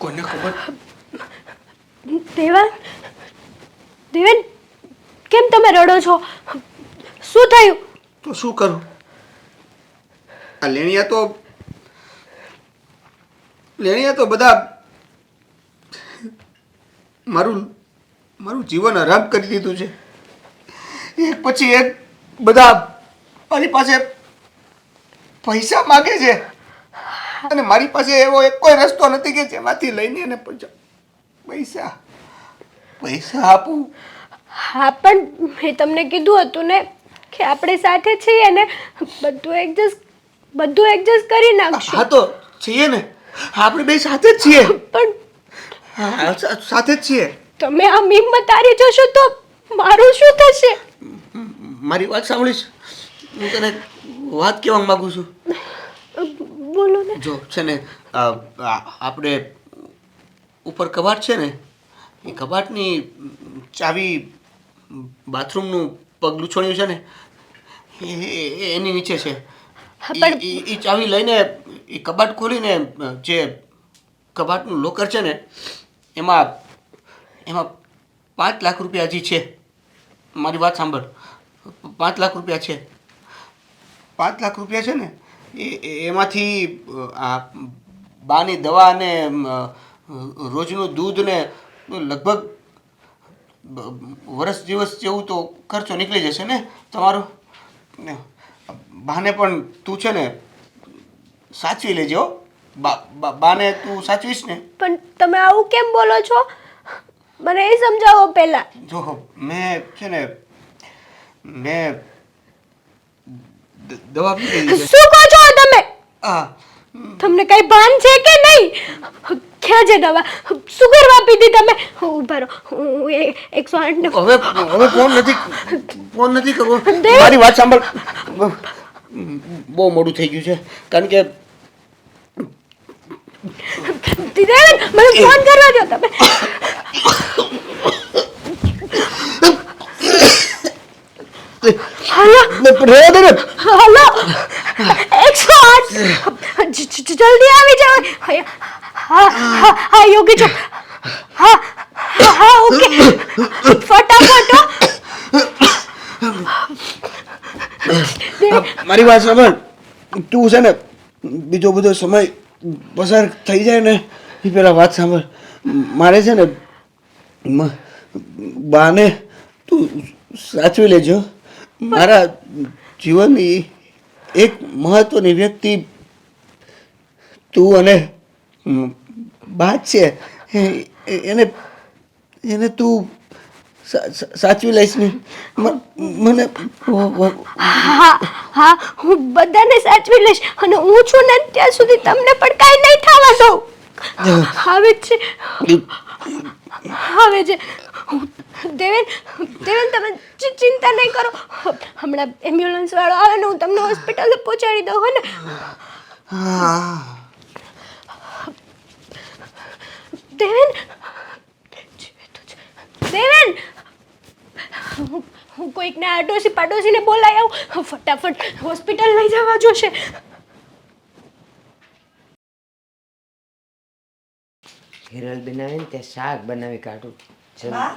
કોઈને ખબર?
દેવેન, કેમ તમે રડો છો? શું થયું?
તો શું કરું? આ લેણિયા તો બધા મારું જીવન હરામ કરી દીધું છે. એક પછી એક બધા મારી પાસે પૈસા માગે છે અને મારી પાસે એવો એક કોઈ રસ્તો નથી કે જેમાંથી લઈને એને પૈસા આપું.
હા, પણ મેં તમને કીધું હતું ને કે આપણે સાથે છીએ ને, બધું એડજસ્ટ કરી નાખશું.
હા તો છીએ ને, આપણે બે સાથે જ છીએ.
પણ
હા, સાથે જ છીએ.
તમે આ હિંમત હારી જશો તો મારું શું થશે?
મારી વાત સાંભળીશ? હું તને વાત કહેવા માંગુ છું.
બોલો ને.
જો છે ને આપણે ઉપર કબાટ છે ને એ કબાટની ચાવી બાથરૂમનું પગલું છોડ્યું છે ને એની નીચે છે. એ ચાવી લઈને એ કબાટ ખોલીને જે કબાટનું લોકર છે ને એમાં 5 લાખ રૂપિયા હજી છે. મારી વાત સાંભળ, 5 લાખ રૂપિયા છે. 5 લાખ રૂપિયા છે ને એમાંથી આ બાની દવા અને રોજનું દૂધ ને લગભગ વર્ષ દિવસ જેવું તો ખર્ચો નીકળી જશે ને તમારો. ને બાને પણ તું છે ને સાચવી લેજે હો. બાને તું સાચવીશ ને?
પણ તમે આવું કેમ બોલો છો? મને એ સમજાવો પહેલા.
જો મેં છે ને દવા પી લીધી છે.
શું કહો છો તમે?
હા,
તમને કઈ ભાન છે કે નહીં? ક્યાં છે દવા? શું કરવા પીધી તમે? ઉભા રહો, હું 108
હવે ફોન નથી કરવો.
દેવ!
મારી વાત સાંભળ. બહુ મોડું થઈ ગયું છે કારણ કે
દેવેન, મને ફોન કરવા દો તમે. હલો
રહેવા દે ને.
હલો 108 જલ્દી આવી જાઓ. હા હા હા યોગી છો. હા હા ઓકે ફટાફટ હો.
મારી વાત સાંભળ. તું છે ને બીજો બધો સમય પસાર થઈ જાય ને એ પેલા વાત સાંભળ. મારે છે ને બાને તું સાચવી લેજો. મારા જીવનની એક મહત્વની વ્યક્તિ તું અને બા જ છે. એને તું સાચવી લઈશ ને? મને
હા હા હું બધાને સાચવી લઈશ અને હું છું ને ત્યાં સુધી તમને પણ કાંઈ નહીં થવા દઉં. આવે છે દેવેન તમે ચિંતા નહીં કરો. હમણાં એમ્બ્યુલન્સ વાળો આવે ને હું તમને હોસ્પિટલે પહોંચાડી દઉં હો ને. દેવેન હું કોઈકને પાડોશીને બોલાવી આવું. ફટાફટ હોસ્પિટલ લઈ જવા જોશે.
હિરલ બનાવે ને ત્યાં શાક બનાવી કાઢું. ચલો.
બા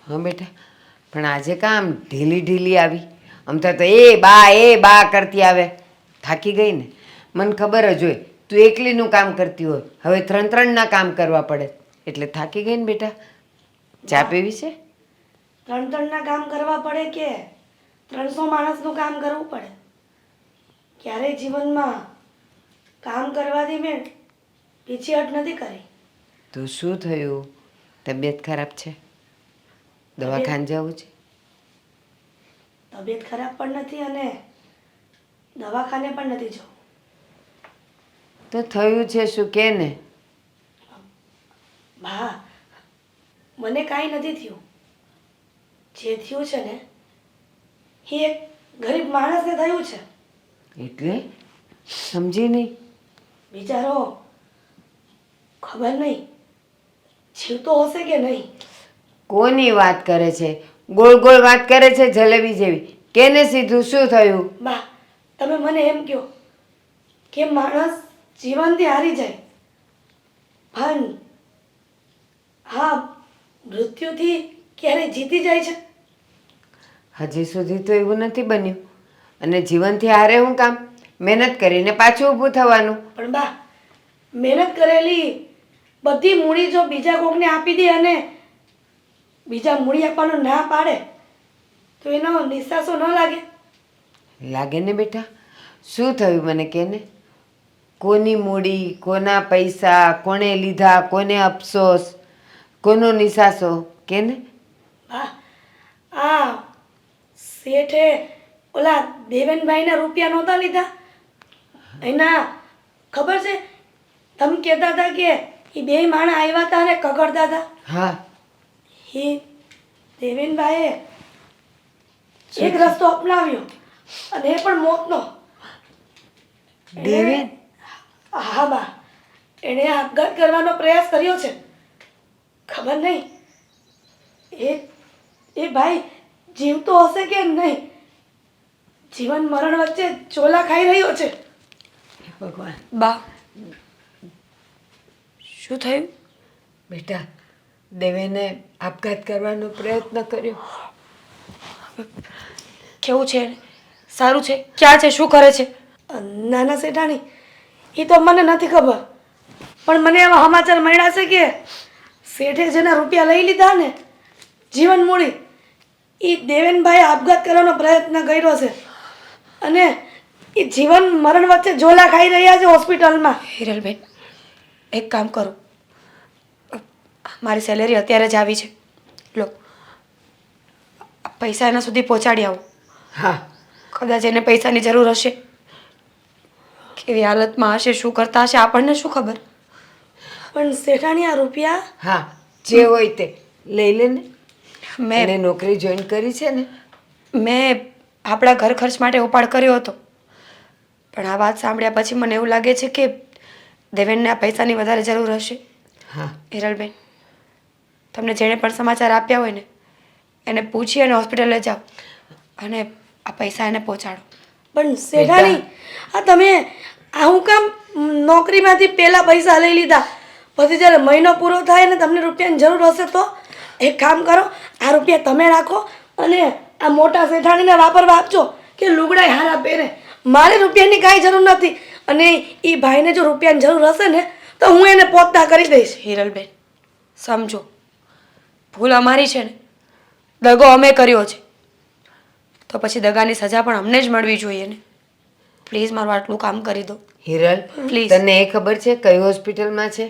હા બેટા, પણ આજે કામ ઢીલી આવી? આમ તો એ બા કરતી આવે. થાકી ગઈ ને? મને ખબર જ હોય તું એકલીનું કામ કરતી હોય. હવે 3-3ના કામ કરવા પડે એટલે થાકી ગઈ ને બેટા. ચા પીવી છે?
3-3ના કામ કરવા પડે કે 300 માણસનું કામ કરવું પડે? ક્યારેય જીવનમાં કામ કરવાથી મેં પીછીહટ નથી કરી.
તો શું થયું? તબિયત ખરાબ છે? દવાખાને જવું છે?
તબિયત ખરાબ પણ નથી અને દવાખાને પણ નથી જવું.
તો થયું છે શું કે ને?
બા મને કાંઈ નથી થયું. જે થયું છે ને એ એક ગરીબ માણસને થયું છે.
એટલે સમજી નહીં.
બિચારો ખબર નહીં જીવતો હશે કે નહીં.
કોની વાત કરે છે? ગોળ ગોળ વાત કરે છે જલેબી જેવી. કેને સીધું શું થયું?
બા તમે મને એમ કહો કે માણસ જીવનથી હારી જાય પણ હા મૃત્યુથી ક્યારે જીતી જાય છે?
હજી સુધી તો એવું નથી બન્યું. અને જીવનથી હારે હું કામ? મહેનત કરીને પાછું ઊભું થવાનું.
પણ બા મહેનત કરેલી બધી મૂડી જો બીજા કોકને આપી દે અને બીજા મૂડી આપવાનું ના પાડે તો એનો નિશાસો ન લાગે?
લાગે ને બેટા. શું થયું મને કે ને? કોની મૂડી, કોના પૈસા, કોણે લીધા, કોને અફસોસ, કોનો નિશાસો કે ને?
બા આ શેઠે ઓલા દેવેનભાઈના રૂપિયા નહોતા લીધા એના ખબર છે? તમે કહેતા હતા કે એ બે માણસ આવ્યા હતા અને કગડતા હતા.
હા.
એ દેવેનભાઈએ એક રસ્તો અપનાવ્યો અને એ પણ મોતનો.
દેવેન?
હા બા એણે આપઘાત કરવાનો પ્રયાસ કર્યો છે ખબર નહીં એ ભાઈ જીવતો હશે કે નહીં. જીવન મરણ વચ્ચે ચોલા ખાઈ રહ્યો છે.
હે ભગવાન.
બા શું થયું?
બેટા, દેવેને આપઘાત કરવાનો પ્રયત્ન કર્યો.
કેવું છે એને? સારું છે? ક્યાં છે? શું કરે છે?
નાના શેઠાણી એ તો મને નથી ખબર, પણ મને એવા સમાચાર મળ્યા છે કે શેઠે જેના રૂપિયા લઈ લીધા ને જીવન મૂડી, એ દેવેનભાઈ આપઘાત કરવાનો પ્રયત્ન કર્યો છે અને એ જીવન મરણ વચ્ચે ઝોલા ખાઈ રહ્યા છે હોસ્પિટલમાં.
હિરલબેન, એક કામ કરો, મારી સેલેરી અત્યારે જ આવી છે, લો આ પૈસા એના સુધી પહોંચાડી આવો.
હા,
કદાચ એને પૈસાની જરૂર હશે, કેવી હાલતમાં હશે, શું કરતા હશે, આપણને શું ખબર.
પણ શેઠાણી આ રૂપિયા
હા, જે હોય તે લઈ લે ને.
મેં
એને નોકરી જોઈન કરી છે ને.
મેં આપણા ઘર ખર્ચ માટે ઉપાડ કર્યો હતો, પણ આ વાત સાંભળ્યા પછી મને એવું લાગે છે કે દેવેનને આ પૈસાની વધારે જરૂર હશે.
હા,
હિરલબેન, તમને જેણે પણ સમાચાર આપ્યા હોય ને એને પૂછી અને હોસ્પિટલે જાઓ અને આ પૈસા એને પહોંચાડો.
પણ શેઠાણી આ તમે આ હું કામ નોકરીમાંથી પહેલાં પૈસા લઈ લીધા, પછી જ્યારે મહિનો પૂરો થાય ને તમને રૂપિયાની જરૂર હશે તો એક કામ કરો, આ રૂપિયા તમે રાખો અને આ મોટા શેઠાણીને વાપરવા આપજો કે લુગડાય હારા પહેરે. મારે રૂપિયાની કાંઈ જરૂર નથી અને એ ભાઈને જો રૂપિયાની જરૂર હશે ને તો હું એને પોતા કરી દઈશ.
હિરલબેન, સમજો, ભૂલ અમારી છે ને, દગો અમે કર્યો છે, તો પછી દગાની સજા પણ અમને જ મળવી જોઈએ ને. પ્લીઝ મારું આટલું કામ કરી દો.
હિરલ,
Please.
તને એ ખબર છે કઈ હોસ્પિટલમાં છે?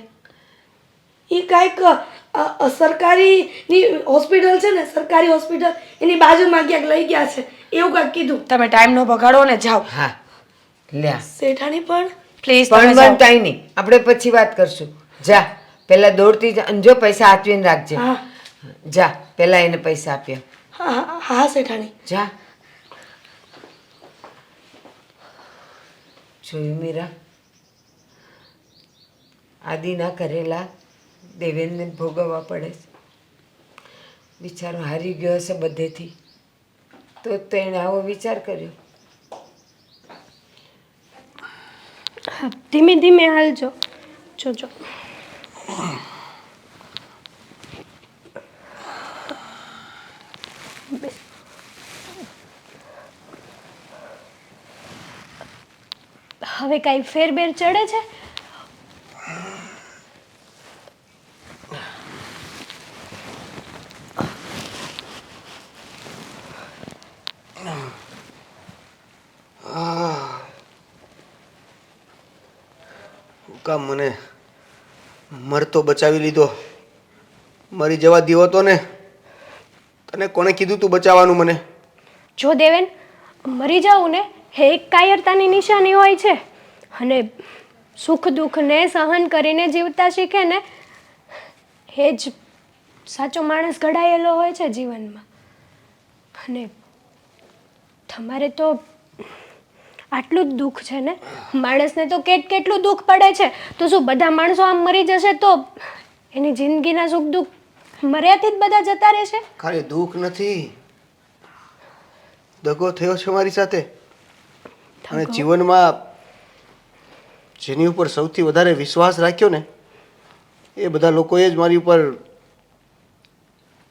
એ કાંઈક સરકારીની હોસ્પિટલ છે ને, સરકારી હોસ્પિટલ એની બાજુમાં ક્યાંક લઈ ગયા છે એવું કાંઈક કીધું.
તમે ટાઈમ ન બગાડો ને જાઓ.
હા, લ્યા.
શેઠાણી પણ
પ્લીઝ
પણ
તમે જાઓ.
કાંઈ નહીં, આપણે પછી વાત કરશું. જા, પેલા દોડતી જા અને જો પૈસા હાથવીને રાખજે.
હા
જા, પેલા એને પૈસા આપ્યા.
હા હા હા શેઠાણી.
જા. જોયું મીરા, આદિના કરેલા દેવેનને ભોગવવા પડે છે. બિચારો હારી ગયો હશે બધેથી, તો તેણે આવો વિચાર કર્યો.
ધીમે ધીમે હાલજો, જોજો. હવે કાંઈ ફેરબેર ચડે છે?
કામ મને મરતો બચાવી લીધો. મરી જવા દીવો તો ને. તને કોણે કીધું તું બચાવવાનું મને?
જો દેવેન, મરી જાવું ને એ એક કાયરતાની નિશાની હોય છે અને સુખ દુઃખને સહન કરીને જીવતા શીખે ને એ જ સાચો માણસ ઘડાયેલો હોય છે જીવનમાં. અને તમારે તો આટલું જ દુઃખ છે ને, માણસને તો કેટલું દુઃખ પડે છે, તો શું બધા માણસો આમ મરી જશે તો એની જિંદગીના સુખ દુઃખ મર્યાદિત બધા જતા રહેશે?
ખાલી દુઃખ નથી, દગો થયો છે મારી સાથે. અને જીવનમાં જેની ઉપર સૌથી વધારે વિશ્વાસ રાખ્યો ને એ બધા લોકોએ જ મારી ઉપર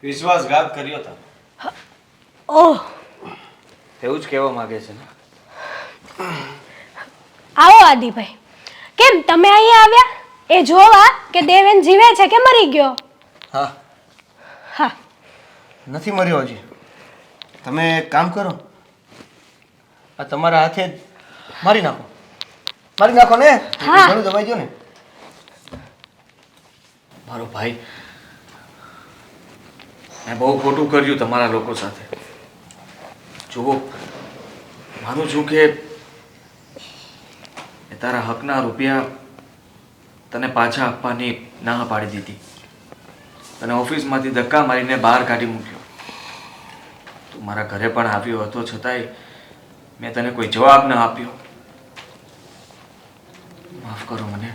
વિશ્વાસઘાત કર્યો હતો,
ઓહ,
એવું જ કહેવા માંગે છે ને.
આવો આદિભાઈ, કેમ તમે અહીંયા આવ્યા એ જોવા કે દેવેન જીવે છે કે મરી ગયો?
હા
હા,
નથી મર્યો હજી. તમે એક કામ કરો, આ તમારા હાથે જ મારી નાખો. મારી નાખો ને.
હા.
ઘણું દબાઈ ગયો ને.
મારો ભાઈ, મેં બહુ ખોટું કર્યું તમારા લોકો સાથે. જુઓ, માનું છું કે મેં તારા હકના રૂપિયા તને પાછા આપવાની ના પાડી દીધી. તને ઓફિસમાંથી ધક્કા મારીને બહાર કાઢી મૂક્યો. તું મારા ઘરે પણ આવ્યો હતો, છતાંય મેં તને કોઈ જવાબ ન આપ્યો. માફ કરો મને.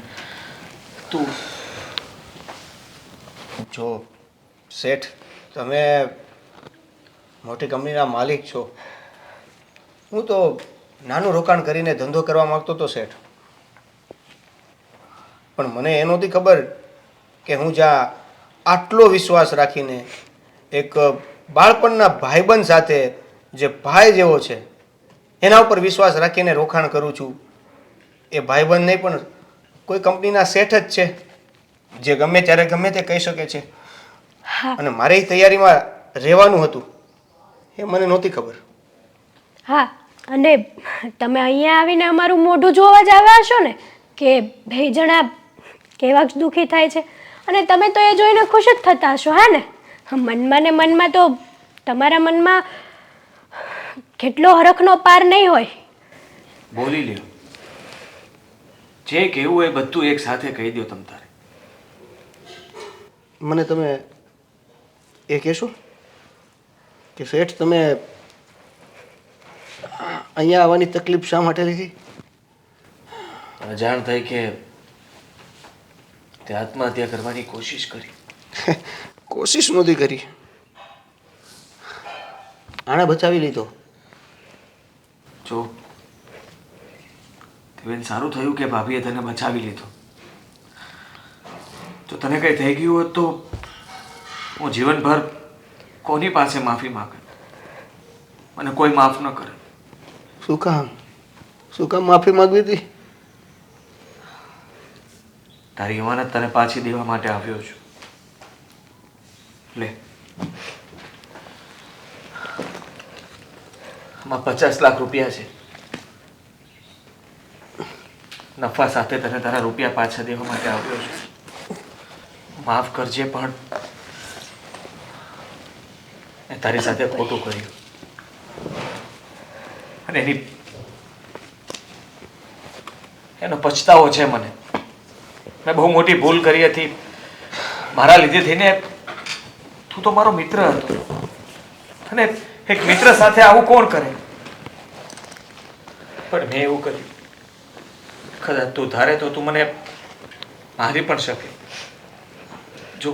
તું
જો શેઠ, તમે મોટી કંપનીના માલિક છો. હું તો નાનું રોકાણ કરીને ધંધો કરવા માંગતો હતો શેઠ. પણ મને એ નહોતી ખબર કે હું જ્યાં આટલો વિશ્વાસ રાખીને એક બાળપણના ભાઈબંધ સાથે જે ભાઈ જેવો છે એના ઉપર વિશ્વાસ રાખીને રોકાણ કરું છું. એ ભાઈબંધ નહીં પણ કોઈ કંપનીના શેઠ જ છે જે ગમે ત્યારે ગમે તે કહી શકે છે. અને મારે એ તૈયારીમાં રહેવાનું હતું એ મને નહોતી ખબર.
હા, અને તમે અહીંયા આવીને અમારું મોઢું જોવા જ આવ્યા હશો ને કે બે જણા કેવા જ દુઃખી થાય છે. અને તમે તો એ જોઈને ખુશ જ થતા હશો, હા ને? મનમાં ને મનમાં તો તમારા મનમાં કેટલો હરખનો પાર નહીં હોય.
બોલી લ્યો, જે કહેવું એ બધું એક સાથે કહી દો તમ તારે.
મને તમે એ કહેશો કે શેઠ તમે અહીંયા આવવાની તકલીફ શા માટે લીધી?
અજાણ થઈ કે તે આત્મહત્યા કરવાની કોશિશ કરી.
કોશિશ નહોતી કરી, આણે બચાવી લીધો.
જો તેવેન સારું થયું કે ભાભીએ તને બચાવી લીધો. જો તને કંઈ થઈ ગયું હોત તો હું જીવનભર કોની પાસે માફી માંગે? મને કોઈ માફ ન કરે.
શું કામ માફી માંગવી હતી?
તારી અમાનત તને પાછી દેવા માટે આવ્યો છું. લે, આમાં 50 લાખ રૂપિયા છે. નફા સાથે તને તારા રૂપિયા પાછા દેવા માટે આવ્યો છું. માફ કરજે, પણ મેં તારી સાથે ખોટું કર્યું અને એનો પછતાવો છે મને. મેં બહુ મોટી ભૂલ કરી હતી. મારા લીધે થઈને તું તો મારો મિત્ર હતો અને એક મિત્ર સાથે આવું કોણ કરે? પણ મેં એવું કર્યું. કદાચ તું ધારે તો તું મને મારી પણ શકે. જો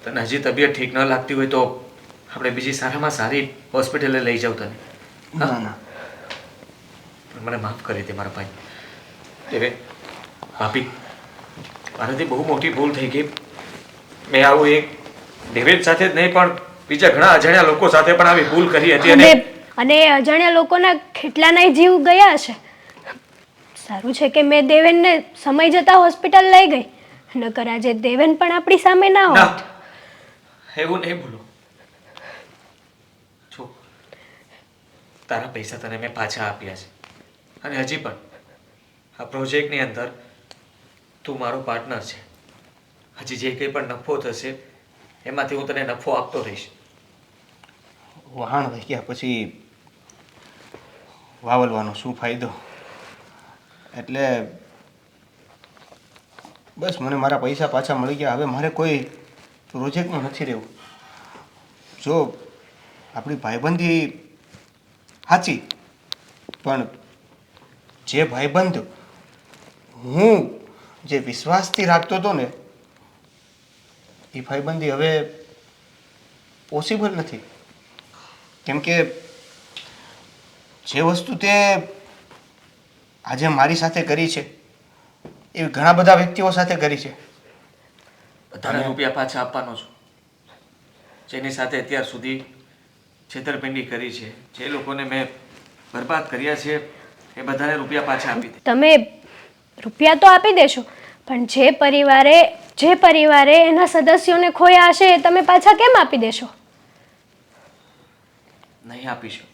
તને હજી તબિયત ઠીક ન લાગતી હોય તો આપણે બીજી સારામાં સારી હોસ્પિટલે લઈ જાઉં તને.
ના ના,
મને માફ કરી દે મારા ભાઈ. દેવે, ભાભી, મારાથી બહુ મોટી ભૂલ થઈ ગઈ. મેં આવું એક દેવેન સાથે જ નહીં પણ બીજા ઘણા અજાણ્યા લોકો સાથે પણ આવી ભૂલ કરી હતી.
અને એ અજાણ્યા લોકોના કેટલાના જીવ ગયા હશે. સારું છે કે મેં દેવેનને સમય જતા હોસ્પિટલ લઈ ગઈ, નકર આજે દેવેન પણ આપણી સામે ના હોત.
એવું નહીં બોલો. જો તારા પૈસા તને મેં પાછા આપ્યા છે અને હજી પણ આ પ્રોજેક્ટની અંદર તું મારો પાર્ટનર છે. હજી જે કંઈ પણ નફો થશે એમાંથી હું તને નફો આપતો રહીશ.
વહાણ વાગ્યા પછી વાવલવાનો શું ફાયદો? એટલે બસ મને મારા પૈસા પાછા મળી ગયા. હવે મારે કોઈ પ્રોજેક્ટમાં નથી રહેવું. જો આપણી ભાઈબંધી સાચી, પણ જે ભાઈબંધ હું જે વિશ્વાસથી રાખતો હતો ને એ ભાઈબંધી હવે પોસિબલ નથી. કેમ કે જે વસ્તુ તે આજે મારી સાથે કરી છે એ ઘણા બધા વ્યક્તિઓ સાથે કરી છે.
બધાને રૂપિયા પાછા આપવાનો છું. જેની સાથે અત્યાર સુધી છેતરપિંડી કરી છે, જે લોકોને મેં બરબાદ કર્યા છે, એ બધાને રૂપિયા પાછા આપી દે.
તમે રૂપિયા તો આપી દેશો, પણ જે પરિવારે એના સદસ્યોને ખોયા હશે એ તમે પાછા કેમ આપી દેશો?
નહીં આપી શકું.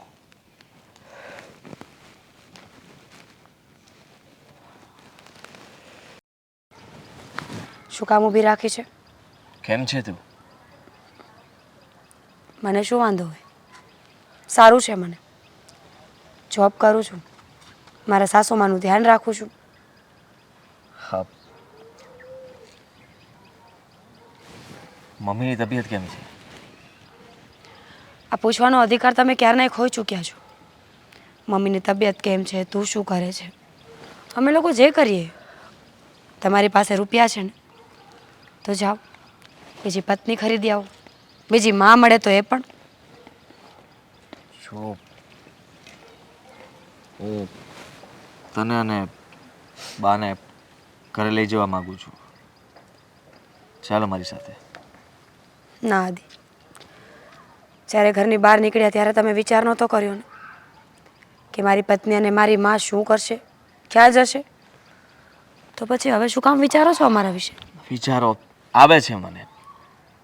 શું કામ ઊભી રાખી છે?
કેમ છે તું?
મને શું વાંધો હોય? સારું છે મને. જોબ કરું છું, મારા સાસુમાનું ધ્યાન રાખું છું.
હા. મમ્મીની તબિયત કેમ છે?
આ પૂછવાનો અધિકાર તમે ક્યારનાય ખોઈ ચૂક્યા છો. મમ્મીની તબિયત કેમ છે, તું શું કરે છે, અમે લોકો જે કરીએ. તમારી પાસે રૂપિયા છે ને તો જાઓ બીજી પત્ની ખરીદી આવું, બીજી માં મળે તો એ પણ.
જો હું તને અને બાને ઘરે લઈ જવા માંગુ છું. ચાલો મારી સાથે.
ના આદિ, જ્યારે ઘરની બહાર નીકળ્યા ત્યારે તમે વિચાર નહોતો કર્યો ને કે મારી પત્ની અને મારી માં શું કરશે, ક્યાં જશે? તો પછી હવે શું કામ વિચારો છો અમારા વિશે?
વિચારો આવે છે મને.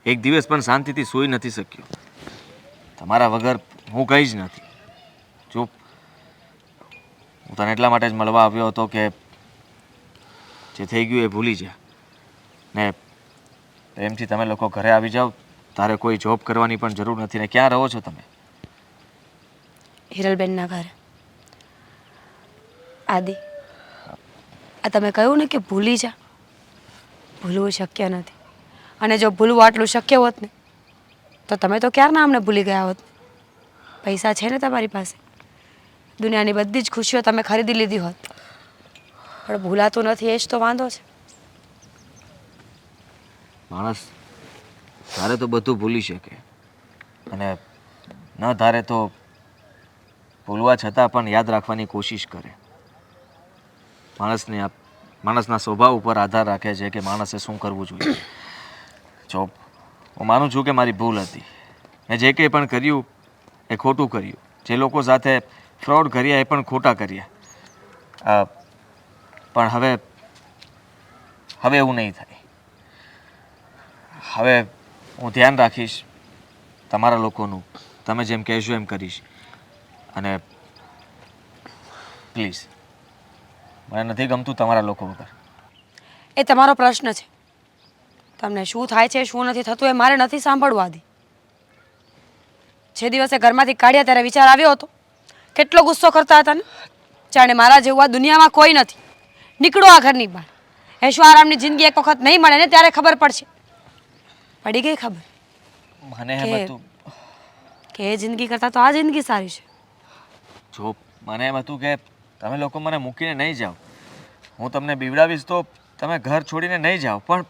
એક દિવસ પણ શાંતિથી સૂઈ નથી શક્યો. તમારા વગર હું કંઈ જ નથી. જો હું તને એટલા માટે જ મળવા આવ્યો હતો કે જે થઈ ગયું એ ભૂલી જા ને પ્રેમથી તમે લોકો ઘરે આવી જાઓ. તારે કોઈ જોબ કરવાની પણ જરૂર નથી. ને ક્યાં રહો છો તમે?
હિરલબેનના ઘરે. આદિ, આ તમે કહ્યું ને કે ભૂલી જા, ભૂલવું શક્ય નથી. અને જો ભૂલવું આટલું શક્ય હોત ને તો તમે તો ક્યારના અમને ભૂલી ગયા હોત. પૈસા છે ને તમારી પાસે, દુનિયાની બધી જ ખુશીઓ તમે ખરીદી લીધી હોત, પણ ભૂલાતું નથી એ જ તો વાંધો છે.
માણસ ધારે તો બધું ભૂલી શકે અને ન ધારે તો ભૂલવા છતાં પણ યાદ રાખવાની કોશિશ કરે. માણસના સ્વભાવ ઉપર આધાર રાખે છે કે માણસે શું કરવું જોઈએ. જો હું માનું છું કે મારી ભૂલ હતી. મેં જે કંઈ પણ કર્યું એ ખોટું કર્યું. જે લોકો સાથે ફ્રોડ કર્યા એ પણ ખોટા કર્યા. પણ હવે એવું નહીં થાય. હવે હું ધ્યાન રાખીશ તમારા લોકોનું. તમે જેમ કહેશો એમ કરીશ. અને પ્લીઝ, મને નથી ગમતું તમારા લોકો વગર.
એ તમારો પ્રશ્ન છે. તમને શું થાય છે શું નથી થતું એ મારે નથી સાંભળવું આદિ. જે દિવસે ઘરમાંથી કાઢ્યા ત્યારે વિચાર આવ્યો હતો, કેટલો ગુસ્સો કરતા હતા ને, જાણે મારા જેવું આ દુનિયામાં કોઈ નથી. નીકળો આ ઘરની બહાર. એશો આરામની જિંદગી એક વખત નહીં મળે ને ત્યારે ખબર પડશે. પડી ગઈ ખબર
મને એમ હતું
કે એ જિંદગી કરતાં તો આ જિંદગી સારી છે.
જો મને એમ હતું કે તમે લોકો મને મૂકીને નહીં જાઓ. હું તમને બીવડાવીશ તો તમે ઘર છોડીને નહીં જાઓ, પણ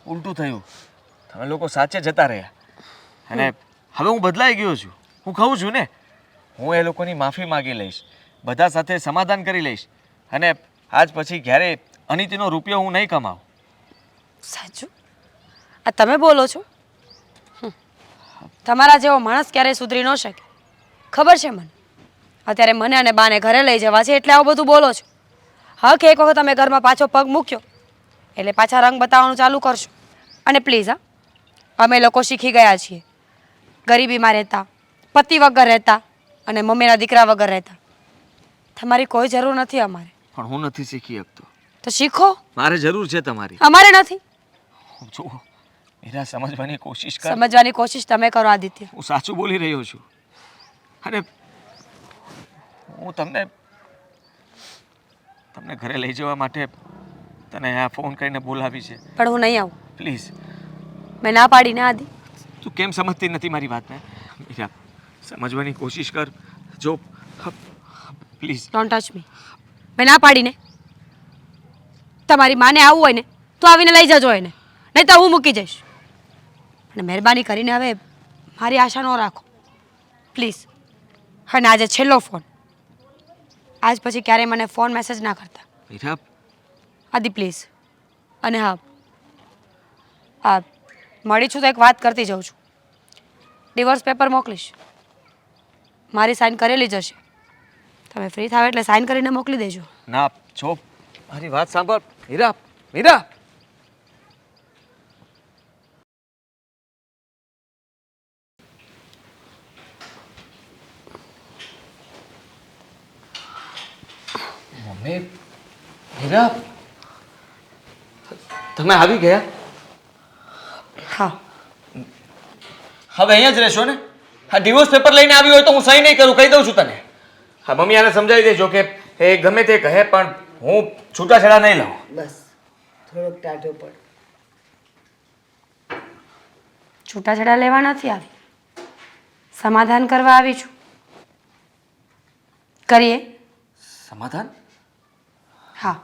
ઉલટું થયું. તમે લોકો સાચે જતા રહ્યા. અને હવે હું બદલાઈ ગયો છું. હું કહું છું ને, હું એ લોકોની માફી માગી લઈશ, બધા સાથે સમાધાન કરી લઈશ અને આજ પછી ક્યારેય અનિતિનો રૂપિયો હું નહીં કમાઉં.
સાચું? આ તમે બોલો છો? તમારા જેવો માણસ ક્યારેય સુધરી ન શકે, ખબર છે મને. અત્યારે મને અને બાને ઘરે લઈ જવા છે એટલે આવું બધું બોલો છો. હા, કે એક વખત તમે ઘરમાં પાછો પગ મૂક્યો એટલે પાછા રંગ બતાવવાનું ચાલુ કરશો. અને પ્લીઝ હા, અમે લોકો શીખી ગયા છીએ ગરીબીમાં રહેતા, પતિ વગર રહેતા અને મમ્મીના દીકરા વગર રહેતા. તમારી કોઈ જરૂર નથી અમારે.
પણ હું નથી શીખી શકતો.
તો શીખો.
મારે જરૂર છે તમારી.
અમારે નથી.
જો મીરા, સમજવાની કોશિશ કર.
સમજવાની કોશિશ તમે કરો આદિત્ય.
હું સાચું બોલી રહ્યો છું. અને હું તમને ઘરે લઈ જવા માટે તને આ ફોન કરીને બોલાવી છે.
પણ હું નહીં આવું.
પ્લીઝ.
મેં ના પાડીને આદિ.
તું કેમ સમજતી નથી મારી વાતને? મીરા, સમજવાની કોશિશ કર. જો પ્લીઝ.
Don't touch me. મેં ના પાડીને. તમારી માને આવવું હોય ને તો આવીને લઈ જજો એને, નહીં તો હું મૂકી જઈશ. અને મહેરબાની કરીને હવે મારી આશા ન રાખો પ્લીઝ. અને આજે છેલ્લો ફોન. આજ પછી ક્યારેય મને ફોન મેસેજ ના કરતા.
મીરા,
આદિ પ્લીઝ. અને હા, મળી છું તો એક વાત કરતી જાઉં છું. ડિવોર્સ પેપર મોકલીશ, મારી સાઇન કરેલી જ હશે. તમે ફ્રી થાવ એટલે સાઇન કરીને મોકલી દેજો.
ના, જો મારી વાત સાંભળ. મીરા, મીરા. મમ્મી, મીરા, તમે આવી ગયા?
હા.
હવે અહીંયા જ રહેશો ને? હા, ડિવોર્સ પેપર લઈને આવી હોય તો હું સહી નહીં કરું, કહી દઉં છું તને. હા, મમ્મી આને સમજાવી દેજો કે એ ગમે તે કહે પણ હું છૂટાછેડા નહીં લઉં.
બસ થોડોક ટાઢો પડ.
છૂટાછેડા લેવા નથી આવી, સમાધાન કરવા આવી છું. કરીએ?
સમાધાન?
હા.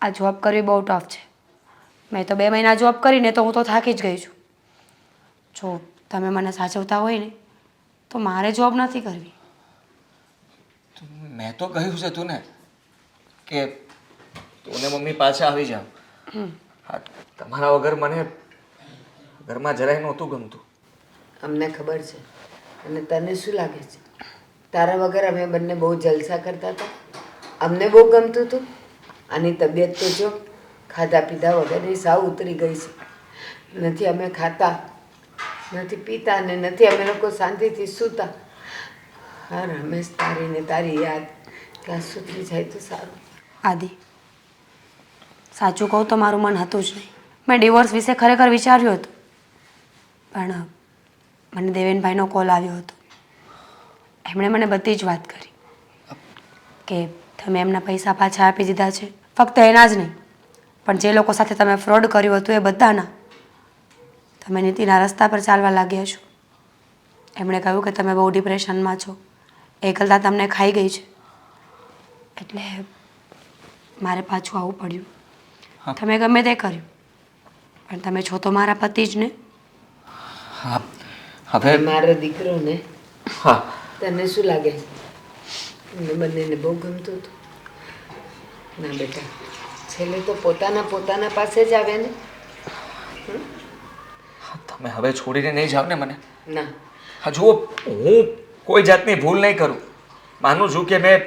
આ જોબ કરવી બહુ ટફ છે. મેં તો 2 મહિના જોબ કરીને તો હું તો થાકી જ ગઈ છું. જો તમે મને સાચવતા હોય ને તો મારે જોબ નથી કરવી.
મેં તો કહ્યું છે તું ને કે તું ને મમ્મી પાછા આવી જાવ. હા, તમારા વગર મને ઘરમાં જરાય નહોતું ગમતું.
અમને ખબર છે. અને તને શું લાગે છે તારા વગર અમે બંને બહુ જલસા કરતા હતા? અમને બહુ ગમતું હતું. આની તબિયત તો જો ખાધા પીધા વગર સાવ ઉતરી ગઈ છે. નથી અમે ખાતા, નથી પીતા ને નથી અમે લોકો શાંતિથી સૂતા. હા રમેશ, તારી ને તારી યાદ ક્યાં સુધરી જાય તો સારું.
આદિ, સાચું કહું તો મારું મન હતું જ નહીં. મેં ડિવોર્સ વિશે ખરેખર વિચાર્યું હતું, પણ મને દેવેનભાઈનો કોલ આવ્યો હતો. એમણે મને બધી જ વાત કરી કે તમે એમના પૈસા પાછા આપી દીધા છે. ફક્ત એના જ નહીં, પણ જે લોકો સાથે તમે ફ્રોડ કર્યું હતું એ બધાના. તમે નીતિના રસ્તા પર ચાલવા લાગ્યા છો. એમણે કહ્યું કે તમે બહુ ડિપ્રેશનમાં છો, એકલતા તમને ખાઈ ગઈ છે, એટલે મારે પાછું આવવું પડ્યું. તમે ગમે તે કર્યું, પણ તમે છો તો મારા પતિ જ ને.
હા, હવે
મારો દીકરો ને
હા,
તને શું લાગે છે? તમને બંનેને બહુ ગમતું હતું? ના બેટા, છેલ્લે તો પોતાના પાસે જ આવે ને.
તમે હવે છોડીને નહીં જાઓ ને મને.
ના,
હા જુઓ, હું કોઈ જાતની ભૂલ નહીં કરું. માનું છું કે મેં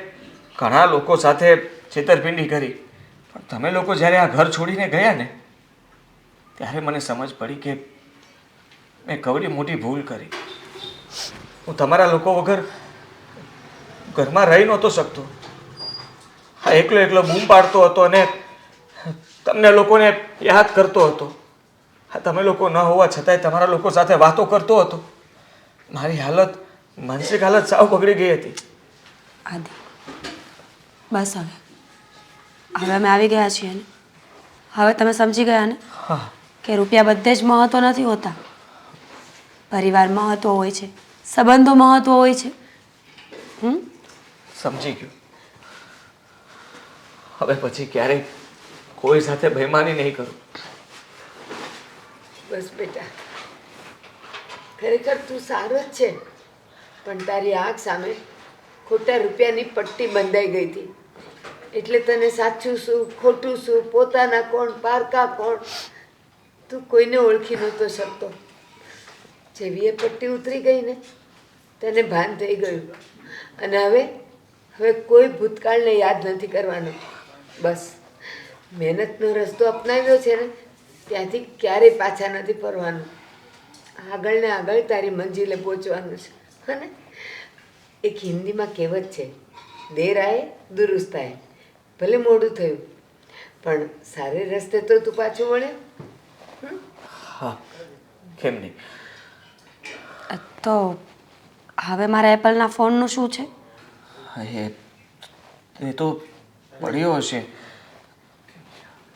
ઘણા લોકો સાથે છેતરપિંડી કરી, પણ તમે લોકો જ્યારે આ ઘર છોડીને ગયા ને ત્યારે મને સમજ પડી કે મેં કવડી મોટી ભૂલ કરી. હું તમારા લોકો વગર ઘરમાં રહી નહોતો શકતો. હા, એકલો બૂમ પાડતો હતો અને તમને લોકોને યાદ કરતો હતો. હા, તમે લોકો ન હોવા છતાંય તમારા લોકો સાથે વાતો કરતો હતો. મારી હાલત, માનસિક હાલત સાવ બગડી ગઈ હતી.
આદિ, બસ હવે અમે આવી ગયા છીએ ને. હવે તમે સમજી ગયા ને
હા,
કે રૂપિયા બધે જ મહત્વ નથી હોતા. પરિવાર મહત્વ હોય છે, સંબંધો મહત્વ હોય છે.
સમજી ગયો. હવે પછી ક્યારેય કોઈ સાથે બેમાની નહીં કરું.
બસ બેટા, ખરેખર તું સારો જ છે, પણ તારી આંખ સામે ખોટા રૂપિયાની પટ્ટી બંધાઈ ગઈ હતી. એટલે તને સાચું શું, ખોટું શું, પોતાના કોણ, પારકા કોણ, તું કોઈને ઓળખી નહોતો શકતો. જેવી એ પટ્ટી ઉતરી ગઈ ને તને ભાન થઈ ગયું. અને હવે કોઈ ભૂતકાળને યાદ નથી કરવાનો. બસ મહેનતનો રસ્તો અપનાવ્યો છે ને ત્યાંથી ક્યારેય પાછા નથી ફરવાનું. આગળ ને આગળ તારી મંજિલે પહોંચવાનું છે. અને એક હિન્દીમાં કહેવત છે, દેર આયે દુરુસ્ત આયે. ભલે મોડું થયું, પણ સારે રસ્તે તો તું પાછું વળ્યો.
હા, કેમ નહીં.
તો હવે મારા એપલના ફોનનું શું છે?
એ તો પડ્યો હશે.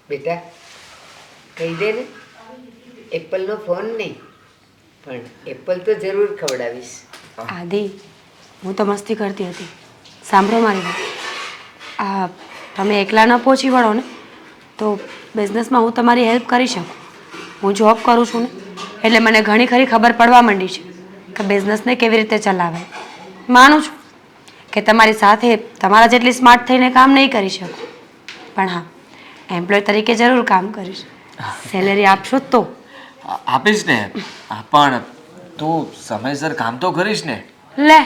બેટા કહી દે ને, એપલનો ફોન નહીં, પણ એપલ તો જરૂર ખવડાવીશ.
આદિ, હું તો મસ્તી કરતી હતી. સાંભળો મારી વાત. આ તમે એકલા ન પહોંચી વળો ને તો બિઝનેસમાં હું તમારી હેલ્પ કરી શકું. હું જોબ કરું છું ને એટલે મને ઘણી ખરી ખબર પડવા માંડી છે કે બિઝનેસને કેવી રીતે ચલાવાય. માનું છું કે તમારી સાથે તમારા જેટલી સ્માર્ટ થઈને કામ નહીં કરી શકું, પણ હા, એમ્પ્લોય તરીકે જરૂર કામ કરીશ. સેલેરી આપશો તો?
આપીશ ને. પણ તું સમયસર કામ તો કરીશ ને?
લે,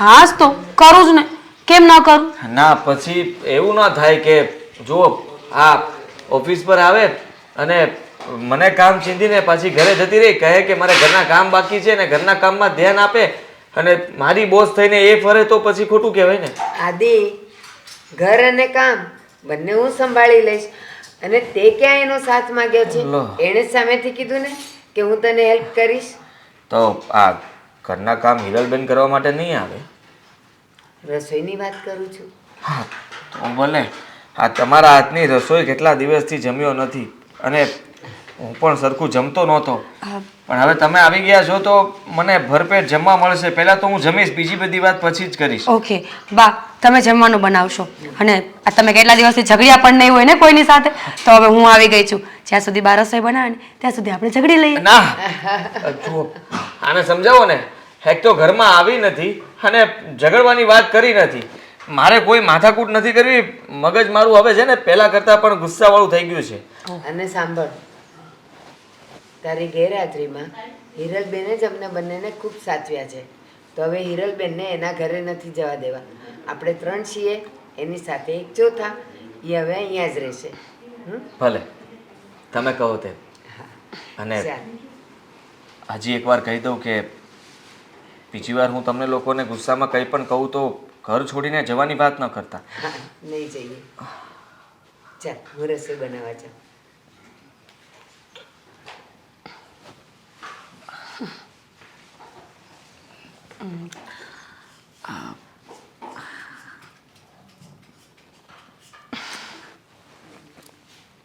હા જ તો કરું જ ને, કેમ ન કરું?
ના, પછી એવું ના થાય કે જુઓ આ ઓફિસ પર આવે અને મને કામ ચીંધીને પાછી ઘરે જતી રહી, કહે કે મારે ઘરના કામ બાકી છે ને ઘરના કામમાં ધ્યાન આપે, અને મારી બોસ થઈને એ ફરે તો પછી ખોટું કહેવાય ને.
આદિ, ઘર અને કામ બંને હું સંભાળી લઈશ. અને તે ક્યાં એનો સાથ માંગ્યો છે?
લો.
એણે જ સામેથી કીધું ને કે હું તને હેલ્પ કરીશ.
તો આ ઘરના કામ હિરલબેન કરવા માટે નહીં આવે.
રસોઈની વાત કરું છું.
હા, તો ભલે. આ તમારા હાથની રસોઈ કેટલા દિવસથી જમ્યો નથી, અને હું પણ સરખું જમતો નહોતો, પણ હવે તમે આવી ગયા છો તો મને ભરપેટ જમવા મળશે. પહેલાં તો હું જમીશ, બીજી બધી વાત પછી જ કરીશ.
ઓકે બા, તમે જમવાનું બનાવશો. અને આ તમે કેટલા દિવસથી ઝઘડ્યા પણ નહીં હોય ને કોઈની સાથે, તો હવે હું આવી ગઈ છું. જ્યાં સુધી બા રસોઈ બનાવે ને ત્યાં સુધી આપણે ઝઘડી લઈએ.
ના જુઓ આને સમજાવો ને એક તો ઘરમાં આવી નથી અને ઝઘડવાની વાત કરી નથી. મારે કોઈ માથાકૂટ નથી કરવી. મગજ મારું હવે છે ને પહેલા કરતાં પણ ગુસ્સાવાળું થઈ ગયું છે.
અને સાંભળ, તારી ગેરહાજરીમાં હિરલબેને જ અમને બંનેને ખૂબ સાચવ્યા છે. તો હવે હિરલબેનને એના ઘરે નથી જવા દેવા. આપણે 3 છીએ, એની સાથે એક ચોથા, એ હવે અહીંયા જ રહેશે.
ભલે તમે કહો તે. અને
ચાલ.
હજી એકવાર કહી દઉં કે બીજી વાર હું તમને લોકોને ગુસ્સામાં કંઈ પણ કહું તો ઘર છોડીને જવાની વાત ન કરતા.
હા, નહીં જઈએ. ચાલ, હું રસોઈ બનાવવા જાઉં.